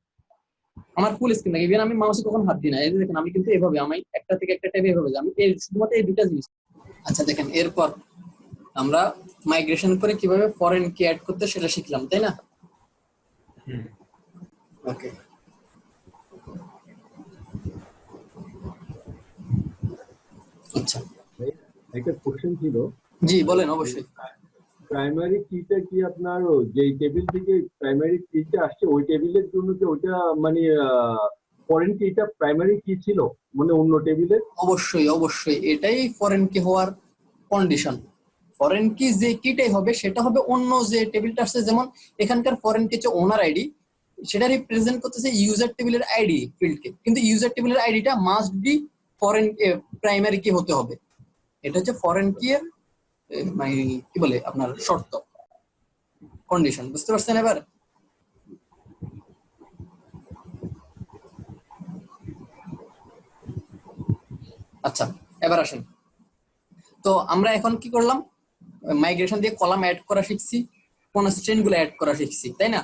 [SPEAKER 1] আমার ফুল স্ক্রিন থাকে, ইভেন আমি মাউসে কখন হাত দিই না। এই যে দেখেন আমি কিন্তু এভাবে, আমি একটা থেকে একটা ট্যাবে এভাবে যাই, আমি এই শুধুমাত্র এই দুটা জিনিস। আচ্ছা দেখেন, এরপর আমরা মাইগ্রেশন করে কিভাবে ফরেন কি অ্যাড করতে সেটা শিখলাম, তাই না? ওকে, আচ্ছা
[SPEAKER 7] একটা কোশ্চেন ছিল,
[SPEAKER 1] জি বলেন অবশ্যই।
[SPEAKER 7] প্রাইমারি কিটা কি আপনার যে টেবিল থেকে প্রাইমারি কিটা আসছে ওই টেবিলের জন্য কি ওইটা মানে ফরেন কিটা প্রাইমারি কি ছিল মানে অন্য টেবিলের?
[SPEAKER 1] অবশ্যই অবশ্যই এটাই ফরেন কি হওয়ার কন্ডিশন। ফরেন কি যে কিটাই হবে সেটা হবে অন্য যে টেবিলটা আসছে, যেমন এখানকার ফরেন কি হচ্ছে ওনার আইডি, সেটা রিপ্রেজেন্ট করতেছে ইউজার টেবিলের আইডি ফিল্ডকে, কিন্তু ইউজার টেবিলের আইডিটা মাস্ট বি ফরেন প্রাইমারি কি হতে হবে। এটা হচ্ছে ফরেন কি এর মানে কি বলে আপনার শর্ত, কন্ডিশন। বুঝতে পারছেন এবার? আচ্ছা এবার আসেন, তো আমরা এখন কি করলাম, মাইগ্রেশন দিয়ে কলাম অ্যাড করা শিখছি, কনস্ট্রেন্ট গুলো অ্যাড করা শিখছি, তাই না?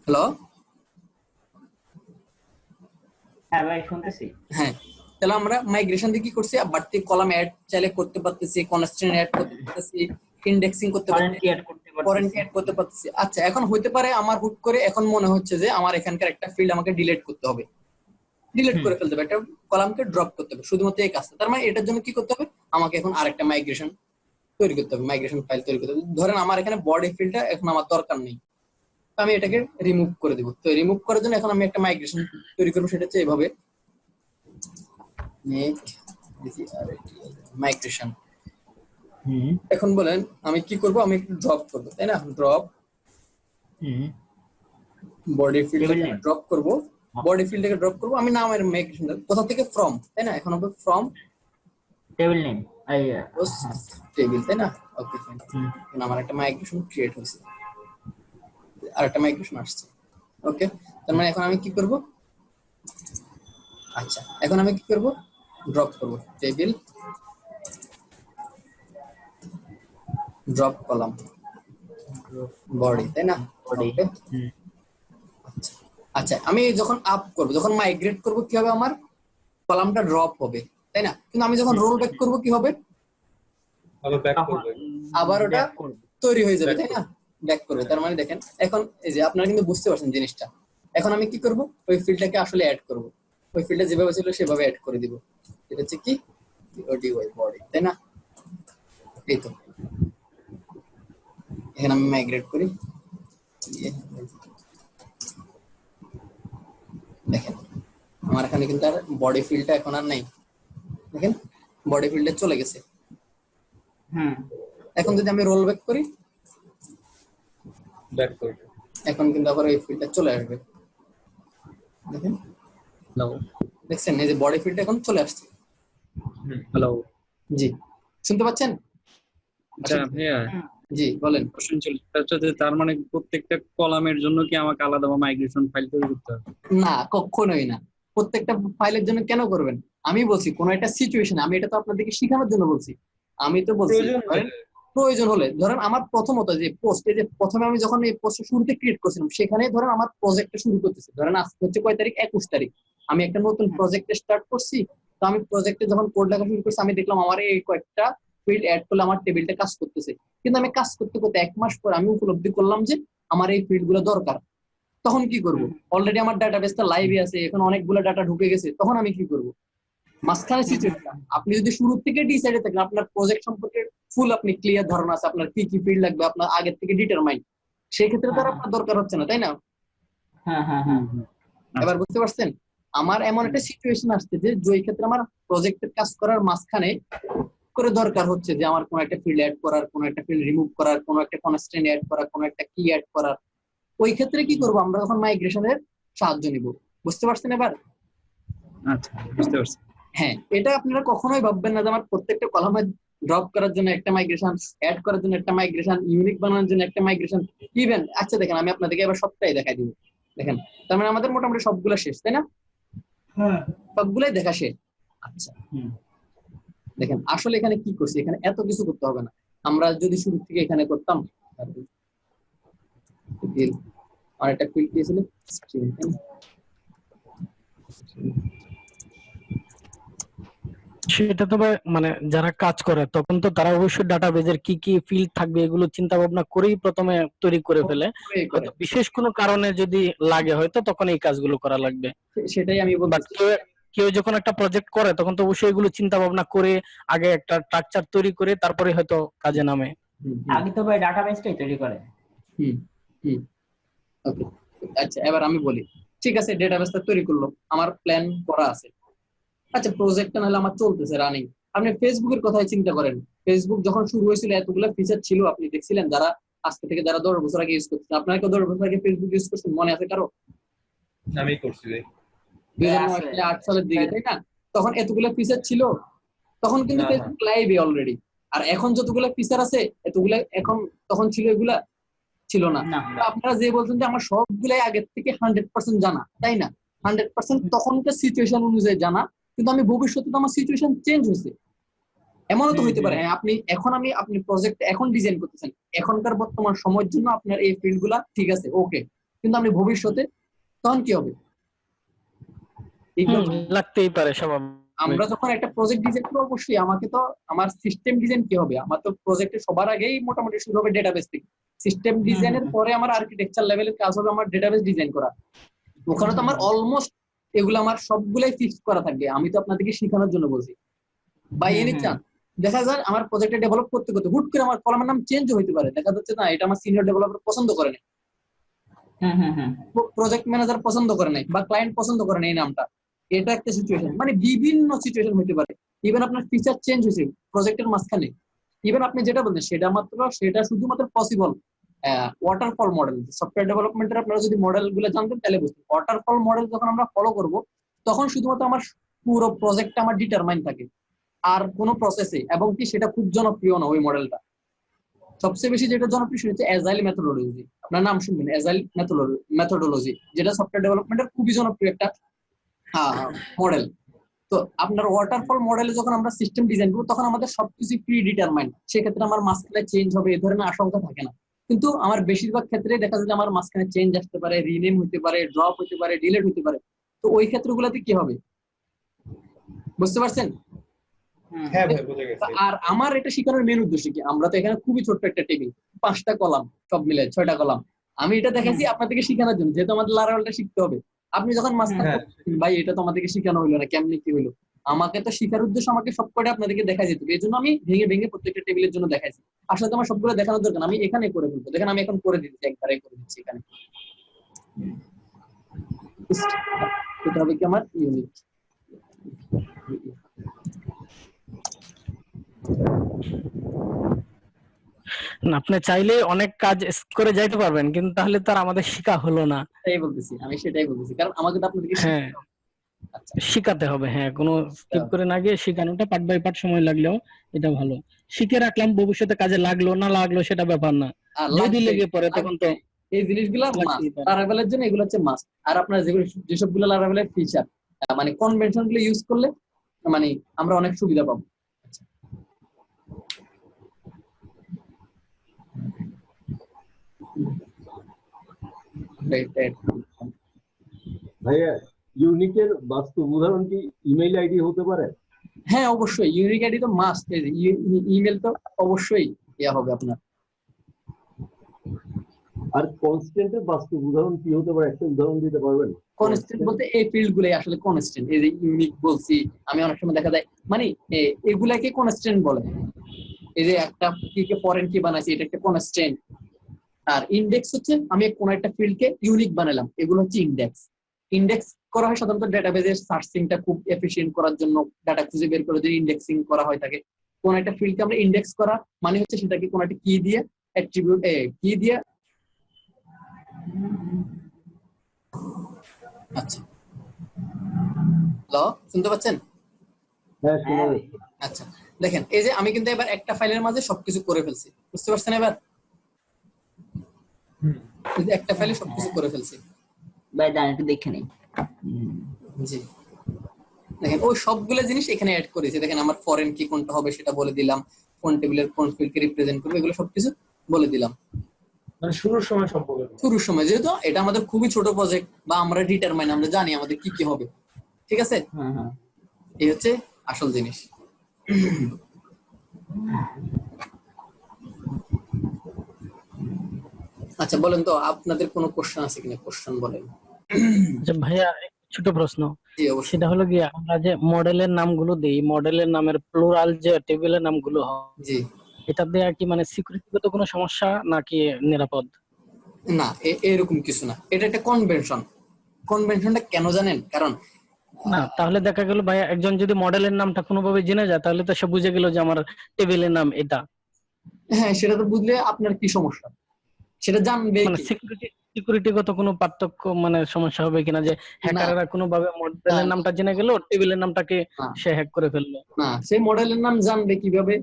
[SPEAKER 1] হ্যালো,
[SPEAKER 5] হ্যাঁ ভাই শুনতেছি।
[SPEAKER 1] হ্যাঁ তাহলে আমরা মাইগ্রেশন দিয়ে কি করছি, বাড়তি কলাম অ্যাড চাইলে করতে পারতেছি, কনস্ট্রেন্ট অ্যাড করতে পারতেছি, ইন্ডেক্সিং করতে
[SPEAKER 5] ফরেন
[SPEAKER 1] পারতেছি,
[SPEAKER 5] কি অ্যাড করতে
[SPEAKER 1] ফরেন
[SPEAKER 5] পারতেছি।
[SPEAKER 1] অ্যাড করতে পারতেছি। আচ্ছা এখন হইতে পারে আমার হুট করে এখন মনে হচ্ছে যে আমার এখানকার একটা ফিল্ড আমাকে ডিলিট করতে হবে, ডিলিট করে ফেলতে হবে, একটা কলামকে ড্রপ করতে হবে, শুধুমাত্র এই কাজটা। তার মানে এটার জন্য কি করতে হবে, আমাকে এখন আরেকটা মাইগ্রেশন তৈরি করতে হবে, মাইগ্রেশন ফাইল তৈরি করতে হবে। ধরেন আমার এখানে বডি ফিল্ডটা এখন আমার দরকার নেই, আমি এটাকে রিমুভ করে দিব। তো রিমুভ করার জন্য এখন আমি একটা মাইগ্রেশন তৈরি করবো, সেটা হচ্ছে এভাবে মেক মাইগ্রেশন। এখন বলেন আমি কি করব, আমি একটু ড্রপ করব, তাই না? ড্রপ বডি ফিল্ডটাকে ড্রপ করব, বডি ফিল্ডটাকে ড্রপ করব, আমি নামের মাইগ্রেশন কোথা থেকে, ফ্রম, তাই না? এখন হবে ফ্রম
[SPEAKER 5] টেবিল নেম
[SPEAKER 1] টেবিল, তাই না? ওকে ফাইন, এখন আমার একটা মাইগ্রেশন ক্রিয়েট হয়েছে, আর একটা মাইগ্রেশন আসছে। ওকে, তার মানে এখন আমি কি করব, আচ্ছা এখন আমি কি করব, ড্রপ করব টেবিল ড্রপ কলাম বডি, তাই না? ওকে আচ্ছা আচ্ছা, আমি যখন আপ করব, যখন মাইগ্রেট করব কি হবে, আমার কলামটা ড্রপ হবে, তাই না? কিন্তু আমি যখন রোল ব্যাক করব কি হবে,
[SPEAKER 2] আবার ব্যাক করবে,
[SPEAKER 1] আবার ওটা তৈরি হয়ে যাবে, তাই না? ব্যাক করবে। তার মানে দেখেন এখন এই যে আপনারা কিন্তু বুঝতে পারছেন জিনিসটা। এখন আমি কি করব, ওই ফিল্ডটাকে আসলে অ্যাড করব, ওই ফিল্ডে যেভাবে ছিল সেভাবে অ্যাড করে দিব। এটা হচ্ছে কি ওডিওয়াই বডি, তাই না? এই তো এখানে আমি মাইগ্রেট করি, দেখেন আমার এখানে কিন্তু আর বডি ফিল্ডটা এখন আর নাই, দেখেন বডি ফিল্ডে চলে গেছে। এখন যদি আমি রোল ব্যাক করি,
[SPEAKER 2] ব্যাক করবে,
[SPEAKER 1] এখন কিন্তু আবার এই ফিল্ডটা চলে আসবে, দেখেন। হ্যালো, দেখছেন এই যে বডি ফিল্ডটা এখন চলে আসছে।
[SPEAKER 4] হ্যালো,
[SPEAKER 1] জি শুনতে পাচ্ছেন?
[SPEAKER 4] আচ্ছা ভাইয়া,
[SPEAKER 1] জি বলেন।
[SPEAKER 4] কোশ্চেন চলছে, তার মানে প্রত্যেকটা কলামের জন্য কি আমাকে আলাদা মাইগ্রেশন ফাইল তৈরি করতে হবে?
[SPEAKER 1] না কখনোই না, প্রত্যেকটা ফাইলের জন্য কেন করবেন? আমি বলছি কোন একটা সিচুয়েশন, আমি এটা তো আপনাদেরকে শেখানোর জন্য বলছি। আমি তো বলছি প্রয়োজন হলে, ধরেন আমার প্রথমত যে পোস্ট, এই যে প্রথমে আমি যখন এই পোস্ট শুরুতে ক্রিয়েট করছিলাম, সেখানে ধরেন আমার প্রজেক্টটা শুরু করতেছি, ধরেন আজকে হচ্ছে কয় তারিখ, 21 তারিখ, আমি একটা নতুন প্রজেক্টে স্টার্ট করছি। তো আমি প্রজেক্টে যখন কোড লেখা শুরু করছি, আমি দেখলাম আমার এই কয়েকটা ফিল্ড অ্যাড করলে আমার টেবিলটা কাজ করতেছে। কিন্তু আমি কাজ করতে করতে 1 মাস পর আমি উপলব্ধি করলাম যে আমার এই ফিল্ড গুলো দরকার। তখন কি করব, অলরেডি আমার ডাটাবেসটা লাইভে আছে, এখন অনেকগুলো ডাটা ঢুকে গেছে, তখন আমি কি করব? মাঝখানে সিচুয়েশন, আপনি যদি শুরু থেকে ডিসাইডে থাকেন, আপনার প্রজেক্ট সম্পর্কে ফুল আপনি ক্লিয়ার ধারণা আছে, আপনার কি কি ফিল্ড লাগবে আপনার আগে থেকে ডিটারমাইন, সেই ক্ষেত্রে তো আর আপনার দরকার হচ্ছে না, তাই না? এবার বুঝতে পারছেন? আমার এমন একটা সিচুয়েশন আসছে যে ওই ক্ষেত্রে আমার প্রজেক্টের কাজ করার মাঝখানে করে দরকার হচ্ছে যে আমার কোন একটা ফিল্ড অ্যাড করার, কোন একটা ফিল্ড রিমুভ করার, কোন একটা কনস্ট্রেন্ট অ্যাড করার, কোন একটা কি অ্যাড করার। ওই ক্ষেত্রে কি করব, আমরা যখন মাইগ্রেশনের সাহায্য নিব। বুঝতে পারছেন এবার?
[SPEAKER 4] আচ্ছা বুঝতে পারছি।
[SPEAKER 1] হ্যাঁ, এটা আপনারা কখনোই ভাববেন না যে আমার প্রত্যেকটা কলামে ড্রপ করার জন্য একটা মাইগ্রেশন, অ্যাড করার জন্য একটা মাইগ্রেশন, ইউনিক বানানোর জন্য একটা মাইগ্রেশন, ইভেন আচ্ছা দেখেন আমি আপনাদেরকে এবার সবটাই দেখাই দিব। দেখেন তার মানে আমাদের মোটামুটি সবগুলো শেষ, তাই না? সবগুলাই দেখা শেষ। আচ্ছা দেখেন আসলে এখানে কি করছি, এখানে এত কিছু করতে হবে না। আমরা যদি শুরু থেকে এখানে করতাম, আর একটা ফিল্ড দিয়েছিল স্ট্রিং,
[SPEAKER 6] সেটা তো মানে যারা কাজ করে তখন তো তারা অবশ্যই ডাটাবেজের কি কি ফিল্ড থাকবে এগুলো চিন্তা ভাবনা করেই প্রথমে তৈরি করে ফেলে। হয়তো বিশেষ কোনো কারণে যদি লাগে হয়তো তখন এই কাজগুলো করা লাগবে।
[SPEAKER 1] সেটাই আমি
[SPEAKER 6] বাট
[SPEAKER 1] বলতেছি।
[SPEAKER 6] কেউ যখন একটা প্রজেক্ট করে তখন তো অবশ্যই এগুলো চিন্তা ভাবনা করে আগে একটা স্ট্রাকচার তৈরি করে তারপরে হয়তো কাজে নামে।
[SPEAKER 5] আগে তো ভাই ডাটাবেসটাই তৈরি করে।
[SPEAKER 1] ওকে, আচ্ছা এবার আমি বলি, ঠিক আছে ডেটাবেসটা তৈরি করলো, আমার প্ল্যান করা আছে, আচ্ছা প্রজেক্টটা নাহলে আমার চলতেছে রানিং। আপনি ফেসবুকের কথাই চিন্তা করেন, ফেসবুক যখন শুরু হয়েছিল এতগুলো ফিচার ছিল, আপনি দেখছিলেন যারা আজকে থেকে যারা 10 বছর আগে ইউজ করতেন, আপনারা কেউ 10 বছর আগে ফেসবুক ইউজ করছেন মনে আছে কারো?
[SPEAKER 2] আমি করছি ভাই
[SPEAKER 1] 2008 সালের দিকে, তাই না? তখন এতগুলো ফিচার ছিল, তখন কিন্তু ফেসবুক লাইভে অলরেডি। আর এখন যতগুলো ফিচার আছে এতগুলো এখন, তখন ছিল এগুলা ছিল না। আপনারা যে বলছেন যে আমার সবগুলাই আগের থেকে 100% জানা, তাই না? 100% তখনকার সিচুয়েশন অনুযায়ী জানা, কিন্তু আমি ভবিষ্যতে তো আমার সিচুয়েশন চেঞ্জ হয়েছে, এমনও তো হইতে পারে। হ্যাঁ, আপনি প্রজেক্ট এখন ডিজাইন করতেছেন, এখনকার বর্তমান সময়ের জন্য আপনার এই ফিল্ড গুলা ঠিক আছে, ওকে, কিন্তু আপনি ভবিষ্যতে তখন কি হবে?
[SPEAKER 6] লাগতেই পারে স্বাভাবিক।
[SPEAKER 1] আমরা যখন একটা প্রজেক্ট ডিজাইন করবো অবশ্যই আমাকে তো আমার সিস্টেম ডিজাইন কি হবে, আমার তো প্রজেক্টে সবার আগেই মোটামুটি শুরু হবে ডেটাবেস থেকে। সিস্টেম ডিজাইনের পরে আমার আর্কিটেকচার লেভেলের কাজ হবে আমার ডেটাবেস ডিজাইন করা। ওখানে তো আমার অলমোস্ট এগুলো আমার সবগুলাই ফিক্স করা থাকবে। আমি তো আপনাদেরকে শেখানোর জন্য বলছি। বাই এনি চান্স দেখা যায় আমার প্রজেক্টে ডেভেলপ করতে করতে হুট করে আমার কলামের নাম চেঞ্জ হইতে পারে, দেখা যাচ্ছে না এটা আমার সিনিয়র ডেভেলপার পছন্দ করে নাই, প্রজেক্ট ম্যানেজার পছন্দ করে নাই, বা ক্লায়েন্ট পছন্দ করে নাই এই নামটা। এটা একটা সিচুয়েশন, মানে বিভিন্ন সিচুয়েশন হইতে পারে। ইভেন আপনার ফিচার চেঞ্জ হয়েছে প্রজেক্টের মাঝখানে, ইভেন আপনি যেটা বলছেন সেটা শুধুমাত্র পসিবল ওয়াটারফল মডেল। সফটওয়্যার ডেভেলপমেন্টের আপনারা যদি মডেল গুলো জানতেন তাহলে বুঝতেন, ওয়াটারফল মডেল যখন আমরা ফলো করব তখন শুধুমাত্র আমার পুরো প্রজেক্টটা আমার ডিটারমাইন থাকে, আর কোনো প্রসেসে, এবং কি সেটা খুব জনপ্রিয় না ওই মডেলটা। সবচেয়ে বেশি যেটা জনপ্রিয় সেটা হচ্ছে অ্যাজাইল মেথোডোলজি, আপনার নাম শুনবেন অ্যাজাইল মেথোডোলজি, যেটা সফটওয়্যার ডেভেলপমেন্টের খুবই জনপ্রিয় একটা মডেল। তো আপনার ওয়াটারফল মডেলে যখন আমরা সিস্টেম ডিজাইন করবো তখন আমাদের সবকিছু প্রি ডিটারমাইন্ড, সেক্ষেত্রে আমার মাঝখানে চেঞ্জ হবে এই ধরনের আশঙ্কা থাকে না। কিন্তু আমার বেশিরভাগ ক্ষেত্রে দেখা যায় যে আমার মাঝখানে চেঞ্জ আসতে পারে, রিনেম হতে পারে, ড্রপ হতে পারে, ডিলিট হতে পারে। তো ওই ক্ষেত্রগুলোতে কি হবে বুঝতে পারছেন?
[SPEAKER 2] হ্যাঁ ভাই বুঝে গেছি।
[SPEAKER 1] আর আমার এটা শেখানোর মেন উদ্দেশ্য কি, আমরা তো এখানে খুবই ছোট্ট একটা টেবিল, 5টা কলাম সব মিলে 6টা কলাম, আমি এটা দেখাইছি আপনাদেরকে শেখানোর জন্য, যেহেতু আমাদের লারাওয়ালটা শিখতে হবে। আপনি যখন মাঝখানে ভাই এটা তো আমাদেরকে শেখানো হইলো না, কেমনি কি হইলো, আমাকে তো শেখার উদ্দেশ্য আমাকে সবকটা আপনাদেরকে দেখাই যেত, এই জন্য আমি ভেঙে ভেঙে প্রত্যেকটা টেবিলের জন্য দেখাইছি। আসলে আমার সবগুলো দেখানোর দরকার, আমি এখানে করে ফেলবো, দেখেন আমি এখন করে দিচ্ছি, একবারে করে দিচ্ছি এখানে। এটা হবে কি আমার ইউনিট।
[SPEAKER 6] না আপনি চাইলে অনেক কাজ করে যাইতে পারবেন, কিন্তু তাহলে তো আর আমাদের শেখা হলো না।
[SPEAKER 1] আমি সেটাই বলতেছি, কারণ আমাকে তো আপনাদেরকে
[SPEAKER 6] শিখাতে হবে। হ্যাঁ, কোনো স্কিপ করে না গিয়ে শেখানোটা পার্ট বাই পার্ট সময় লাগলেও এটা ভালো। শিখে রাখলাম, ভবিষ্যতে কাজে লাগলো না লাগলো সেটা ব্যাপার না, যদি লেগে পড়ে তখন তো
[SPEAKER 1] এই জিনিসগুলো লারাভেলের জন্য এগুলো হচ্ছে মাস্ট। আর আপনার যেসবগুলো লারাভেলের ফিচার মানে কনভেনশন গুলো ইউজ করলে মানে আমরা অনেক সুবিধা পাবো।
[SPEAKER 7] ভাইয়া ইউনিকের বাস্তব উদাহরণ কি ইমেইল আইডি হতে পারে?
[SPEAKER 1] হ্যাঁ অবশ্যই, ইউনিক আইডি তো মাস্ট, ইমেল তো অবশ্যই ইয়া হবে আপনার।
[SPEAKER 7] আর কনস্ট্যান্টের বাস্তব উদাহরণ কি হতে পারে, একটা উদাহরণ দিতে পারবেন?
[SPEAKER 1] কনস্ট্যান্ট বলতে এই ফিল্ড গুলাই আসলে কনস্ট্যান্ট, এই যে ইউনিক বলছি আমি, অনেক সময় দেখা যায় মানে এগুলাকে কনস্ট্যান্ট বলে। এই যে একটা কি ফরেন কি বানাইছি এটা একটা কনস্ট্যান্ট। আর ইন্ডেক্স হচ্ছে আমি কোন একটা ফিল্ডকে ইউনিক বানালাম, এগুলো হচ্ছে ইন্ডেক্স। ইন্ডেক্স করা হয় সাধারণত ডেটাবেজের সার্চিংটা খুব এফিশিয়েন্ট করার জন্য, ডাটা খুঁজে বের করে যদি ইন্ডেক্সিং করা হয় থাকে। কোন একটা ফিল্ডকে আমরা ইন্ডেক্স করা মানে হচ্ছে সেটাকে কোন একটা কি দিয়ে অ্যাট্রিবিউট কি দিয়ে। আচ্ছা হ্যালো, শুনতে পাচ্ছেন?
[SPEAKER 7] হ্যাঁ শুনে যাচ্ছি।
[SPEAKER 1] আচ্ছা দেখেন, এই যে আমি কিন্তু এবার একটা ফাইলের মাঝে সবকিছু করে ফেলছি, বুঝতে পারছেন? এবার একটা ফাইলে সবকিছু করে ফেলছি।
[SPEAKER 5] ভাই দাঁড়ান একটু দেখে নেই।
[SPEAKER 1] জি দেখেন ওই সবগুলো জিনিস এখানে অ্যাড করেছি। দেখেন আমার ফরেন কি কোনটা হবে সেটা বলে দিলাম, কোন টেবিলের কোন ফিল্ডকে রিপ্রেজেন্ট করবে এগুলো সবকিছু বলে দিলাম।
[SPEAKER 2] মানে শুরুর সময় সম্পর্কে,
[SPEAKER 1] শুরুর সময়, যেহেতু এটা আমাদের খুবই ছোট প্রজেক্ট বা আমরা ডিটারমাইন, আমরা জানি আমাদের কি কি হবে, ঠিক আছে? এই হচ্ছে আসল জিনিস। আচ্ছা বলেন তো আপনাদের কোনো কোশ্চেন আছে কিনা, কোশ্চেন বলেন।
[SPEAKER 6] আচ্ছা ভাইয়া একটা ছোট প্রশ্ন,
[SPEAKER 1] জি অবশ্যই।
[SPEAKER 6] সেটা হলো গিয়ে আমরা যে মডেলের নামগুলো দিই, মডেলের নামের প্লুরাল যে টেবিলের নামগুলো হয়,
[SPEAKER 1] জি
[SPEAKER 6] এটা দেয়া কি মানে সিকিউরিটিগত কোনো সমস্যা নাকি নিরাপদ?
[SPEAKER 1] না, এরকম কিছু না, এটা একটা কনভেনশন। কনভেনশনটা কেন জানেন? কারণ
[SPEAKER 6] না তাহলে দেখা গেল ভাইয়া একজন যদি মডেলের নামটা কোনোভাবে জেনে যায় তাহলে তো সে বুঝে গেল যে আমার টেবিলের নাম এটা।
[SPEAKER 1] হ্যাঁ সেটা তো বুঝলে আপনার কি সমস্যা, সেটা জানবে
[SPEAKER 6] মানে
[SPEAKER 1] কি?
[SPEAKER 6] সিকিউরিটিগত কোনো পার্থক্য মানে সমস্যা হবে কিনা যে হ্যাকাররা কোনোভাবে মডেলের নামটা জেনে গেল, টেবিলের নামটাকে
[SPEAKER 1] না
[SPEAKER 6] সে হ্যাক করে ফেললো?
[SPEAKER 1] না, সেই মডেলের নাম জানবে কিভাবে?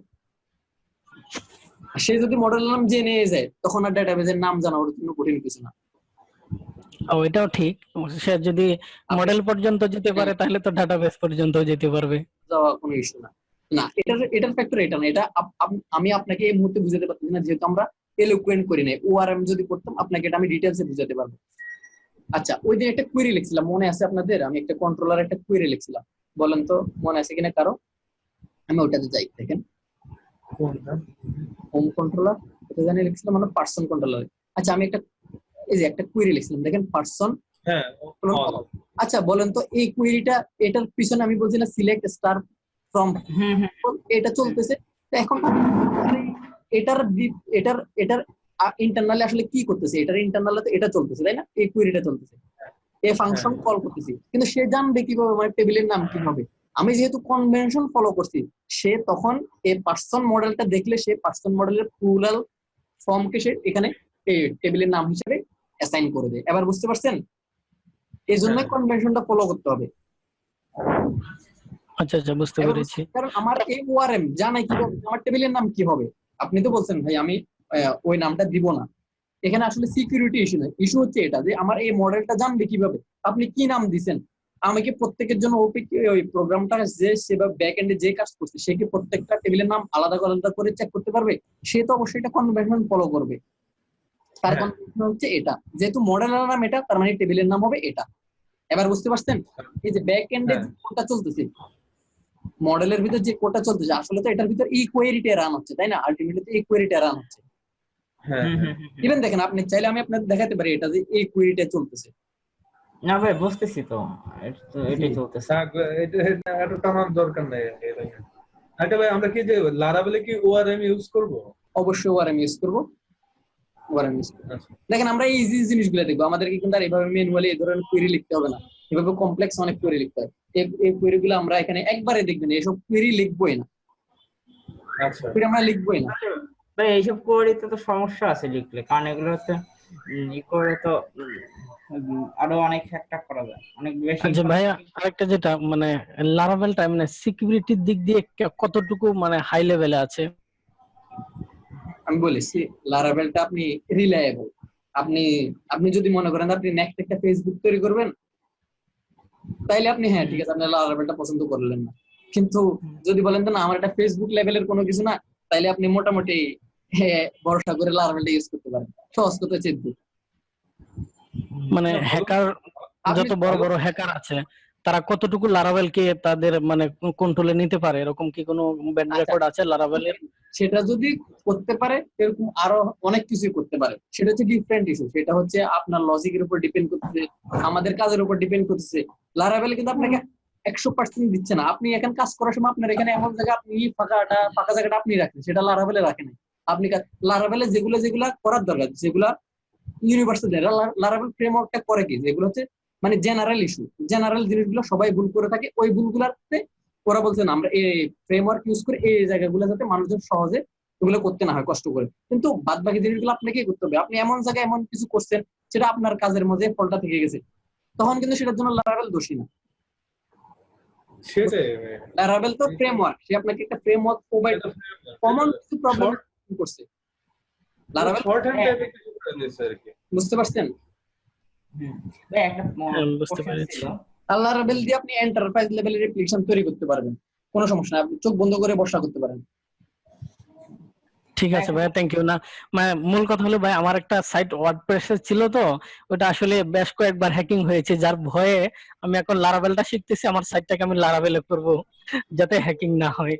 [SPEAKER 1] সে যদি মডেলের নাম জেনে যায় তখন আর ডাটাবেজের নাম জানা ওর জন্য কঠিন কিছু না।
[SPEAKER 6] ও এটাও ঠিক, সে যদি মডেল পর্যন্ত যেতে পারে তাহলে তো ডাটাবেস পর্যন্ত যেতে পারবে।
[SPEAKER 1] যাওয়া কোনো ইস্যু না। না এটার ফ্যাক্টর এটা না, এটা আমি আপনাকে এই মুহূর্তে বুঝাতে পারছি না যেহেতু আমরা এলোকুয়েন্ট করি নাই। ওআরএম যদি করতাম আপনাকে এটা আমি ডিটেইলসে বুঝাতে পারবো। আচ্ছা ওই দিন একটা কোয়েরি লিখছিলাম, মনে আছে আপনাদের? আমি একটা কন্ট্রোলার একটা কোয়েরি লিখছিলাম, বলেন তো মনে আছে কিনা কারো? আমি ওটাতে যাই, দেখেন হোম কন্ট্রোলার, এটা জানি লিখছিলাম মানে পার্সন কন্ট্রোলার। আচ্ছা আমি একটা এই যে একটা কোয়েরি লিখছিলাম, দেখেন পার্সন।
[SPEAKER 2] হ্যাঁ
[SPEAKER 1] আচ্ছা বলেন তো এই কোয়েরিটা, এটার পিছনে আমি বলছি না সিলেক্ট স্টার ফ্রম, এটা চলতেছে। তো এখন এটার এটার এটার ইন্টারনালি আসলে কি করতেছে? এটার ইন্টারনালে তো এটা চলতেছে তাই না, এই কোয়েরিটা চলতেছে, এই ফাংশন কল করতেছি, কিন্তু সে জানবে কিভাবে আমার টেবিলের নাম কি হবে? আমি যেহেতু কনভেনশন ফলো করছি, সে তখন এই পার্সন মডেলটা দেখলে সে পার্সন মডেলের প্লুরাল ফর্মকে সে এখানে টেবিলের নাম হিসেবে অ্যাসাইন করে দেয়। এবার বুঝতে পারছেন? এই জন্য কনভেনশনটা ফলো করতে হবে।
[SPEAKER 6] আচ্ছা আচ্ছা বুঝতে পেরেছি।
[SPEAKER 1] কারণ আমার এই ওআরএম জানাই কিভাবে আমার টেবিলের নাম কি হবে। আপনি তো বলছেন ভাই আমি ওই নামটা দিব না, এখানে আসলে সিকিউরিটি ইস্যু নয়, ইস্যু হচ্ছে এটা যে আমার এই মডেলটা জানবে কিভাবে আপনি কি নাম দিবেন। আমাকে প্রত্যেকের জন্য ওই প্রোগ্রামটা যে সেভাবে ব্যাক এন্ডে যে কাজ করছে সে কি প্রত্যেকটা টেবিলের নাম আলাদা আলাদা করে চেক করতে পারবে? সে তো অবশ্যই এটা কনভেনশন ফলো করবে। তার কনভেনশন হচ্ছে এটা, যেহেতু মডেলের নাম এটা তার মানে টেবিলের নাম হবে এটা। এবার বুঝতে পারছেন? এই যে ব্যাক এন্ডে যে কোডটা চলতেছে, মডেলের ভিতর যে কোডটা চলতেছে আসলে তো এটার ভিতর এই কোয়েরিটা রান হচ্ছে তাই না, আলটিমেটলি তো এই কোয়েরিটা রান হচ্ছে। ইভেন দেখেন আপনি চাইলে আমি আপনাকে দেখাতে পারি এটা যে এই কোয়েরিটা চলতেছে।
[SPEAKER 5] না ভাই বুঝতেছি তো, এটাই চলতেছে।
[SPEAKER 2] এটা টানার দরকার নাই। আচ্ছা ভাই আমরা কি যে লারাভেলে কি ওআরএম ইউজ করব?
[SPEAKER 1] অবশ্যই ওআরএম ইউজ করব। ওআরএম ইউজ করব। দেখেন আমরা এই ইজি জিনিসগুলো দেখবো, আমাদেরকে কিন্তু আর এভাবে ম্যানুয়ালি এই ধরনের কোয়েরি লিখতে হবে না, এভাবে কমপ্লেক্স অনেক কোয়েরি লিখতে হয়। এই কোয়েরিগুলো আমরা এখানে একবারে দেখবেন, এসব কোয়েরি লিখবোই না। আচ্ছা কোয়েরি আমরা লিখবোই না
[SPEAKER 5] ভাই, এইসব কোয়েরিতে তো সমস্যা আছে লিখলে, কারণ এগুলো হচ্ছে ই করে তো আরো অনেক হ্যাক করা যায়, অনেক বেশি।
[SPEAKER 6] আচ্ছা ভাইয়া আরেকটা যেটা মানে লারাভেলটা মানে সিকিউরিটির দিক দিয়ে কতটুকু মানে হাই লেভেলে আছে?
[SPEAKER 1] আমি বলেছি লারাভেলটা আপনি রিলায়েবল। আপনি যদি মনে করেন আপনি নেক্সট একটা ফেসবুক তৈরি করবেন তাইলে আপনি হ্যাঁ ঠিক আছে আপনি লারাভেলটা পছন্দ করলেন না, কিন্তু যদি বলেন না আমার এটা ফেসবুক লেভেলের কোনো কিছু না, তাইলে আপনি মোটামুটি ভরসা করে লারাভেলটা ইউজ করতে পারেন। সহজ কথা চেয়ে
[SPEAKER 6] মানে হ্যাকার যত বড় বড় হ্যাকার আছে তারা কতটুকু লারাভেলকে তাদের মানে কন্ট্রোলে নিতে পারে, এরকম কি কোনো ব্যাড রেকর্ড আছে লারাভেলের?
[SPEAKER 1] সেটা যদি করতে পারে এরকম আরো অনেক কিছুই করতে পারে, সেটা হচ্ছে ডিফারেন্ট ইস্যু। সেটা হচ্ছে আপনার লজিকের উপর ডিপেন্ড করতেছে, আমাদের কাজের উপর ডিপেন্ড করতেছে। লারাভেল কিন্তু আপনাকে 100% দিচ্ছে না। আপনি এখানে কাজ করার সময় আপনার এখানে এমন জায়গা আপনি ফাঁকা জায়গাটা আপনি রাখেন, সেটা লারাভেলে রাখেন। আপনি লারাভেলে যেগুলা করার দরকার, যেগুলা ইউনিভার্সাল লারাভেল ফ্রেমওয়ার্কটা করে কি, যেগুলো হচ্ছে মানে জেনারেল ইস্যু, জেনারেল জিনিসগুলো সবাই ভুল করে থাকে, ওই ভুলগুলোতে ওরা বলছে না আমরা এই ফ্রেমওয়ার্ক ইউজ করে এই জায়গাগুলো যাতে মানুষজন সহজে এগুলো করতে না হয় কষ্ট করে, কিন্তু বাদ বাকি জিনিসগুলো আপনাকে করতে হবে। আপনি এমন জায়গায় এমন কিছু করছেন সেটা আপনার কাজের মধ্যে ফলটা থেকে গেছে, তখন কিন্তু সেটার জন্য লারাভেল দোষী না। লারাভেল তো ফ্রেমওয়ার্ক, সে আপনাকে একটা ফ্রেমওয়ার্ক প্রোভাইড কমন কিছু প্রবলেম করছে। লারাভেল শর্ট হ্যান্ড টাইপের কিছু করে দিয়েছে আর কি, বুঝতে পারছেন?
[SPEAKER 5] ভাই একটা
[SPEAKER 6] বুঝতে পেরেছি।
[SPEAKER 1] লারাভেল দিয়ে আপনি এন্টারপ্রাইজ লেভেলের অ্যাপ্লিকেশন তৈরি করতে পারবেন, কোনো সমস্যা নাই, আপনি চোখ বন্ধ করে বসা করতে পারেন।
[SPEAKER 6] ঠিক আছে ভাই, থ্যাংক ইউ। না মানে মূল কথা হলো ভাই আমার একটা সাইট ওয়ার্ডপ্রেস ছিল তো, ওটা আসলে বেশ কয়েকবার হ্যাকিং হয়েছে, যার ভয়ে আমি এখন লারাভেলটা শিখতেছি, আমার সাইটটাকে আমি লারাভেলে করব যাতে হ্যাকিং না হয়।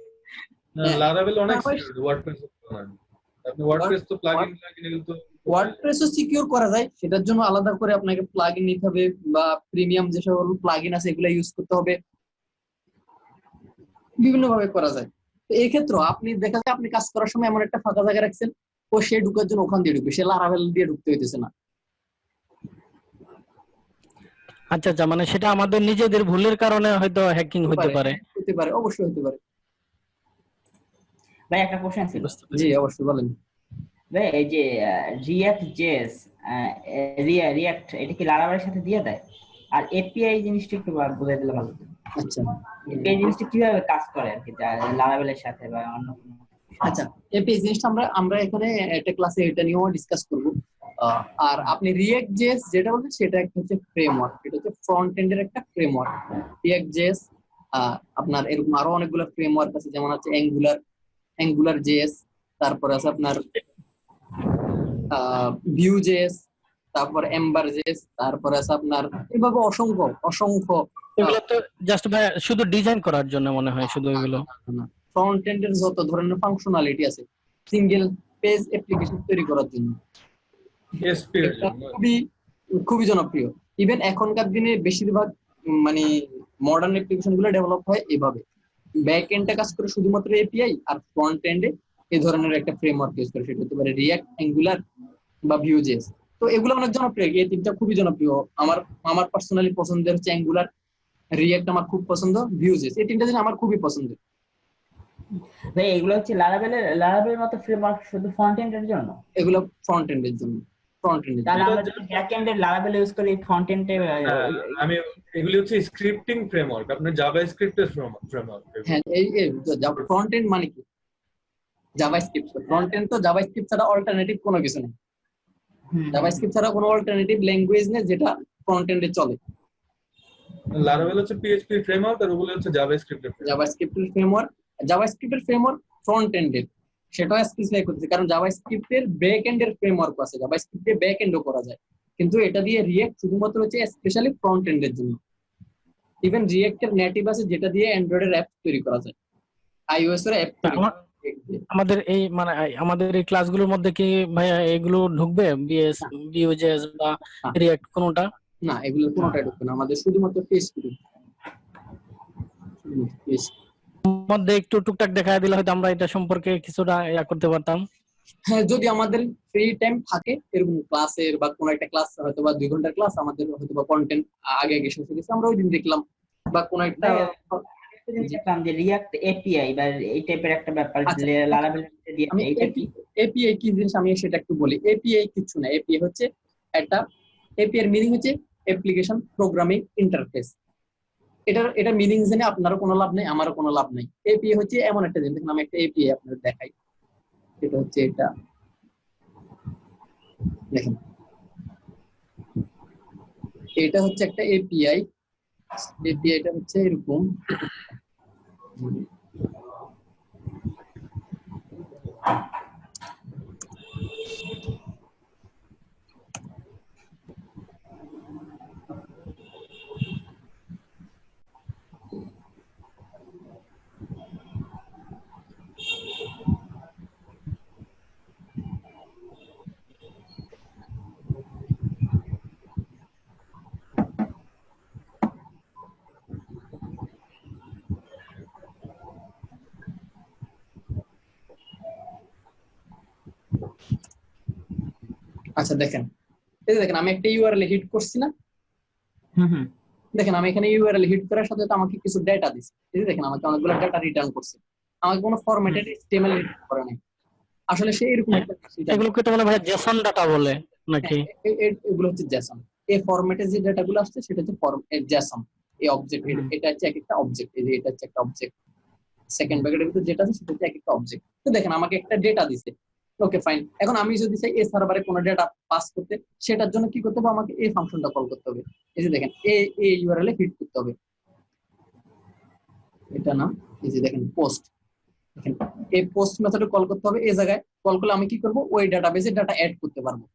[SPEAKER 2] লারাভেল অনেক
[SPEAKER 1] হ্যাঁ,
[SPEAKER 2] সিকিউর, ওয়ার্ডপ্রেস আপনি ওয়ার্ডপ্রেস তো প্লাগইন এগুলো তো
[SPEAKER 1] ওয়ার্ডপ্রেসও সিকিউর করা যায়, সেটার জন্য আলাদা করে আপনাকে প্লাগইন নিতে হবে বা প্রিমিয়াম যে সকল প্লাগইন আছে এগুলো ইউজ করতে হবে, বিভিন্ন ভাবে করা যায়। তো এই ক্ষেত্রে আপনি দেখা যায় আপনি কাজ করার সময় এমন একটা ফাঁকা জায়গা রাখছেন, ও সে ঢুকার জন্য ওখান দিয়ে ঢুকবে, সে লারাভেল দিয়ে ঢুকতে হইতেছে না।
[SPEAKER 6] আচ্ছা আচ্ছা, মানে সেটা আমাদের নিজেদের ভুলের কারণে হয়তো হ্যাকিং হতে পারে।
[SPEAKER 1] হতে পারে, অবশ্যই হতে পারে।
[SPEAKER 5] ভাই একটা কোশ্চেন ছিল।
[SPEAKER 1] জি অবশ্যই বলেন।
[SPEAKER 5] ভাই এই যে রিঅ্যাক্ট জেএস রিঅ্যাক্ট এটা কি লারাভেলের সাথে দিয়ে দেয়? আর এপিআই জিনিসটা একটু বলে দিলে ভালো হতো।
[SPEAKER 1] আচ্ছা
[SPEAKER 5] এপিআই জিনিসটা কিভাবে কাজ করে আর কি লারাভেলের সাথে বা অন্য কোনো?
[SPEAKER 1] আচ্ছা, এপিআই জিনিসটা আমরা এখানে একটা ক্লাসে এটা নিয়েও ডিসকাস করব। আর আপনি রিঅ্যাক্ট জেএস যেটা বলছেন সেটা একটা হচ্ছে ফ্রেমওয়ার্ক, এটা হচ্ছে ফ্রন্ট এন্ডের একটা ফ্রেমওয়ার্ক। রিঅ্যাক্ট জেএস আপনার এরকম আরো অনেকগুলো ফ্রেমওয়ার্ক আছে, যেমন আছে অ্যাঙ্গুলার জেএস, তারপর আছে আপনার ভিউ জেএস, তারপর এম্বার জেএস, তারপর আছে আপনার এভাবে অসংখ্য
[SPEAKER 6] এগুলো তো জাস্ট ভাই শুধু ডিজাইন করার জন্য মনে হয়, শুধু এগুলো
[SPEAKER 1] ফ্রন্ট এন্ডের যত ধরনের ফাংশনালিটি আছে সিঙ্গেল পেজ অ্যাপ্লিকেশন তৈরি করার জন্য
[SPEAKER 2] এসপি এর
[SPEAKER 1] এটা
[SPEAKER 2] জন্য।
[SPEAKER 1] খুবই জনপ্রিয়। ইভেন এখনকার দিনে বেশিরভাগ মানে মডার্ন অ্যাপ্লিকেশন গুলো ডেভেলপ হয় এভাবে, ব্যাক এন্ডে কাজ করে শুধুমাত্র এপিআই, আর ফ্রন্ট এন্ডে এই ধরনের একটা ফ্রেমওয়ার্ক ইউজ করে, সেটা হতে পারে রিঅ্যাক্ট, অ্যাঙ্গুলার বা ভিউজেস। তো এগুলো অনেক জনপ্রিয়, এই তিনটা খুবই জনপ্রিয়। আমার পার্সোনালি পছন্দের হচ্ছে অ্যাঙ্গুলার, রিঅ্যাক্ট আমার খুব পছন্দ, ভিউজেস এই তিনটা জিনিস আমার খুবই পছন্দের।
[SPEAKER 5] ভাই এগুলো হচ্ছে লারাভেলের মতো ফ্রেমওয়ার্ক শুধু ফ্রন্ট এন্ডের জন্য?
[SPEAKER 1] এগুলো ফ্রন্ট এন্ডের জন্য,
[SPEAKER 5] তাহলে আমরা যদি ব্যাক এন্ডে লারাভেল ইউজ করি ফ্রন্ট এন্ডে
[SPEAKER 2] আমি এগুলি হচ্ছে স্ক্রিপ্টিং ফ্রেমওয়ার্ক, আপনার জাভাস্ক্রিপ্টের ফ্রেমওয়ার্ক।
[SPEAKER 1] হ্যাঁ, এই ফ্রন্ট এন্ড মানে কি? জাভাস্ক্রিপ্ট। ফ্রন্ট এন্ড তো জাভাস্ক্রিপ্ট ছাড়া অল্টারনেটিভ কোনো কিছু নেই। জাভাস্ক্রিপ্ট ছাড়া কোনো অল্টারনেটিভ ল্যাঙ্গুয়েজ নেই যেটা ফ্রন্ট এন্ডে চলে।
[SPEAKER 2] লারাভেল হচ্ছে পিএইচপি ফ্রেমওয়ার্ক আর ওগুলো হচ্ছে জাভাস্ক্রিপ্টের
[SPEAKER 1] জাভাস্ক্রিপ্টের ফ্রেমওয়ার্ক ফ্রন্ট এন্ডের, সেটাও স্পেসিফাই করতেছে, কারণ জাভাস্ক্রিপ্টের ব্যাক এন্ডের ফ্রেমওয়ার্ক আছে, জাভাস্ক্রিপ্টে ব্যাক এন্ডও করা যায়, কিন্তু এটা দিয়ে রিঅ্যাক্ট শুধুমাত্র হচ্ছে স্পেশালি ফ্রন্ট এন্ডের জন্য। ইভেন রিঅ্যাক্টের নেটিভ আছে যেটা দিয়ে অ্যান্ড্রয়েডের অ্যাপ তৈরি করা যায়, আইওএস এর অ্যাপ তৈরি করা যায়।
[SPEAKER 6] আমাদের এই মানে আমাদের এই ক্লাসগুলোর মধ্যে কি ভাইয়া এগুলো ঢুকবে, বিএস ভিউজেস বা রিঅ্যাক্ট কোনটা?
[SPEAKER 1] না, এগুলো কোনটাই ঢুকবে না, আমাদের শুধুমাত্র পিএইচপি
[SPEAKER 6] মধ্যে একটু টুকটাক দেখা দিলে হয়তো আমরা এটা সম্পর্কে কিছুটা ইয়া করতে পারতাম।
[SPEAKER 1] হ্যাঁ, যদি আমাদের ফ্রি টাইম থাকে, এরকম ক্লাসের বা কোন একটা ক্লাস হয়তো বা 2 ঘন্টার ক্লাস আমাদের হয়তো বা কন্টেন্ট আগে শেষ হয়ে গেছে, আমরা ওই দিন দেখলাম, বা কোন একটা
[SPEAKER 5] দেখলাম যে রিঅ্যাক্ট এপিআই বা এই টাইপের একটা ব্যাপার লারাভেল দিয়ে এইটা কি
[SPEAKER 1] এপিআই কি জিনিস আমি সেটা একটু বলি। এপিআই কিছু না, এপিআই হচ্ছে একটা, এপিআই এর মিনিং হচ্ছে অ্যাপ্লিকেশন প্রোগ্রামিং ইন্টারফেস। এটা মিনিং জেনে আপনারও কোনো লাভ নেই, আমারও কোনো লাভ নেই। এপিআই হচ্ছে এমন একটা জিনিস, দেখুন আমি একটা এপিআই আপনাদের দেখাই, এটা হচ্ছে এটা দেখেন, এটা হচ্ছে একটা এপিআই। এপিআইটা হচ্ছে এরকম, আচ্ছা দেখেন, এই দেখেন আমি একটা ইউআরএল হিট করছি না, দেখেন আমি এখানে ইউআরএল হিট করার সাথে তো আমাকে কিছু ডেটা দিছে, এই যে দেখেন আমাকে অনেকগুলো ডেটা রিটার্ন করছে, আমাকে কোনো ফরম্যাটেড HTML রিটার্ন করে নাই। আসলে সে এরকম একটা,
[SPEAKER 6] এগুলোকে তো বলে ভাই জেসন ডাটা বলে নাকি?
[SPEAKER 1] এগুলো হচ্ছে জেসন। এই ফরম্যাটে যে ডেটাগুলো আসছে সেটা হচ্ছে জেসন। এই অবজেক্ট, এটা হচ্ছে এক একটা অবজেক্ট, এই যে এটা হচ্ছে একটা অবজেক্ট, সেকেন্ড ব্র্যাকেটের ভিতরে যেটা আছে সেটা হচ্ছে এক একটা অবজেক্ট। তো দেখেন আমাকে একটা ডেটা দিছে, ওকে ফাইন। এখন আমি যদি চাই এই সার্ভারে কোনো ডেটা পাস করতে, সেটার জন্য কি করতে হবে, আমাকে এই ফাংশনটা কল করতে হবে। এই যে দেখেন এই ইউআরএল এ হিট করতে হবে, এটা না, এই যে দেখেন পোস্ট, দেখেন এই পোস্ট মেথডে কল করতে হবে। এই জায়গায় কল করলে আমি কি করব, ওই ডাটাবেসে ডাটা অ্যাড করতে পারবো।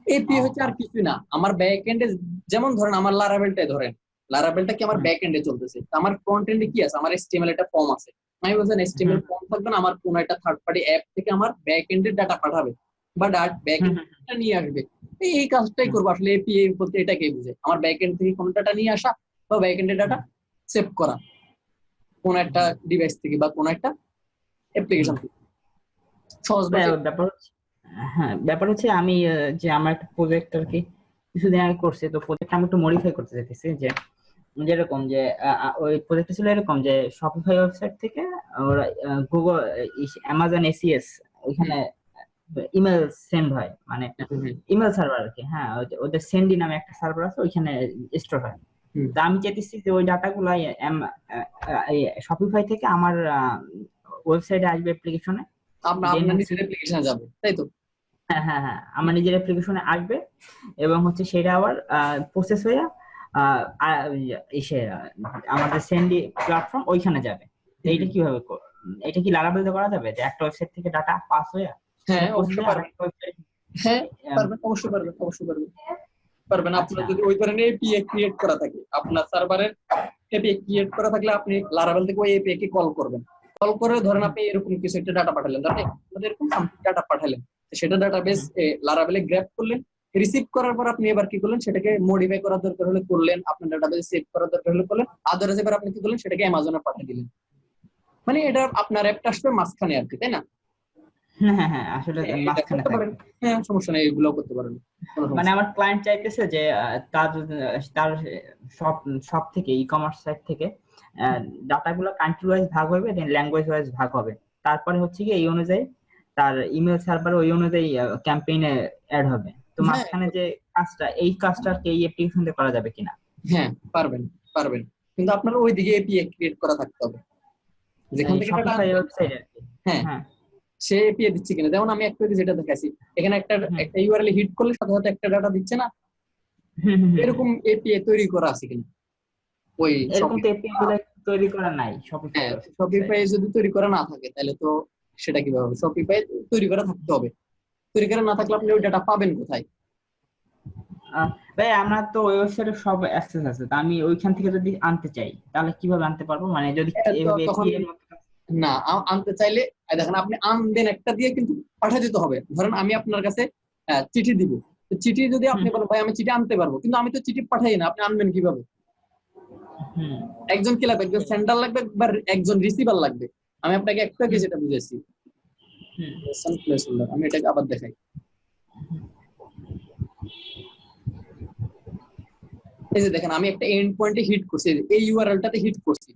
[SPEAKER 1] এপিআই হচ্ছে আর কিছুই না, আমার ব্যাক এন্ডে যেমন ধরেন আমার লারাভেলটাই ধরেন, লারাভেলটা কি আমার ব্যাক এন্ডে চলতেছে, আমার ফ্রন্ট এন্ডে কি আছে, আমার HTML একটা ফর্ম আছে, আমি বলছেন HTML ফর্ম থাকবে না, আমার কোন একটা থার্ড পার্টি অ্যাপ থেকে আমার ব্যাক এন্ডের ডাটা পাঠাবে বা ব্যাক এন্ডটা নিয়ে আসবে, এই কাজটাই করবো আসলে। এপিআই বলতে এটাকেই বুঝে, আমার ব্যাক এন্ড থেকে কোনো ডাটা নিয়ে আসা বা ব্যাক এন্ডের ডাটা সেভ করা কোন একটা ডিভাইস থেকে বা কোন একটা অ্যাপ্লিকেশন থেকে। সহজ ভাষায়
[SPEAKER 5] ব্যাপার হচ্ছে আমি যে আমার একটা প্রজেক্ট আর কি কিছুদিন আগে করছি, তো প্রজেক্ট আমি একটু মডিফাই করতে চাইতেছি। যে যেরকম যে ওই প্রজেক্টটা ছিল এরকম যে শপিফাই ওয়েবসাইট থেকে ওরা গুগল অ্যামাজন এসিএস ওইখানে ইমেল সেন্ড হয়, মানে ইমেল সার্ভার আর কি। হ্যাঁ, ওদের সেন্ডি নামে একটা সার্ভার আছে, ওইখানে স্টোর হয়। তো আমি চাইতেছি যে ওই ডাটাগুলো শপিফাই থেকে আমার ওয়েবসাইটে আসবে, অ্যাপ্লিকেশনে
[SPEAKER 1] আপনার নিজের অ্যাপ্লিকেশনে যাবে, তাই তো?
[SPEAKER 5] হ্যাঁ হ্যাঁ হ্যাঁ, আমার নিজের অ্যাপ্লিকেশনে আসবে এবং হচ্ছে সেটা আবার প্রসেস হয়ে আমাদের সেন্ডি প্ল্যাটফর্ম ওইখানে যাবে। এইটা কিভাবে, এটা কি লারাবেল দিয়ে করা যাবে যে একটা ওয়েবসাইট থেকে ডাটা পাস হয়ে?
[SPEAKER 1] হ্যাঁ অবশ্যই পারবেন। হ্যাঁ পারবেন, অবশ্যই পারবেন, অবশ্যই পারবেন। আপনার যদি ওই ধরনের এপিআই ক্রিয়েট করা থাকে, আপনার সার্ভারের এপিআই ক্রিয়েট করা থাকলে আপনি লারাবেল থেকে ওই এপিআই কে কল করবেন। কল করে ধরেন আপনি এরকম কিছু একটা ডাটা পাঠালেন, ধরেন এরকম সামথিং ডাটা পাঠালেন, সেটা ডাটাবেস লারাবেলে গ্র্যাব করলেন। রিসিভ করার পর আপনি এবার কি করলেন, সেটাকে মডিফাই করার দরকার হলে করলেন, আপনার ডাটাবেসে সেভ করার দরকার হলে করলেন, আদারওয়াইজ এবার আপনি কি করলেন, সেটাকে অ্যামাজনে পাঠিয়ে দিলেন। মানে এটা আপনার অ্যাপটা আসবে মাঝখানে আর কি, তাই না?
[SPEAKER 5] হ্যাঁ হ্যাঁ, আসলে মাঝখানে থাকে।
[SPEAKER 1] হ্যাঁ সমস্যা নেই, এগুলো করতে পারেন।
[SPEAKER 5] মানে আমার ক্লায়েন্ট চাইতেছে যে তার সব থেকে ই-কমার্স সাইট থেকে ডাটাগুলো কান্ট্রি ওয়াইজ ভাগ হবে, দেন ল্যাঙ্গুয়েজ ওয়াইজ ভাগ হবে। তারপরে হচ্ছে কি এই অনুযায়ী তার ইমেল সার্ভার ওই অনুযায়ী ক্যাম্পেইনে অ্যাড হবে। তো মাঝখানে যে কাজটা, এই কাজটা কি এই অ্যাপ্লিকেশন দিয়ে করা যাবে কিনা?
[SPEAKER 1] হ্যাঁ পারবেন, কিন্তু আপনার ওই দিকে এপিআই ক্রিয়েট করা থাকতে হবে যেখান থেকে
[SPEAKER 5] শপিফাই ওয়েবসাইট আর কি।
[SPEAKER 1] হ্যাঁ সে এপিআই দিচ্ছে কিনা। যেমন আমি একটা যেটা দেখাইছি, এখানে একটা ইউআরএল হিট করলে সাথে সাথে একটা ডাটা দিচ্ছে না, এরকম এপিআই তৈরি করা আছে কিনা? ওই
[SPEAKER 5] এরকম তো এপিআই গুলো তৈরি করা নাই
[SPEAKER 1] শপিফাই। যদি তৈরি করা না থাকে তাহলে তো সেটা কিভাবে হবে? শপিফাই তৈরি করা থাকতে হবে, তৈরি করা না থাকলে আপনি ওই ডাটা পাবেন কোথায়?
[SPEAKER 5] ভাই আমরা তো ওয়েবসাইটে সব অ্যাক্সেস আছে, তো আমি ওইখান থেকে যদি আনতে চাই তাহলে কিভাবে আনতে পারবো? মানে যদি
[SPEAKER 1] না আনতে চাইলে দেখেন, আপনি আনবেন একটা দিয়ে কিন্তু পাঠিয়ে দিতে হবে। ধরেন আমি আপনার কাছে চিঠি দিব, চিঠি যদি আপনি বলেন ভাই আমি চিঠি আনতে পারবো, কিন্তু আমি তো চিঠি পাঠাই না, আপনি আনবেন কিভাবে? একজন কি লাগবে? একজন সেন্ডার লাগবে বা একজন রিসিভার লাগবে। আমি আপনাকে একটু আগে যেটা বুঝেছি, আমি এটাকে আবার দেখাই। এই যে দেখেন, আমি একটা এন্ড পয়েন্টে হিট করছি, এই ইউআরএলটাতে হিট করছি।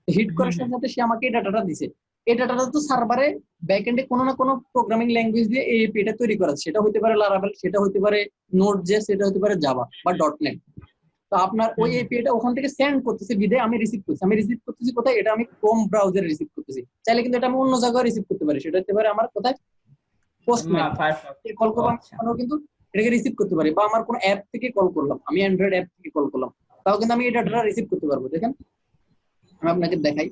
[SPEAKER 1] হিট করার সাথে সাথে সে আমাকে এই ডাটাটা দিছে। এই ডাটাটা তো সার্ভারে ব্যাকএন্ডে কোনো না কোনো প্রোগ্রামিং ল্যাঙ্গুয়েজ দিয়ে এই এপিআইটা তৈরি করা, সেটা হতে পারে লারাভেল, সেটা হতে পারে নোড.জেএস, সেটা হতে পারে জাভা বা .NET। তো আপনার ওই এপিআইটা ওখান থেকে সেন্ড করতেছে, বিদায় আমি রিসিভ করছি। আমি রিসিভ করতেছি কোথায়? এটা আমি ক্রোম ব্রাউজারে রিসিভ করতেছি। চাইলে কিন্তু এটা আমি অন্য জায়গায় রিসিভ করতে পারি, সেটা হতে পারে আমার কোথায়, পোস্টম্যান কল করলাম কিন্তু এটাকে রিসিভ করতে পারি, বা আমার কোনো অ্যাপ থেকে কল করলাম, আমি অ্যান্ড্রয়েড অ্যাপ থেকে কল করলাম, তাও কিন্তু আমি এই ডাটাটা রিসিভ করতে পারবো। দেখেন আমি আপনাকে দেখাই,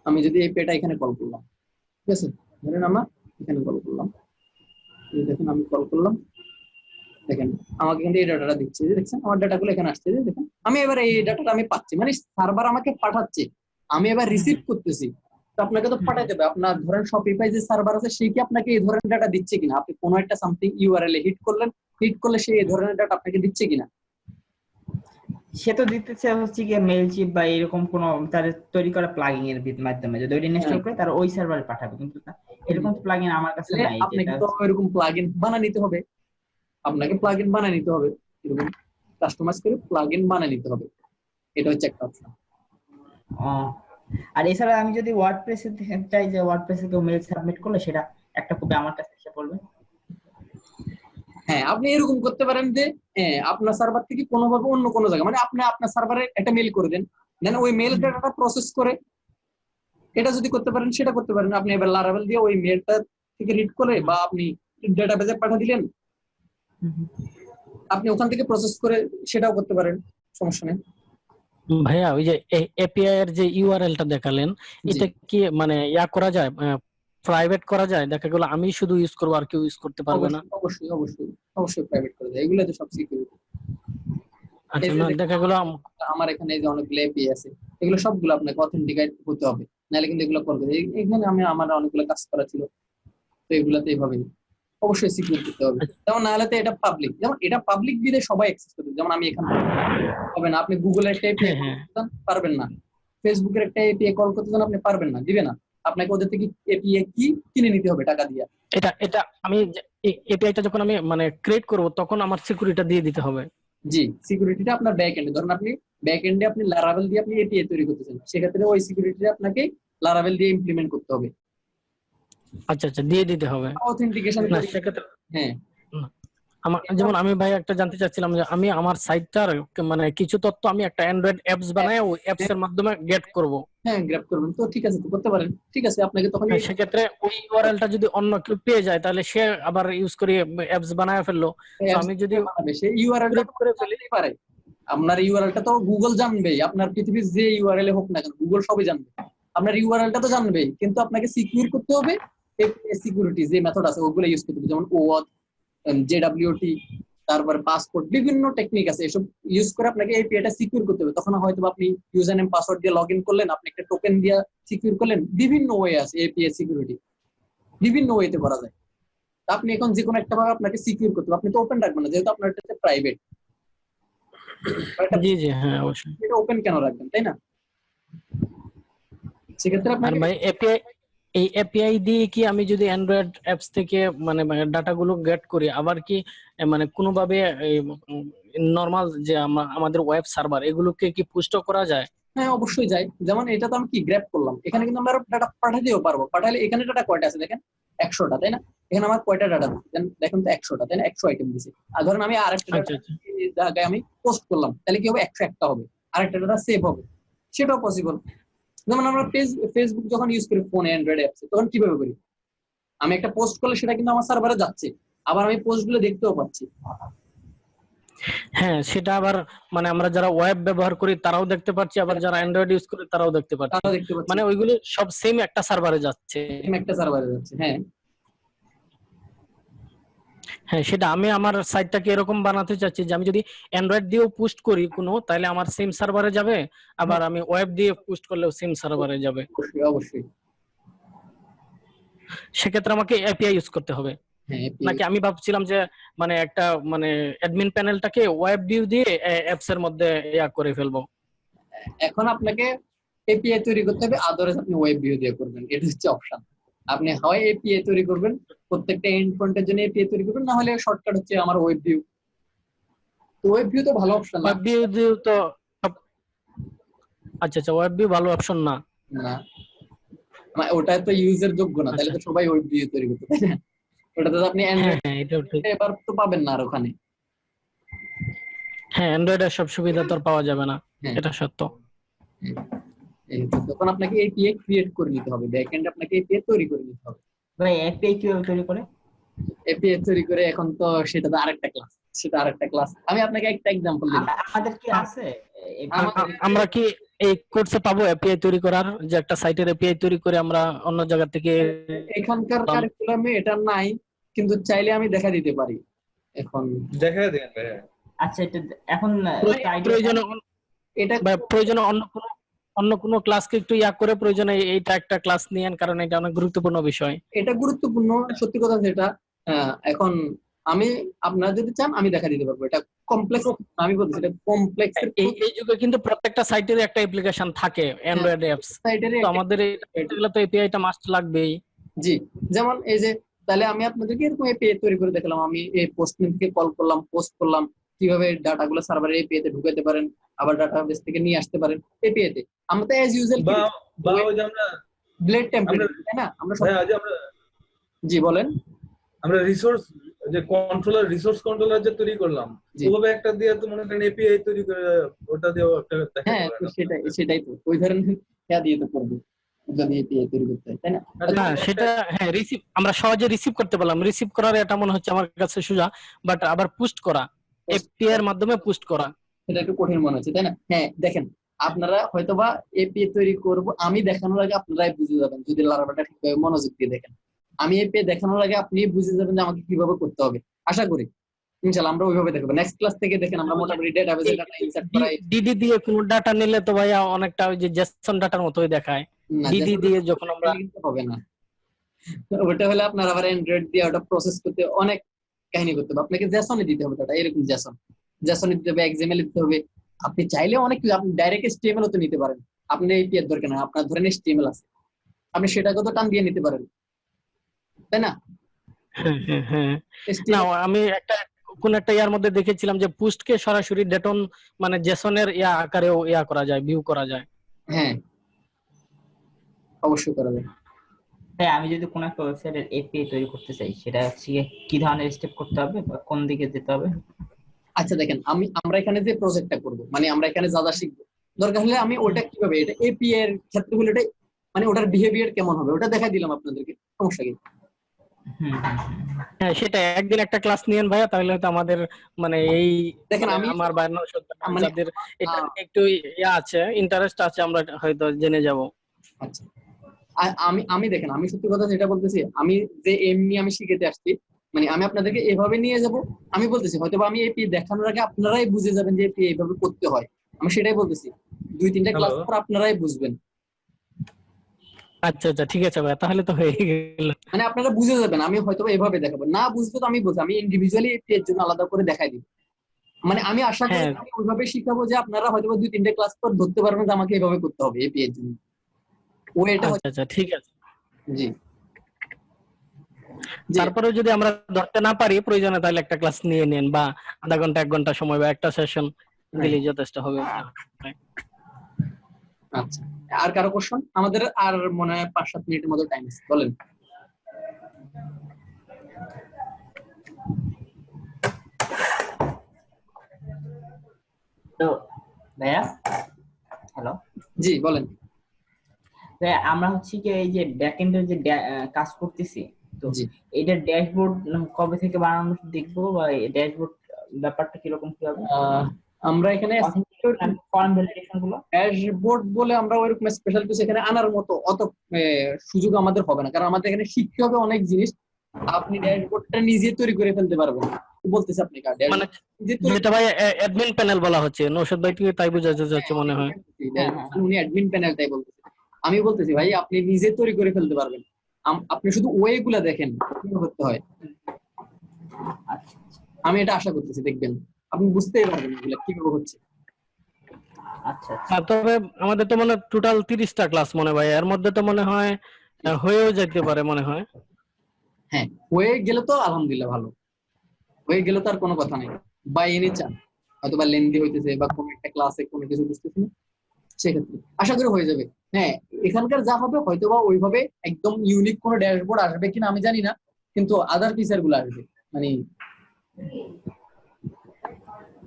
[SPEAKER 1] আমি যদি এই পেটা এখানে কল করলাম, ঠিক আছে, ধরেন আমরা এখানে কল করলাম, দেখেন আমি কল করলাম, দেখেন আমাকে কিন্তু এই ডাটাটা দিচ্ছে, দেখছেন আমার ডাটাগুলো এখানে আসছে, দেখেন আমি এবার এই ডাটাটা আমি পাচ্ছি, মানে সার্ভার আমাকে পাঠাচ্ছে, আমি এবার রিসিভ করতেছি। তো আপনাকে তো পাঠাই দেবে। আপনার ধরেন শপিফাই যে সার্ভার আছে, সেই কি আপনাকে এই ধরনের ডাটা দিচ্ছে কিনা? আপনি কোনো একটা সামথিং ইউআরএল হিট করলে সেই এই ধরনের ডাটা আপনাকে দিচ্ছে কিনা?
[SPEAKER 5] সে তো দিতেছে হচ্ছে কি মেইলচিপ বা এরকম কোন তার তৈরি করা প্লাগইন এর মাধ্যমে, যদি ওইটা ইনস্টল করে তার ওই সার্ভারে পাঠাবে, কিন্তু এরকম প্লাগইন আমার কাছে নাই।
[SPEAKER 1] আপনাকে তো এরকম প্লাগইন বানিয়ে নিতে হবে, আপনাকে প্লাগইন বানিয়ে নিতে হবে, এরকম কাস্টমাইজ করে প্লাগইন বানিয়ে নিতে হবে। এটা হচ্ছে একটা অপশন।
[SPEAKER 5] আর এছাড়া আমি যদি ওয়ার্ডপ্রেসে চাই যে ওয়ার্ডপ্রেসে কেউ মেইল সাবমিট করলে সেটা একটা কপি আমার কাছে এসে পড়বে।
[SPEAKER 1] হ্যাঁ আপনি এরকম করতে পারেন যে আপনার সার্ভার থেকে কোনোভাবে অন্য কোনো জায়গা, মানে আপনি আপনার সার্ভারে একটা মেইল করে দেন, দেন ওই মেইল ডাটাটা প্রসেস করে, এটা যদি করতে পারেন সেটা করতে পারেন। আপনি এবার লারাভেল দিয়ে ওই মেইলটা থেকে রিড করে বা আপনি ডেটাবেজে পাঠিয়ে দিলেন, আপনি ওখান থেকে প্রসেস করে সেটাও করতে পারেন, সমস্যা নেই।
[SPEAKER 6] ভাইয়া ওই যে এপিআই এর যে ইউআরএলটা দেখালেন, এটা কি মানে ইয়া করা যায়, প্রাইভেট করা যায়? দেখা গেল আমি শুধু ইউজ করব আর কেউ ইউজ করতে পারবে না?
[SPEAKER 1] অবশ্যই অবশ্যই অবশ্যই প্রাইভেট করা যায়, এগুলো তো সব সিকিউরিটি।
[SPEAKER 6] আচ্ছা,
[SPEAKER 1] এই যে
[SPEAKER 6] না
[SPEAKER 1] দেখুন,
[SPEAKER 6] দেখা গেলো
[SPEAKER 1] আমার এখানে এই যে অনেকগুলো এপি আছে, এগুলো সবগুলো আপনাকে অথেন্টিকেট হতে হবে, নাহলে কিন্তু এগুলো করবে না। এখানে আমার অনেকগুলো কাজ করা ছিল, তো এগুলাতে এইভাবে অবশ্যই সিকিউর করতে হবে। যেমন নাহলে তো এটা পাবলিক, যেমন এটা পাবলিক দিলে সবাই অ্যাক্সেস করবে, যেমন আমি এখান থেকে হবে না। আপনি গুগলের একটা এপিআই
[SPEAKER 6] হ্যাঁ, হ্যাঁ।
[SPEAKER 1] পারবেন না, ফেসবুকের একটা এপিআই কল করতে চান আপনি পারবেন না, দিবে না। আপনাকে ওদের থেকে এপিআই কি কিনে নিতে হবে টাকা দিয়ে।
[SPEAKER 6] এটা আমি এপিআইটা যখন আমি মানে ক্রিয়েট করব তখন আমার সিকিউরিটি দিয়ে দিতে হবে।
[SPEAKER 1] জি, সিকিউরিটিটা আপনার ব্যাক এন্ডে, ধরুন আপনি ব্যাক এন্ডে আপনি লারাভেল দিয়ে আপনি এপিআই তৈরি করতেছেন, সেক্ষেত্রে ওই সিকিউরিটিটা আপনাকে লারাভেল দিয়ে ইমপ্লিমেন্ট করতে হবে।
[SPEAKER 6] আচ্ছা আচ্ছা, দিয়ে দিতে হবে।
[SPEAKER 1] অথেন্টিকেশন
[SPEAKER 6] না সেক্ষেত্রে
[SPEAKER 1] হ্যাঁ,
[SPEAKER 6] আমার যেমন আমি ভাই একটা জানতে চাচ্ছিলাম যে আমি আমার সাইটটার মানে কিছু তথ্য আমি একটা অ্যান্ড্রয়েড অ্যাপস বানায় ওই অ্যাপস এর মাধ্যমে গেট করব।
[SPEAKER 1] হ্যাঁ গ্র্যাব করবেন, তো ঠিক আছে, তো করতে পারেন, ঠিক আছে। আপনাকে তখন
[SPEAKER 6] সেক্ষেত্রে ওই ইউআরএলটা যদি অন্য কেউ পেয়ে যায় তাহলে সে আবার ইউজ করে অ্যাপস বানায় ফেললো। তো আমি যদি
[SPEAKER 1] সে ইউআরএলটা
[SPEAKER 6] করে ফেলি,
[SPEAKER 1] জানতেই পারে, আপনার ইউআরএলটা তো গুগল জানবেই, আপনার পৃথিবীর যে ইউআরএল হোক না কেন গুগল সবই জানবে, আপনার ইউআরএলটা তো জানবেই, কিন্তু আপনাকে সিকিউর করতে হবে। সিকিউরিটি যে মেথড আছে ওগুলো ইউজ করতে হবে, যেমন ওঅথ, জেডব্লিউটি, তারপর পাসপোর্ট, বিভিন্ন টেকনিক আছে, এসব ইউজ করে আপনাকে এপিআইটা সিকিউর করতে হবে। তখন হয়তো আপনি ইউজার নেম পাসওয়ার্ড দিয়ে লগ ইন করলেন, আপনি একটা টোকেন দিয়ে সিকিউর করলেন, বিভিন্ন ওয়ে আছে এপিআই সিকিউরিটি, বিভিন্ন ওয়েতে করা যায়। আপনি এখন যে কোনো একটা ভাবে আপনাকে সিকিউর করতে হবে, আপনি তো ওপেন রাখবেন না, যেহেতু আপনার এটা প্রাইভেট।
[SPEAKER 6] জি জি হ্যাঁ অবশ্যই।
[SPEAKER 1] এটা ওপেন কেন রাখবেন, তাই না? সেক্ষেত্রে
[SPEAKER 6] আর
[SPEAKER 1] আপনাকে
[SPEAKER 6] ভাই এপিআই, এই এপিআই দিয়ে কি আমি যদি অ্যান্ড্রয়েড অ্যাপস থেকে মানে ডাটা গুলো গেট করি, আবার কি মানে কোনোভাবে নর্মাল যে আমাদের ওয়েব সার্ভার এগুলোকে কি পুষ্ট করা যায়?
[SPEAKER 1] হ্যাঁ অবশ্যই যাই, যেমন এটা তো আমি কি গ্র্যাব করলাম, এখানে কিন্তু আমরা ডাটা পাঠাতেও পারবো। পাঠালে এখানে ডাটা কয়টা আছে দেখেন, 100টা, তাই না? এখানে আমার কয়টা ডাটা দেখেন তো, 100টা, তাই না? 100 আইটেম দিছে। আর ধরেন আমি আরেকটা
[SPEAKER 6] আচ্ছা আচ্ছা।
[SPEAKER 1] জায়গায় আমি পোস্ট করলাম, তাহলে কি হবে, 101টা হবে, আরেকটা ডাটা সেভ হবে, সেটাও পসিবল। যেমন আমরা ফেসবুক যখন ইউজ করি ফোনে অ্যান্ড্রয়েড অ্যাপসে, তখন কিভাবে করি, আমি একটা পোস্ট করলে সেটা কিন্তু আমার সার্ভারে যাচ্ছে, আবার আমি পোস্টগুলো দেখতেও পাচ্ছি।
[SPEAKER 6] হ্যাঁ সেটা আবার মানে আমরা যারা ওয়েব ব্যবহার করি তারাও দেখতে পাচ্ছি, আবার যারা অ্যান্ড্রয়েড ইউজ করে তারাও দেখতে পাচ্ছি,
[SPEAKER 1] তারাও দেখতে পাচ্ছি,
[SPEAKER 6] মানে ওইগুলো সব সেম একটা সার্ভারে যাচ্ছে।
[SPEAKER 1] একটা সার্ভারে যাচ্ছে। হ্যাঁ
[SPEAKER 6] হ্যাঁ সেটা আমি আমার সাইটটাকে এরকম বানাতে চাচ্ছি যে আমি যদি অ্যান্ড্রয়েড দিয়েও পোস্ট করি কোনো, তাহলে আমার সেম সার্ভারে যাবে, আবার আমি ওয়েব দিয়ে পোস্ট করলেও সেম সার্ভারে যাবে।
[SPEAKER 1] অবশ্যই অবশ্যই।
[SPEAKER 6] সেক্ষেত্রে আমাকে এপিআই ইউজ করতে হবে
[SPEAKER 1] হ্যাঁ
[SPEAKER 6] নাকি? আমি ভাবছিলাম যে মানে একটা মানে অ্যাডমিন প্যানেলটাকে ওয়েব ভিউ দিয়ে অ্যাপস এর মধ্যে ইয়া করে ফেলবো।
[SPEAKER 1] এখন আপনাকে এপিআই তৈরি করতে হবে, আদারওয়াইজ আপনি ওয়েব ভিউ দিয়ে করবেন, এটা হচ্ছে অপশন। আপনি হয় এপিআই তৈরি করবেন, প্রত্যেকটা এন্ড পয়েন্টের জন্য এপিআই তৈরি করবেন, না হলে শর্টকাট হচ্ছে আমার ওয়েব ভিউ। তো ওয়েব ভিউ তো ভালো অপশন না।
[SPEAKER 6] ওয়েব ভিউ দিও তো আচ্ছা আচ্ছা, ওয়েব ভিউ ভালো অপশন না?
[SPEAKER 1] না ওটা তো ইউজার যোগ্য না, তাহলে তো সবাই ওয়েব ভিউ তৈরি করতে, তাই না? ওটাতে তো আপনি অ্যান্ড্রয়েড এবার তো পাবেন না আর ওখানে।
[SPEAKER 6] হ্যাঁ অ্যান্ড্রয়েডের সব সুবিধা তো পাওয়া যাবে না, এটা সত্য।
[SPEAKER 1] তখন আপনাকে এপিআই ক্রিয়েট করে নিতে হবে, ব্যাকএন্ড আপনাকে এপিআই তৈরি করে নিতে হবে।
[SPEAKER 5] ভাই এপিআই কিভাবে তৈরি করে?
[SPEAKER 1] এপিআই তৈরি করে এখন তো সেটা তো আরেকটা ক্লাস, সেটা আরেকটা ক্লাস। আমি আপনাকে একটা এক্সাম্পল দিই।
[SPEAKER 5] আমাদের কি আছে
[SPEAKER 6] আমরা কি এই কোর্সে পাবো এপিআই তৈরি করার, যে একটা সাইটের এপিআই তৈরি করে আমরা অন্য জায়গা থেকে?
[SPEAKER 1] এখানকার কারিকুলামে এটা নাই, কিন্তু চাইলে আমি দেখা দিতে পারি। এখন
[SPEAKER 2] দেখা দেন ভাই।
[SPEAKER 5] আচ্ছা এটা এখন
[SPEAKER 6] প্রয়োজনে অন্য কোনো ক্লাসকে একটু ইয়া করে প্রয়োজনে এইটা একটা ক্লাস নিয়েন, কারণ এটা অনেক গুরুত্বপূর্ণ বিষয়।
[SPEAKER 1] এটা গুরুত্বপূর্ণ, সত্যি কথা যেটা। এখন আমি আপনারা যদি চান আমি দেখা দিতে পারবো। এটা কমপ্লেক্স, আমি বলছি এটা কমপ্লেক্স।
[SPEAKER 6] এই যুগে কিন্তু প্রত্যেকটা সাইটের একটা অ্যাপ্লিকেশন থাকে অ্যান্ড্রয়েড অ্যাপস, তো আমাদের এগুলো তো এপিআইটা মাস্ট লাগবেই।
[SPEAKER 1] জি, যেমন এই যে তাহলে আমি আপনাদেরকে এরকম এপিআই তৈরি করে দেখালাম। আমি এই পোস্টম্যান থেকে কল করলাম, পোস্ট করলাম, কিভাবে ডাটাগুলো সার্ভারে এপিআই তে ঢুকাতে পারেন, আবার ডাটাবেস থেকে নিয়ে আসতে পারেন এপিআই তে। আমরা তো অ্যাজ ইউজুয়াল
[SPEAKER 2] আমরা
[SPEAKER 1] ব্লেড টেমপ্লেট, তাই না? আমরা জি বলেন।
[SPEAKER 2] আমরা রিসোর্স যে রিসোর্স কন্ট্রোলার যে তৈরি করলাম, ওভাবে একটা দিয়ে তো মনে করেন এপিআই তৈরি করে ওটা দিয়েও একটা দেখা।
[SPEAKER 1] হ্যাঁ সেটাই তো, ওই ধরনের হ্যাঁ দিয়ে তো করব যদি এপিআই তৈরি করতে হয়, তাই না?
[SPEAKER 6] না সেটা হ্যাঁ রিসিভ আমরা সহজে রিসিভ করতে পারলাম, রিসিভ করার এটা মনে হচ্ছে আমার কাছে সোজা, বাট আবার পোস্ট করা এপিআই এর মাধ্যমে পোস্ট করা
[SPEAKER 1] সেটা একটু কঠিন মনে হচ্ছে, তাই না? হ্যাঁ দেখেন, আপনারা হয়তোবা এপিআই তৈরি করব আমি দেখানোর আগে আপনারাই বুঝে যাবেন, যদি লারাবাটা ঠিকভাবে মনোযোগ দিয়ে দেখেন। আমি এপিআই দেখানোর আগে আপনি বুঝে যাবেন যে আমাকে কিভাবে করতে হবে, আশা করি। ইনশাআল্লাহ আমরা ওইভাবে দেখব। নেক্সট ক্লাস থেকে দেখেন আমরা মোটামুটি ডেটাবেজে ডাটা ইনসার্ট করাই।
[SPEAKER 6] ডিডি দিয়ে কোনো ডাটা নিলে তো ভাইয়া অনেকটা ওই যে জেসন ডাটার মতোই দেখায়।
[SPEAKER 1] না,
[SPEAKER 6] ডিডি দিয়ে যখন আমরা
[SPEAKER 1] কিন্তু হবে না, ওটা হলে আপনার আবার অ্যান্ড্রয়েড দিয়ে ওটা প্রসেস করতে অনেক কাহিনী করতে হবে। আপনাকে জেসনে দিতে হবে ডাটা, এরকম জেসনে দিতে হবে, এক্সএমএল দিতে হবে। আপনি চাইলে অনেক কিছু, আপনি ডাইরেক্ট এচটিএমএল তো নিতে পারেন, আপনি এপিআই এর দরকার না। আপনার ধরেন এচটিএমএল আছে, আপনি সেটাকে তো টান দিয়ে নিতে পারেন, তাই না?
[SPEAKER 6] হ্যাঁ না, আমি কোন একটা ইয়ার মধ্যে দেখেছিলাম যে পুস্টকে সরাসরি ডেটন মানে জেসনের আকারেও করা যায়, ভিউ করা যায়।
[SPEAKER 1] হ্যাঁ অবশ্যই করা যায়।
[SPEAKER 5] তাই আমি যদি কোনো একটা ওয়েবসাইটের এপিআই তৈরি করতে চাই, সেটা হচ্ছে কি ধরনের স্টেপ করতে হবে বা কোন দিকে যেতে হবে?
[SPEAKER 1] আচ্ছা দেখেন, আমরা এখানে যে প্রজেক্টটা করব, মানে আমরা এখানে যা যা শিখবো, দরকার হলে আমি ওটা কিভাবে, এটা এপিআই এর ক্ষেত্রে হলে এটা মানে ওটার বিহেভিয়ার কেমন হবে ওটা দেখাই দিলাম আপনাদেরকে, সমস্যা কি?
[SPEAKER 6] হ্যাঁ সেটা একদিন একটা ক্লাস নিয়েন ভাইয়া, তাহলে হয়তো আমাদের মানে এই
[SPEAKER 1] দেখেন আমি
[SPEAKER 6] আমার বাইরে
[SPEAKER 1] মানে
[SPEAKER 6] যাদের এটা একটু আছে ইন্টারেস্ট আছে, আমরা হয়তো জেনে যাব।
[SPEAKER 1] আচ্ছা আমি দেখেন, আমি সত্যি কথা যেটা বলতেছি, আমি যে এমনি আমি শিখেতে আসছি, মানে আমি আপনাদেরকে এভাবে নিয়ে যাব। আমি বলতেছি হয়তো আমি এপি দেখানোর আগে আপনারাই বুঝে যাবেন যে এপি এইভাবে করতে হয়, আমি সেটাই বলতেছি। 2-3টা ক্লাস পর আপনারাই বুঝবেন।
[SPEAKER 6] আচ্ছা আচ্ছা ঠিক আছে ভাই, তাহলে তো হয়ে গেল।
[SPEAKER 1] মানে আপনারা বুঝে যাবেন, আমি হয়তো এভাবে দেখাবো, না বুঝতে তো আমি বুঝি, আমি ইন্ডিভিজুয়ালি এপি এর জন্য আলাদা করে দেখাই দিব। মানে আমি আশা করি আমি ওইভাবে শিখাবো যে আপনারা হয়তো 2-3টে ক্লাস পর ধরতে পারবেন যে আমাকে এভাবে করতে হবে এপি এর জন্য। ও এটা
[SPEAKER 6] আচ্ছা ঠিক আছে।
[SPEAKER 1] জি,
[SPEAKER 6] তারপরে যদি আমরা ধরতে না পারি প্রয়োজনে তাহলে একটা ক্লাস নিয়ে নেন, বা আধা ঘন্টা 1 ঘন্টা সময় বা একটা সেশন দিলেই যথেষ্ট হবে।
[SPEAKER 1] আচ্ছা, আর কারো কোশ্চেন? আমাদের আর মনে হয় 5-7 মিনিটের মতো টাইম আছে, বলেন।
[SPEAKER 5] তো ভাইয়া, হ্যালো,
[SPEAKER 1] জি বলেন।
[SPEAKER 5] আমরা হচ্ছে কি এই যে ব্যাকএন্ডের যে কাজ করতেছি, তো এইটার ড্যাশবোর্ড কবে থেকে বানানো দেখবো, বা এই ড্যাশবোর্ড ব্যাপারটা কিরকম কি হবে?
[SPEAKER 1] আমরা এখানে
[SPEAKER 5] ফর্ম ভ্যালিডেশন গুলো
[SPEAKER 1] ড্যাশবোর্ড বলে আমরা ওইরকম স্পেশাল কিছু এখানে আনার মতো অত সুযোগ আমাদের হবে না, কারণ আমাদের এখানে শিখতে হবে অনেক জিনিস। আপনি ড্যাশবোর্ডটা নিজে তৈরি করে ফেলতে পারবেন, বলতেছি আপনি
[SPEAKER 6] মানে যেটা ভাই অ্যাডমিন প্যানেল বলা হচ্ছে, নৌশাদ ভাই কি তাই বোঝাতে যাচ্ছে মনে হয়।
[SPEAKER 1] উনি অ্যাডমিন প্যানেলটাই বলতেছে, আমি বলতেছি ভাই আপনি নিজে তৈরি করে ফেলতে পারবেন, আপনি শুধু ওয়ে গুলা দেখেন কিভাবে করতে হয়। আমি এটা আশা করতেছি দেখবেন আপনি বুঝতেই পারবেন এগুলা কিভাবে হচ্ছে।
[SPEAKER 5] আচ্ছা
[SPEAKER 6] তবে আমাদের তো মনে টোটাল 30টা ক্লাস মনে হয়, এর মধ্যে তো মনে হয় হয়েও যেতে পারে মনে হয়।
[SPEAKER 1] হ্যাঁ হয়ে গেলে তো আলহামদুলিল্লাহ ভালো, হয়ে গেলে তো আর কোনো কথা নেই। বা এনি চান হয়তো বা লেন্দি হইতেছে বা কোনো একটা ক্লাসে কোনো কিছু বুঝতেছি না, সেক্ষেত্রে আশা করি হয়ে যাবে। হ্যাঁ এখানকার যা হবে হয়তো বা ওইভাবে একদম ইউনিক কোনো ড্যাশবোর্ড আসবে কিনা আমি জানি না, কিন্তু আদার ফিচার গুলো আসবে। মানে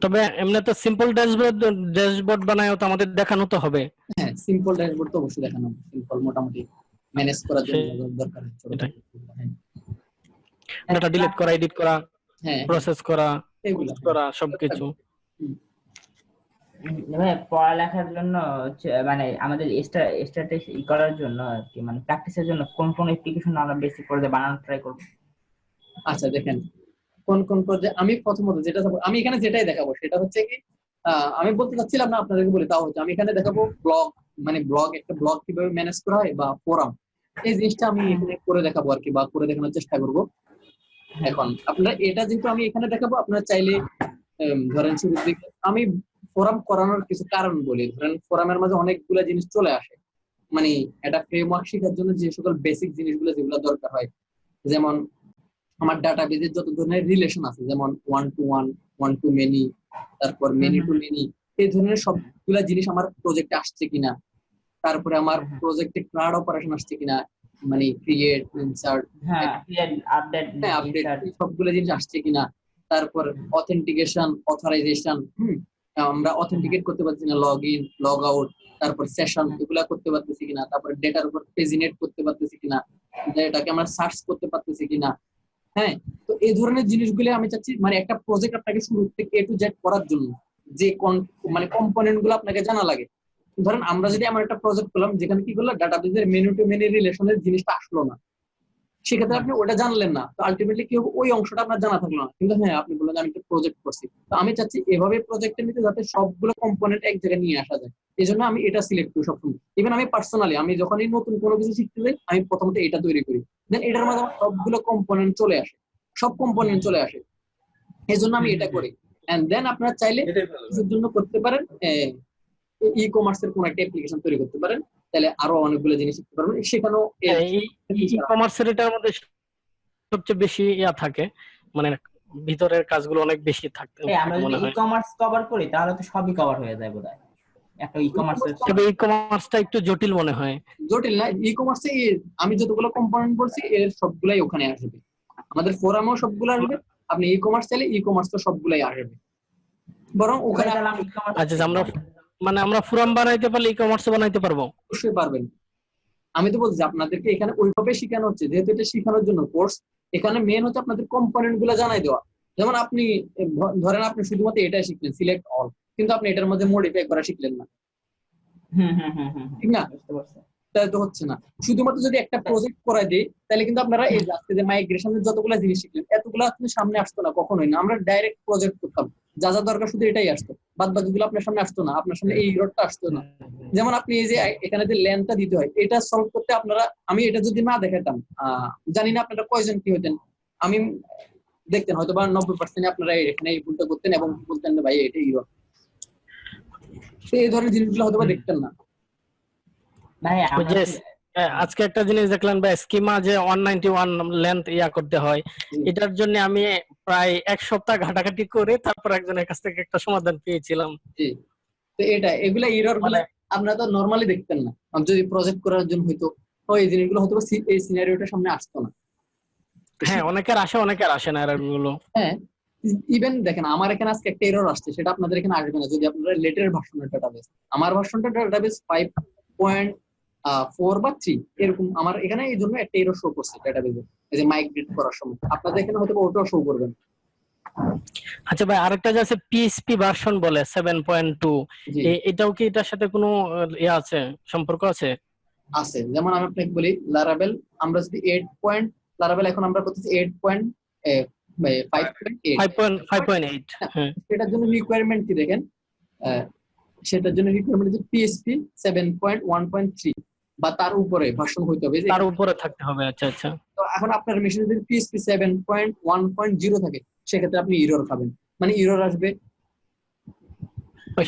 [SPEAKER 6] তবে এমনি তো সিম্পল ড্যাশবোর্ড বানায় তো আমাদের দেখানো তো হবে।
[SPEAKER 1] হ্যাঁ সিম্পল ড্যাশবোর্ড তো অবশ্যই দেখানো হবে, সিম্পল মোটামুটি ম্যানেজ করার জন্য দরকার হচ্ছে।
[SPEAKER 6] ডাটা ডিলিট করা, এডিট করা,
[SPEAKER 1] হ্যাঁ
[SPEAKER 6] প্রসেস করা,
[SPEAKER 1] এগুলো
[SPEAKER 6] করা সবকিছু।
[SPEAKER 5] পড়ালেখার জন্য মানে আমাদের স্ট্যাটিস্টিক্স করার জন্য আর কি, মানে প্র্যাকটিসের জন্য কোন কোন অ্যাপ্লিকেশন আমরা বেশি করে বানানো ট্রাই করব?
[SPEAKER 1] আচ্ছা দেখেন কোন কোন প্রজেক্ট আমি প্রথমত যেটা আমি এখানে যেটাই দেখাবো সেটা হচ্ছে কি, আমি বলতে চাচ্ছিলাম না আপনাদেরকে বলি, তাও হচ্ছে আমি এখানে দেখাবো ব্লগ, মানে একটা ব্লগ কিভাবে ম্যানেজ করা হয় বা ফোরাম, এই জিনিসটা আমি এখানে করে দেখাবো আর কি, বা করে দেখানোর চেষ্টা করব। এখন আপনারা এটা যেহেতু আমি এখানে দেখাবো, আপনারা চাইলে ধরেন শুরুর দিকে আমি ফোরাম করানোর কিছু কারণ বলি। ধরেন ফোরামের মাঝে অনেকগুলো জিনিস চলে আসে, মানে একটা ফ্রেমওয়ার্ক শেখার জন্য যে সকল বেসিক জিনিসগুলো যেগুলো দরকার হয়, যেমন আমার ডাটাবেজের যত ধরনের রিলেশন আছে, যেমন 1 to 1, 1 to many, তারপর many to many, এই ধরনের সবগুলা জিনিস আমার প্রজেক্টে আসছে কিনা, তারপরে আমার প্রজেক্টে ক্লাউড অপারেশন আসছে কিনা, মানে ক্রিয়েট, ইনসার্ট, আপডেট, সবগুলো জিনিস আসছে কিনা, তারপর অথেন্টিকেশন, অথরাইজেশন, আমরা অথেন্টিকেট করতে পারছি না, লগ ইন, লগ আউট, তারপর সেশন, এগুলা করতে পারতেছি কিনা, তারপর ডেটার উপর পেজিনেট করতে পারতেছি কিনা, এটাকে আমরা সার্চ করতে পারতেছি কিনা। হ্যাঁ তো এই ধরনের জিনিসগুলো আমি চাচ্ছি, মানে একটা প্রজেক্ট আপনাকে শুরু থেকে A to Z করার জন্য যে মানে কম্পোনেন্ট গুলো আপনাকে জানা লাগে। ধরেন আমরা যদি আমার একটা প্রজেক্ট করলাম যেখানে কি করলাম, ডাটাবেজের মেনু টু মেনি রিলেশনের জিনিসটা আসলো না, সেক্ষেত্রে আপনি ওটা জানলেন না, তো আলটিমেটলি কি হবে, ওই অংশটা আপনার জানা থাকলো না। কিন্তু হ্যাঁ আপনি বললেন যে আমি একটা প্রজেক্ট করছি, তো আমি চাচ্ছি এভাবে প্রজেক্টে নিতে যাতে সবগুলো কম্পোনেন্ট এক জায়গায় নিয়ে আসা যায়। এই জন্য আমি এটা সিলেক্ট করি সবসময়। ইভেন আমি পার্সোনালি আমি যখনই নতুন কোনো কিছু শিখতে যাই আমি প্রথমত এটা তৈরি করি, দেন এটার মধ্যে আমার সবগুলো কম্পোনেন্ট চলে আসে, সব কম্পোনেন্ট চলে আসে। এই জন্য আমি এটা করি। এন্ড দেন আপনারা চাইলে
[SPEAKER 2] এটাই ভালো।
[SPEAKER 1] কিছুর জন্য করতে পারেন, ই কমার্সের কোন একটা অ্যাপ্লিকেশন তৈরি করতে পারেন, তাহলে আরো অনেকগুলো জিনিস শিখতে পারবেন সেখানেও।
[SPEAKER 6] ই কমার্সের এটার মধ্যে সবচেয়ে বেশি ইয়া থাকে, মানে ভিতরের কাজগুলো অনেক বেশি থাকতে
[SPEAKER 5] আমরা
[SPEAKER 6] মনে
[SPEAKER 5] যদি
[SPEAKER 6] হয়।
[SPEAKER 5] ই কমার্স কভার করি তাহলে তো সবই কভার হয়ে যায় বোধহয়। একটা ই কমার্সের
[SPEAKER 6] তবে ই কমার্সটা একটু জটিল মনে হয়।
[SPEAKER 1] জটিল না, ই কমার্সে আমি যতগুলো কম্পোনেন্ট বলছি এর সবগুলাই ওখানে আসবে, আমাদের ফোরামেও সবগুলো আসবে। আপনি ই কমার্স চাইলে ই কমার্স তো সবগুলাই আসবে, বরং ওখানে
[SPEAKER 6] আচ্ছা, আমরা মানে আমরা ফোরাম বানাইতে পারলে ই কমার্স বানাইতে পারবো?
[SPEAKER 1] অবশ্যই পারবেন। আমি তো বলছি আপনাদেরকে এখানে ওইভাবে শেখানো হচ্ছে, যেহেতু এটা শেখানোর জন্য কোর্স, এখানে মেন হচ্ছে আপনাদের কম্পোনেন্ট গুলো জানাই দেওয়া। যেমন আপনি ধরেন আপনি শুধুমাত্র এটাই শিখলেন সিলেক্ট অল, কিন্তু আপনি এটার মধ্যে মডিফাই করা শিখলেন না, ঠিক না? তাই তো হচ্ছে না। শুধুমাত্র যদি একটা প্রজেক্ট করাই দিই তাহলে কিন্তু আপনারা এই যে মাইগ্রেশনের যতগুলো জিনিস শিখলেন এতগুলো আপনি সামনে আসতো না, কখনোই না। আমরা ডাইরেক্ট প্রজেক্ট করতাম, যা যা দরকার শুধু এটাই আসতো, বাদ বাকিগুলো আপনার সামনে আসতো না, আপনার সামনে এই ইররটা আসতো না। যেমন আপনি এই যে এখানে যে লেনটা দিতে হয় এটা সলভ করতে আপনারা, আমি এটা যদি না দেখাতাম জানি না আপনারা কয়জন কি হতেন। আমি দেখতেন হয়তো বা 90% আপনারা এখানে এই ভুলটা করতেন এবং বলতেন না ভাই এটা ইরর। তো এই ধরনের জিনিসগুলো হয়তো বা দেখতেন না।
[SPEAKER 6] আজকে একটা জিনিস দেখলেন ভাই, স্কিমা যে 191 লেন্থ ইয়া করতে হয়, এটার জন্য আমি প্রায় এক সপ্তাহ ঘাটাঘাটি করে তারপর একজনের কাছ থেকে একটা সমাধান পেয়েছিলাম।
[SPEAKER 1] জি, তো এগুলা ইরর গুলো আপনারা তো নরমালি দেখতেন না, যদি প্রজেক্ট করার জন্য হয়তো এই জিনিসগুলো হয়তো এই সিনারিওটার সামনে আসতো না।
[SPEAKER 6] হ্যাঁ, অনেকের আসে অনেকের আসে না এরর গুলো।
[SPEAKER 1] হ্যাঁ, ইভেন দেখেন আমার এখানে আজকে একটা এরর আসছে, সেটা আপনাদের এখানে আসবে না যদি আপনারা লেটের ভার্সনের ডাটাবেস। আমার ভার্সনটা ডাটাবেস 5.4 বা 3 এরকম, আমার এখানে এই জন্য একটা এরর শো করছে ডাটাবেসে, এই যে মাইগ্রেট করার সময়। আপনাদের এখানে হয়তো ওটাও শো করবেন।
[SPEAKER 6] আচ্ছা ভাই, আরেকটা যে আছে পিএইচপি ভার্সন বলে 7.2, এটাও কি এটার সাথে কোনো ইয়া আছে, সম্পর্ক আছে?
[SPEAKER 1] আছে, যেমন আমি আপনাকে বলি লারাভেল, আমরা যদি 8. লারাভেল এখন আমরা করতেছি 8.5.8, সেটার জন্য রিকোয়ারমেন্ট কি দেখেন, সেটার জন্য রিকোয়ারমেন্ট হচ্ছে পিএইচপি 7.1.3 বা তার উপরে ভার্সন হইতে হবে,
[SPEAKER 6] তার উপরে থাকতে হবে। আচ্ছা আচ্ছা।
[SPEAKER 1] তো এখন আপনার মেশিনে যদি পিএইচপি 7.1.0 থাকে সেক্ষেত্রে আপনি ইরর খাবেন, মানে ইরর আসবে।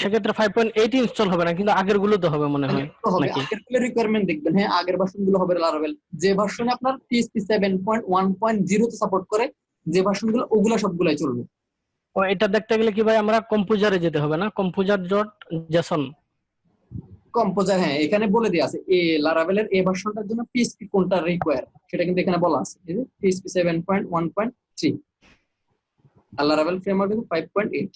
[SPEAKER 6] সেক্ষেত্রে 5.8 ইনস্টল হবে না, কিন্তু আগের গুলো তো হবে মনে হয় নাকি?
[SPEAKER 1] আগের গুলো রিকোয়ারমেন্ট দেখবেন, হ্যাঁ আগের ভার্সন গুলো হবে লারাভেল। যে ভার্সনে আপনার পিএইচপি 7.1.0 তে সাপোর্ট করে যে ভার্সন গুলো, ওগুলা সবগুলাই চলবে।
[SPEAKER 6] ও, এটা দেখতে গেলে কি ভাই আমরা কম্পোজারে যেতে হবে না? কম্পোজার.json
[SPEAKER 1] কম্পোজার, হ্যাঁ এখানে বলে দেয়া আছে এই লারাভেলের এই ভার্সনটার জন্য পিএইচপি কোনটা রিকোয়ার সেটা কিন্তু এখানে বলা আছে, এই যে পিএইচপি 7.1.3 আর লারাভেল ফ্রেমওয়ার্ক কিন্তু 5.8।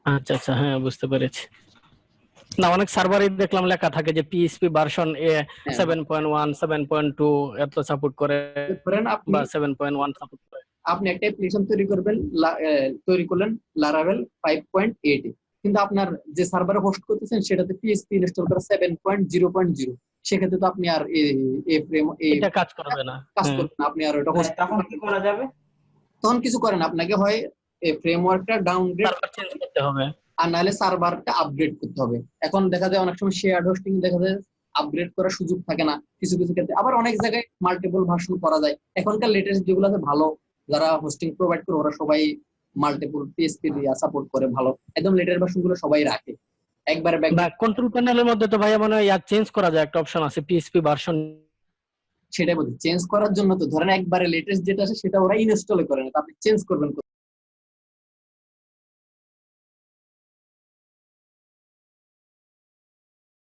[SPEAKER 6] আচ্ছা আচ্ছা, হ্যাঁ বুঝতে পেরেছি। না, অনেক সার্ভারে দেখলাম লেখা থাকে যে পিএইচপি ভার্সন 7.1 7.2 এত সাপোর্ট করে বা 7.1 সাপোর্ট করে।
[SPEAKER 1] আপনি একটা অ্যাপ্লিকেশন তৈরি করলেন লারাভেল 5.8 এ, কিন্তু আপনার যে সার্ভারে হোস্ট করতেছেন সেটাতে পিএইচপি ইনস্টল করা 7.0.0, সেক্ষেত্রে তো আপনি আর
[SPEAKER 6] এটা কাজ করবে না,
[SPEAKER 1] আপনি আর ওটা হোস্ট
[SPEAKER 5] তখন কি করা যাবে?
[SPEAKER 1] তখন কিছু করেন, আপনাকে হয় এই ফ্রেমওয়ার্কটা ডাউনগ্রেড
[SPEAKER 6] করতে হবে
[SPEAKER 1] আর নাহলে সার্ভারটা আপগ্রেড করতে হবে। এখন দেখা যায় অনেক সময় শেয়ার্ড হোস্টিং দেখা যায় আপগ্রেড করার সুযোগ থাকে না কিছু কিছু ক্ষেত্রে, আবার অনেক জায়গায় মাল্টিপল ভার্সন করা যায়। এখনকার লেটেস্ট যেগুলো আছে ভালো, যারা হোস্টিং প্রোভাইড করে ওরা সবাই মাল্টিপল পিএইচপি দিয়ে সাপোর্ট করে, ভালো একদম লেটেস্ট ভার্সন গুলো সবাই রাখে একবারে।
[SPEAKER 6] কন্ট্রোল প্যানেলের মধ্যে তো ভাই মানে ইয়া চেঞ্জ করা যায়, একটা অপশন আছে পিএইচপি ভার্সন,
[SPEAKER 1] সেটাই বলছি চেঞ্জ করার জন্য। তো ধরেন একবারে লেটেস্ট যেটা আছে সেটা ওরা ইনস্টল করে না, আপনি চেঞ্জ করবেন।